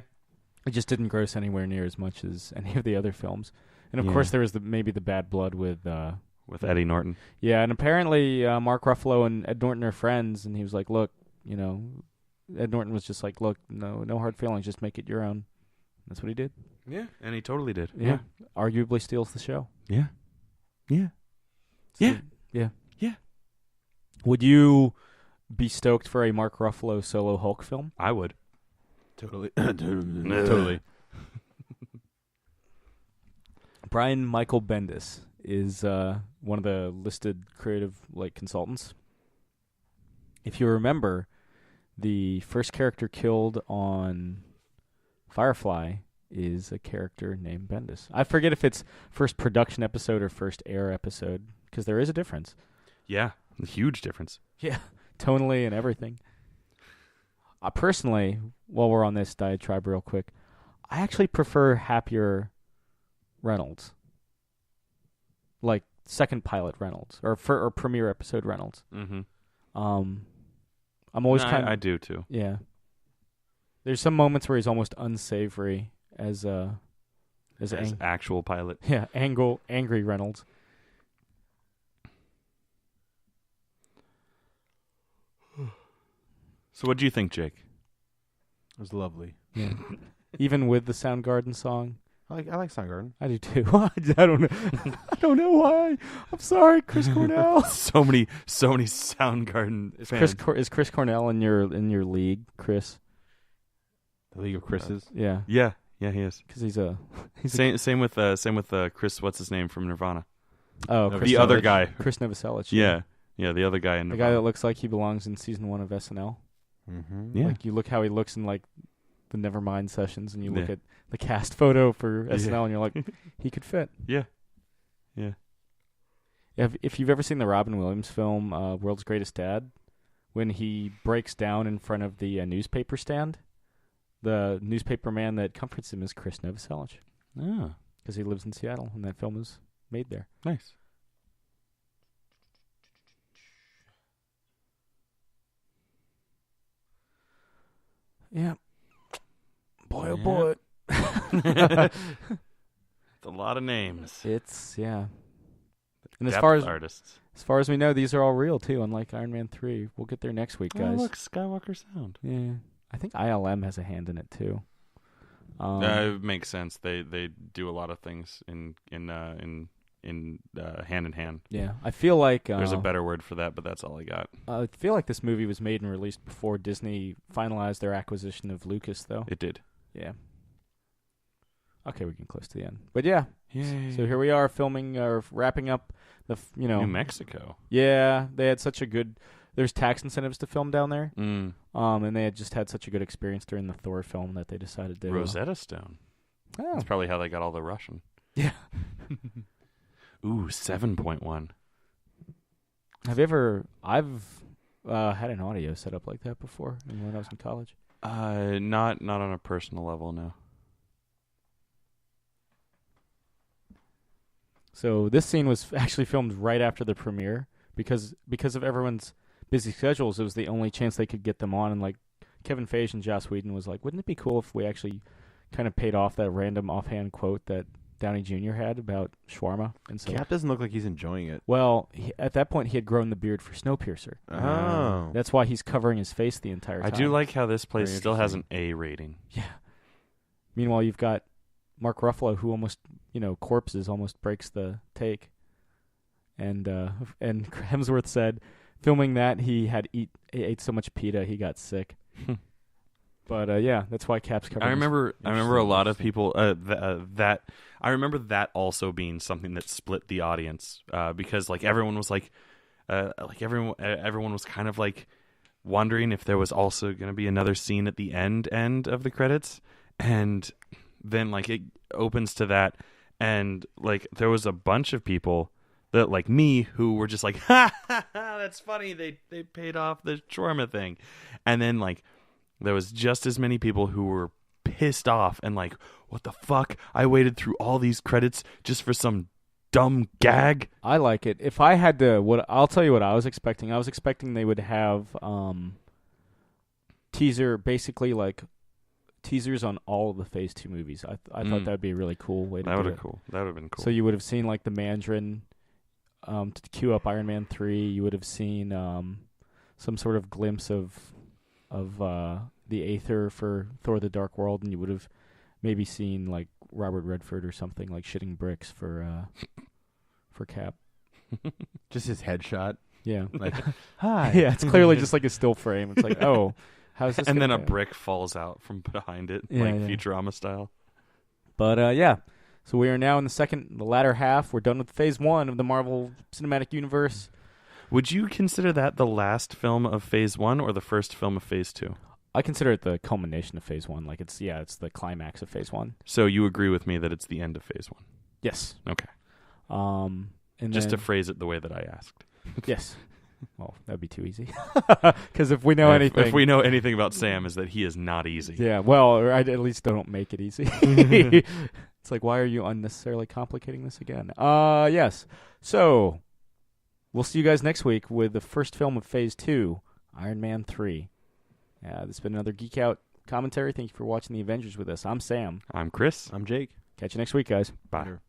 It just didn't gross anywhere near as much as any of the other films. And of course there was maybe the bad blood with Eddie Norton. Yeah, and apparently Mark Ruffalo and Ed Norton are friends, and he was like, look, Ed Norton was just like, look, no hard feelings, just make it your own. That's what he did. Yeah, and he totally did. Yeah. Arguably steals the show. Yeah. Yeah. So, yeah. Yeah. Yeah. Would you be stoked for a Mark Ruffalo solo Hulk film? I would. Totally. Totally. Brian Michael Bendis is one of the listed creative consultants. If you remember, the first character killed on Firefly is a character named Bendis. I forget if it's first production episode or first air episode, because there is a difference. Yeah, a huge difference. Yeah, tonally and everything. Personally, while we're on this diatribe real quick, I actually prefer happier Reynolds. Like second pilot Reynolds or premiere episode Reynolds. Mm-hmm. I'm always I do too. Yeah. There's some moments where he's almost unsavory as actual pilot. Yeah, angry Reynolds. So what do you think, Jake? It was lovely. Yeah. Even with the Soundgarden song. I like Soundgarden. I do too. I don't know. I don't know why. I'm sorry, Chris Cornell. so many Soundgarden fans. Is Chris Cornell in your league, Chris? The League of Chris's. Yeah. Yeah, he is. Because Same with Chris. What's his name from Nirvana? Oh, the other guy, Chris Novoselic. Yeah, the other guy in the Nirvana. guy that looks like he belongs in season 1 of SNL. Mm-hmm. Yeah, like you look how he looks in like the Nevermind sessions, and you look at the cast photo for SNL, and you're like, he could fit. Yeah. If you've ever seen the Robin Williams film World's Greatest Dad, when he breaks down in front of the newspaper stand, the newspaper man that comforts him is Chris Novoselic. Ah, because he lives in Seattle, and that film was made there. Nice. Yeah. Boy, oh boy. It's a lot of names. It's, yeah. And Depth as far as artists. As far as we know, these are all real, too, unlike Iron Man 3. We'll get there next week, guys. Oh, look, Skywalker Sound. Yeah. I think ILM has a hand in it, too. It makes sense. They do a lot of things in hand in hand. Yeah. I feel like... there's a better word for that, but that's all I got. I feel like this movie was made and released before Disney finalized their acquisition of Lucas, though. It did. Yeah. Okay, we're getting close to the end. But yeah. Yay. So here we are filming or wrapping up the, New Mexico. Yeah, they had such a good... There's tax incentives to film down there. Mm. And they had just had such a good experience during the Thor film that they decided to... Rosetta Stone. Oh. That's probably how they got all the Russian. Yeah. Ooh, 7.1. Have you ever... I've had an audio set up like that before when I was in college. Not on a personal level, no. So this scene was actually filmed right after the premiere because of everyone's busy schedules. It was the only chance they could get them on, and like Kevin Feige and Joss Whedon was like, "Wouldn't it be cool if we actually kind of paid off that random offhand quote that Downey Jr. had about shawarma?" And so Cap doesn't look like he's enjoying it. Well, at that point, he had grown the beard for Snowpiercer. Oh. That's why he's covering his face the entire time. I do like how this place Very still has interesting. an A rating. Yeah. Meanwhile, you've got Mark Ruffalo, who almost, corpses, almost breaks the take. And Hemsworth said, filming that, he ate so much pita he got sick. But yeah, that's why Cap's covering. I remember a lot of people that I remember that also being something that split the audience because like everyone was everyone was kind of like wondering if there was also going to be another scene at the end of the credits, and then like it opens to that, and like there was a bunch of people that like me who were just like, ha ha ha, that's funny, they paid off the shawarma thing, and then like there was just as many people who were pissed off and like, what the fuck? I waited through all these credits just for some dumb gag. I like it. If I had to, I'll tell you what I was expecting. I was expecting they would have basically like teasers on all of the Phase 2 movies. I thought that would be a really cool way to do it. That would have been cool. So you would have seen like the Mandarin to cue up Iron Man 3. You would have seen some sort of glimpse of the Aether for Thor: The Dark World, and you would have maybe seen like Robert Redford or something like shitting bricks for Cap. Just his headshot. Yeah. Like, hi. Yeah, it's clearly just like a still frame. It's like, oh, how's this? And then a go? brick falls out from behind it, Yeah, like yeah. Futurama style. But the we are now in the latter half. We're done with Phase 1 of the Marvel Cinematic Universe. Would you consider that the last film of Phase 1 or the first film of Phase 2? I consider it the culmination of Phase 1. Like it's the climax of Phase 1. So you agree with me that it's the end of Phase 1? Yes. Okay. And Just then, to phrase it the way that I asked. yes. Well, that'd be too easy. Because if we know anything, if we know anything about Sam, is that he is not easy. yeah. Well, or at least don't make it easy. It's like, why are you unnecessarily complicating this again? Yes. So we'll see you guys next week with the first film of Phase 2, Iron Man 3. This has been another Geek Out commentary. Thank you for watching the Avengers with us. I'm Sam. I'm Chris. I'm Jake. Catch you next week, guys. Bye. Later.